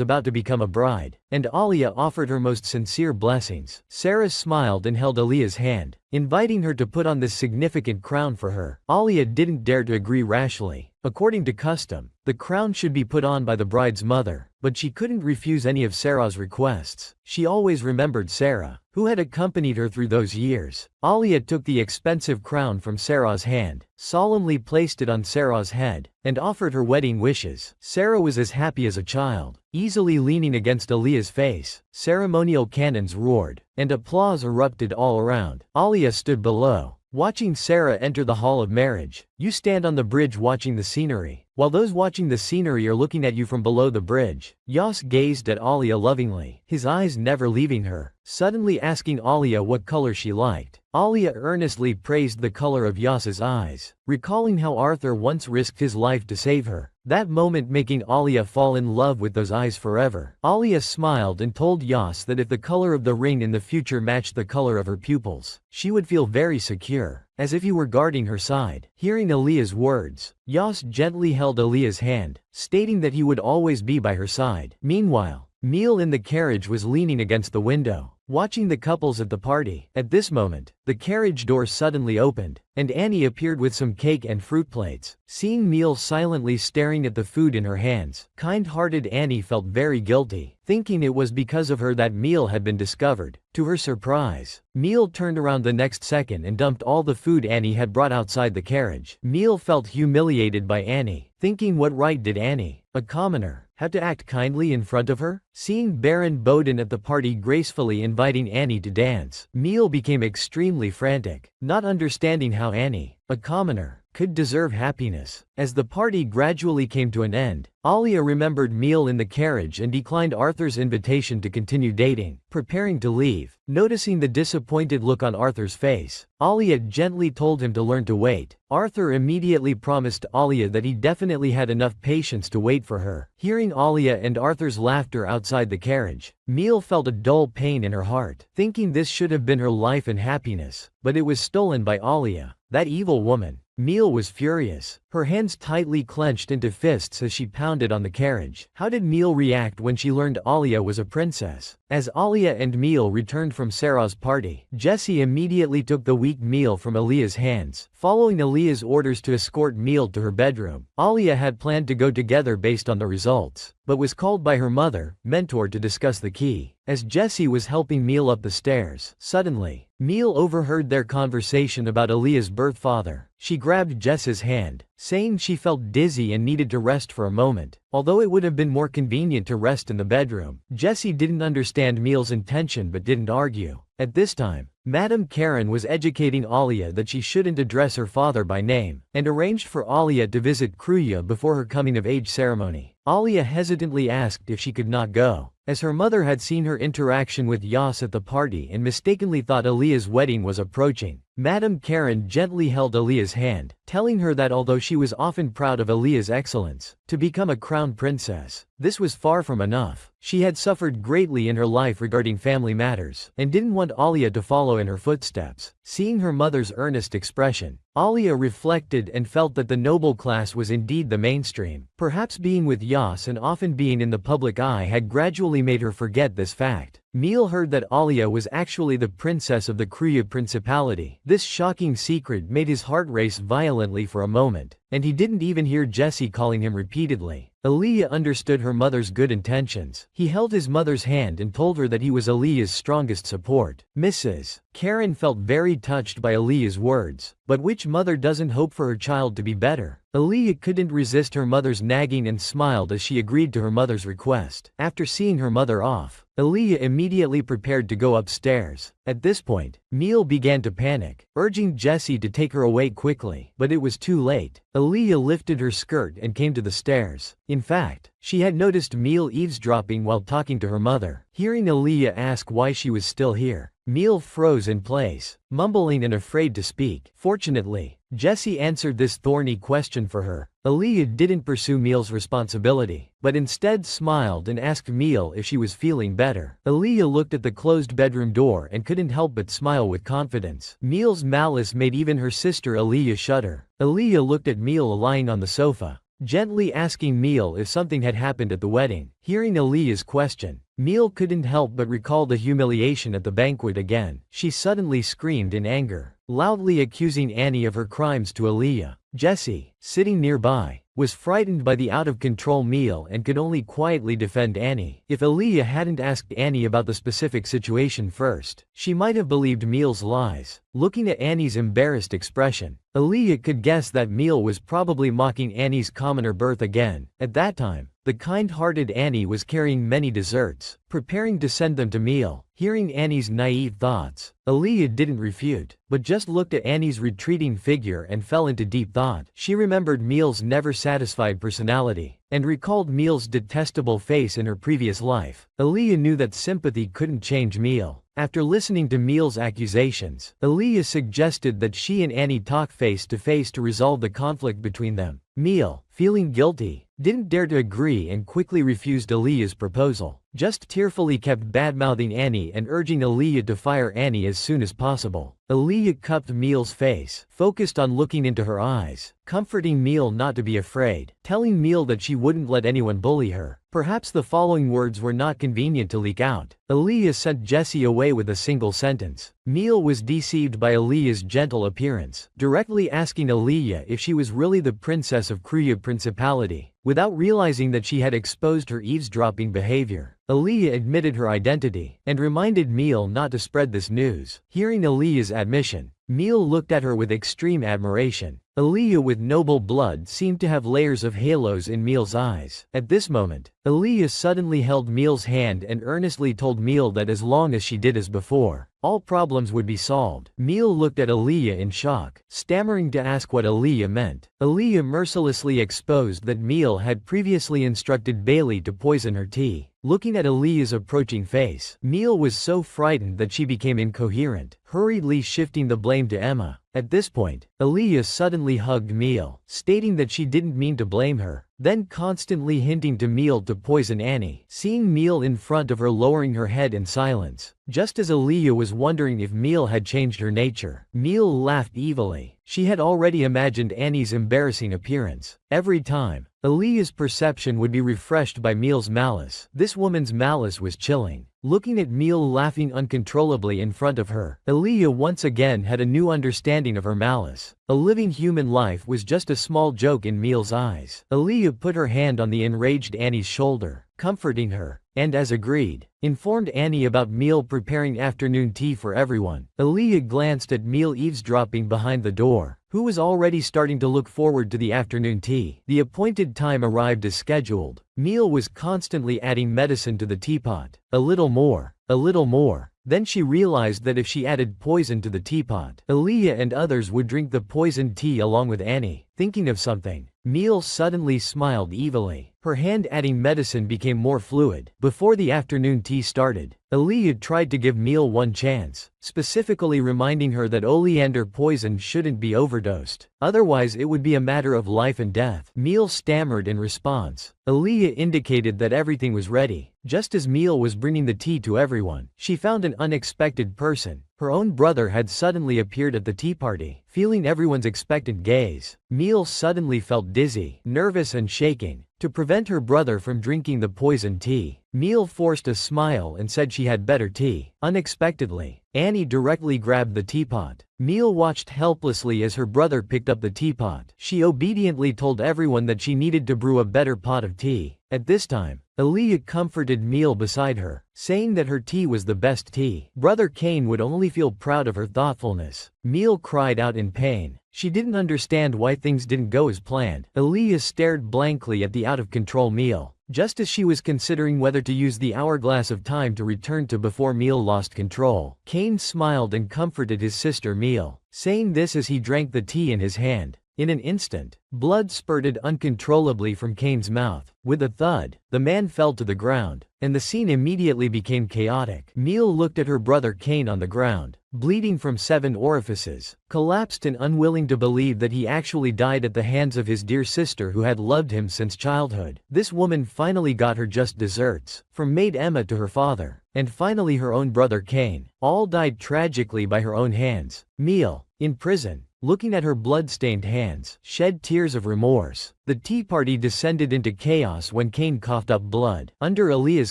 about to become a bride, and Alia offered her most sincere blessings. Sarah smiled and held Alia's hand, inviting her to put on this significant crown for her. Alia didn't dare to agree rashly. According to custom, the crown should be put on by the bride's mother, but she couldn't refuse any of Sarah's requests. She always remembered Sarah, who had accompanied her through those years. Alia took the expensive crown from Sarah's hand, solemnly placed it on Sarah's head, and offered her wedding wishes. Sarah was as happy as a child, easily leaning against Alia's face. Ceremonial cannons roared, and applause erupted all around. Alia stood below, watching Sarah enter the hall of marriage. You stand on the bridge watching the scenery, while those watching the scenery are looking at you from below the bridge. Yas gazed at Alia lovingly, his eyes never leaving her, suddenly asking Alia what color she liked. Alia earnestly praised the color of Yas's eyes, recalling how Arthur once risked his life to save her, that moment making Alia fall in love with those eyes forever. Alia smiled and told Yas that if the color of the ring in the future matched the color of her pupils, she would feel very secure, as if he were guarding her side. Hearing Alia's words, Yas gently held Alia's hand, stating that he would always be by her side. Meanwhile, Meal in the carriage was leaning against the window, watching the couples at the party. At this moment, the carriage door suddenly opened, and Annie appeared with some cake and fruit plates. Seeing Meal silently staring at the food in her hands, kind-hearted Annie felt very guilty, thinking it was because of her that Meal had been discovered. To her surprise, Meal turned around the next second and dumped all the food Annie had brought outside the carriage. Meal felt humiliated by Annie, thinking what right did Annie, a commoner, have to act kindly in front of her? Seeing Baron Bowden at the party gracefully inviting Annie to dance, Meal became extremely frantic, not understanding how Annie, a commoner, could deserve happiness. As the party gradually came to an end, Alia remembered Meal in the carriage and declined Arthur's invitation to continue dating. Preparing to leave, noticing the disappointed look on Arthur's face, Alia gently told him to learn to wait. Arthur immediately promised Alia that he definitely had enough patience to wait for her. Hearing Alia and Arthur's laughter outside the carriage, Meal felt a dull pain in her heart, thinking this should have been her life and happiness, but it was stolen by Alia, that evil woman. Meal was furious, her hands tightly clenched into fists as she pounded on the carriage. How did Meal react when she learned Alia was a princess? As Alia and Meal returned from Sarah's party, Jessie immediately took the weak Meal from Alia's hands, following Alia's orders to escort Meal to her bedroom. Alia had planned to go together based on the results, but was called by her mother, Mentor, to discuss the key. As Jessie was helping Meal up the stairs, suddenly, Meal overheard their conversation about Alia's birth father. She grabbed Jess's hand, saying she felt dizzy and needed to rest for a moment. Although it would have been more convenient to rest in the bedroom, Jessie didn't understand Meal's intention but didn't argue. At this time, Madame Karen was educating Alia that she shouldn't address her father by name, and arranged for Alia to visit Kruya before her coming-of-age ceremony. Alia hesitantly asked if she could not go, as her mother had seen her interaction with Yas at the party and mistakenly thought Aaliyah's wedding was approaching. Madame Karen gently held Aaliyah's hand, telling her that although she was often proud of Aaliyah's excellence, to become a crown princess, this was far from enough. She had suffered greatly in her life regarding family matters, and didn't want Aaliyah to follow in her footsteps. Seeing her mother's earnest expression, Aaliyah reflected and felt that the noble class was indeed the mainstream. Perhaps being with Yas and often being in the public eye had gradually made her forget this fact. Emil heard that Aaliyah was actually the princess of the Kriya Principality. This shocking secret made his heart race violently for a moment, and he didn't even hear Jessie calling him repeatedly. Aaliyah understood her mother's good intentions. He held his mother's hand and told her that he was Aaliyah's strongest support. Mrs. Karen felt very touched by Aaliyah's words, but which mother doesn't hope for her child to be better? Aaliyah couldn't resist her mother's nagging and smiled as she agreed to her mother's request. After seeing her mother off, Aaliyah immediately prepared to go upstairs. At this point, Emil began to panic, urging Jessie to take her away quickly, but it was too late. Aaliyah lifted her skirt and came to the stairs. In fact, she had noticed Emil eavesdropping while talking to her mother. Hearing Aaliyah ask why she was still here, Emil froze in place, mumbling and afraid to speak. Fortunately, Jessie answered this thorny question for her. Aaliyah didn't pursue Emil's responsibility, but instead smiled and asked Emil if she was feeling better. Aaliyah looked at the closed bedroom door and couldn't help but smile with confidence. Emil's malice made even her sister Aaliyah shudder. Aaliyah looked at Emil lying on the sofa, gently asking Emil if something had happened at the wedding. Hearing Aaliyah's question, Emil couldn't help but recall the humiliation at the banquet again. She suddenly screamed in anger, loudly accusing Annie of her crimes to Aaliyah. Jessie, sitting nearby, was frightened by the out-of-control Emil and could only quietly defend Annie. If Aaliyah hadn't asked Annie about the specific situation first, she might have believed Emil's lies. Looking at Annie's embarrassed expression, Aaliyah could guess that Emil was probably mocking Annie's commoner birth again. At that time, the kind-hearted Annie was carrying many desserts, preparing to send them to Emil. Hearing Annie's naive thoughts, Aaliyah didn't refute, but just looked at Annie's retreating figure and fell into deep thought. She remembered Emil's never-satisfied personality, and recalled Emil's detestable face in her previous life. Aaliyah knew that sympathy couldn't change Emil. After listening to Emil's accusations, Aaliyah suggested that she and Annie talk face-to-face to resolve the conflict between them. Emil, feeling guilty, didn't dare to agree and quickly refused Aaliyah's proposal, just tearfully kept bad-mouthing Annie and urging Aaliyah to fire Annie as soon as possible. Aaliyah cupped Emil's face, focused on looking into her eyes, comforting Emil not to be afraid, telling Emil that she wouldn't let anyone bully her. Perhaps the following words were not convenient to leak out. Aaliyah sent Jessie away with a single sentence. Emil was deceived by Aaliyah's gentle appearance, directly asking Aaliyah if she was really the princess of Kriya Principality. Without realizing that she had exposed her eavesdropping behavior, Aaliyah admitted her identity, and reminded Emil not to spread this news. Hearing Aaliyah's admission, Emil looked at her with extreme admiration. Aaliyah with noble blood seemed to have layers of halos in Emil's eyes. At this moment, Aaliyah suddenly held Emil's hand and earnestly told Emil that as long as she did as before, all problems would be solved. Emil looked at Aaliyah in shock, stammering to ask what Aaliyah meant. Aaliyah mercilessly exposed that Emil had previously instructed Bailey to poison her tea. Looking at Aaliyah's approaching face, Emil was so frightened that she became incoherent, hurriedly shifting the blame to Emma. At this point, Aaliyah suddenly hugged Emil, stating that she didn't mean to blame her, then constantly hinting to Emil to poison Annie. Seeing Emil in front of her lowering her head in silence, just as Aaliyah was wondering if Emil had changed her nature, Emil laughed evilly. She had already imagined Annie's embarrassing appearance. Every time, Aaliyah's perception would be refreshed by Emil's malice. This woman's malice was chilling. Looking at Emil laughing uncontrollably in front of her, Aaliyah once again had a new understanding of her malice. A living human life was just a small joke in Emil's eyes. Aaliyah put her hand on the enraged Annie's shoulder, comforting her, and as agreed, informed Annie about Emil preparing afternoon tea for everyone. Aaliyah glanced at Emil eavesdropping behind the door, who was already starting to look forward to the afternoon tea. The appointed time arrived as scheduled. Emil was constantly adding medicine to the teapot. A little more, a little more. Then she realized that if she added poison to the teapot, Aaliyah and others would drink the poisoned tea along with Annie. Thinking of something, Emil suddenly smiled evilly. Her hand adding medicine became more fluid. Before the afternoon tea started, Aaliyah tried to give Meal one chance, specifically reminding her that oleander poison shouldn't be overdosed. Otherwise it would be a matter of life and death. Meal stammered in response. Aaliyah indicated that everything was ready. Just as Meal was bringing the tea to everyone, she found an unexpected person. Her own brother had suddenly appeared at the tea party. Feeling everyone's expectant gaze, Meal suddenly felt dizzy, nervous and shaking. To prevent her brother from drinking the poisoned tea, Meal forced a smile and said she had better tea. Unexpectedly, Annie directly grabbed the teapot. Meal watched helplessly as her brother picked up the teapot. She obediently told everyone that she needed to brew a better pot of tea. At this time, Aaliyah comforted Meal beside her, saying that her tea was the best tea. Brother Kane would only feel proud of her thoughtfulness. Meal cried out in pain. She didn't understand why things didn't go as planned. Aaliyah stared blankly at the out-of-control Meal. Just as she was considering whether to use the hourglass of time to return to before Meal lost control, Kane smiled and comforted his sister Meal, saying this as he drank the tea in his hand. In an instant, blood spurted uncontrollably from Kane's mouth. With a thud, the man fell to the ground, and the scene immediately became chaotic. Meal looked at her brother Kane on the ground, bleeding from 7 orifices, collapsed and unwilling to believe that he actually died at the hands of his dear sister who had loved him since childhood. This woman finally got her just desserts, from maid Emma to her father, and finally her own brother Kane, all died tragically by her own hands. Meal, in prison, looking at her blood-stained hands, shed tears of remorse. The tea party descended into chaos when Kane coughed up blood. Under Aaliyah's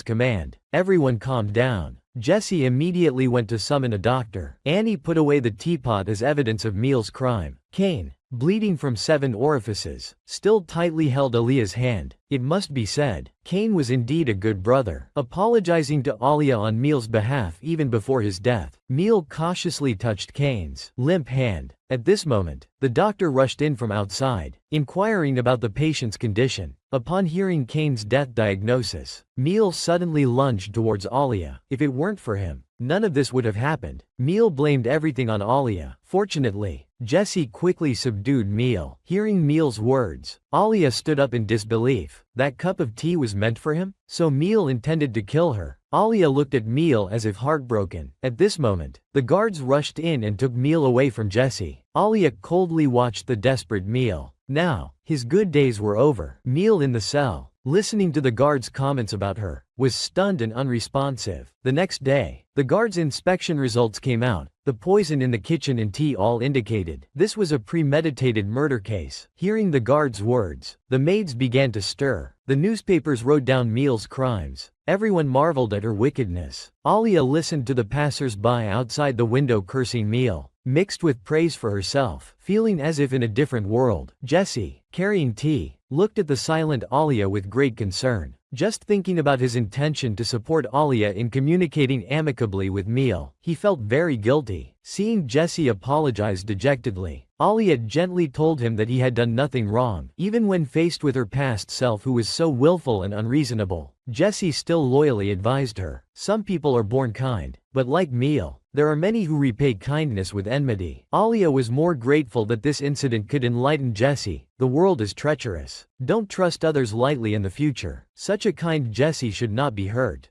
command, everyone calmed down. Jesse immediately went to summon a doctor. Annie put away the teapot as evidence of Meal's crime. Kane, bleeding from 7 orifices, still tightly held Aaliyah's hand. It must be said, Kane was indeed a good brother, apologizing to Aaliyah on Meal's behalf even before his death. Meal cautiously touched Kane's limp hand. At this moment, the doctor rushed in from outside, inquiring about the patient's condition. Upon hearing Kane's death diagnosis, Meal suddenly lunged towards Aaliyah. If it weren't for him, none of this would have happened. Meal blamed everything on Aaliyah. Fortunately, Jesse quickly subdued Meal. Hearing Meal's words, Aaliyah stood up in disbelief. That cup of tea was meant for him? So Meal intended to kill her. Aaliyah looked at Meal as if heartbroken. At this moment, the guards rushed in and took Meal away from Jesse. Aaliyah coldly watched the desperate Meal. Now, his good days were over. Meal in the cell, listening to the guards' comments about her, was stunned and unresponsive. The next day, the guards' inspection results came out. The poison in the kitchen and tea all indicated this was a premeditated murder case. Hearing the guards' words, the maids began to stir. The newspapers wrote down Meal's crimes. Everyone marveled at her wickedness. Aaliyah listened to the passers-by outside the window cursing Meal, mixed with praise for herself, feeling as if in a different world. Jesse, carrying tea, looked at the silent Aaliyah with great concern. Just thinking about his intention to support Aaliyah in communicating amicably with Meal, he felt very guilty. Seeing Jesse apologize dejectedly, Aaliyah gently told him that he had done nothing wrong. Even when faced with her past self who was so willful and unreasonable, Jesse still loyally advised her, "Some people are born kind, but like Meal, there are many who repay kindness with enmity." Aaliyah was more grateful that this incident could enlighten Jesse. The world is treacherous. Don't trust others lightly in the future. Such a kind Jesse should not be hurt.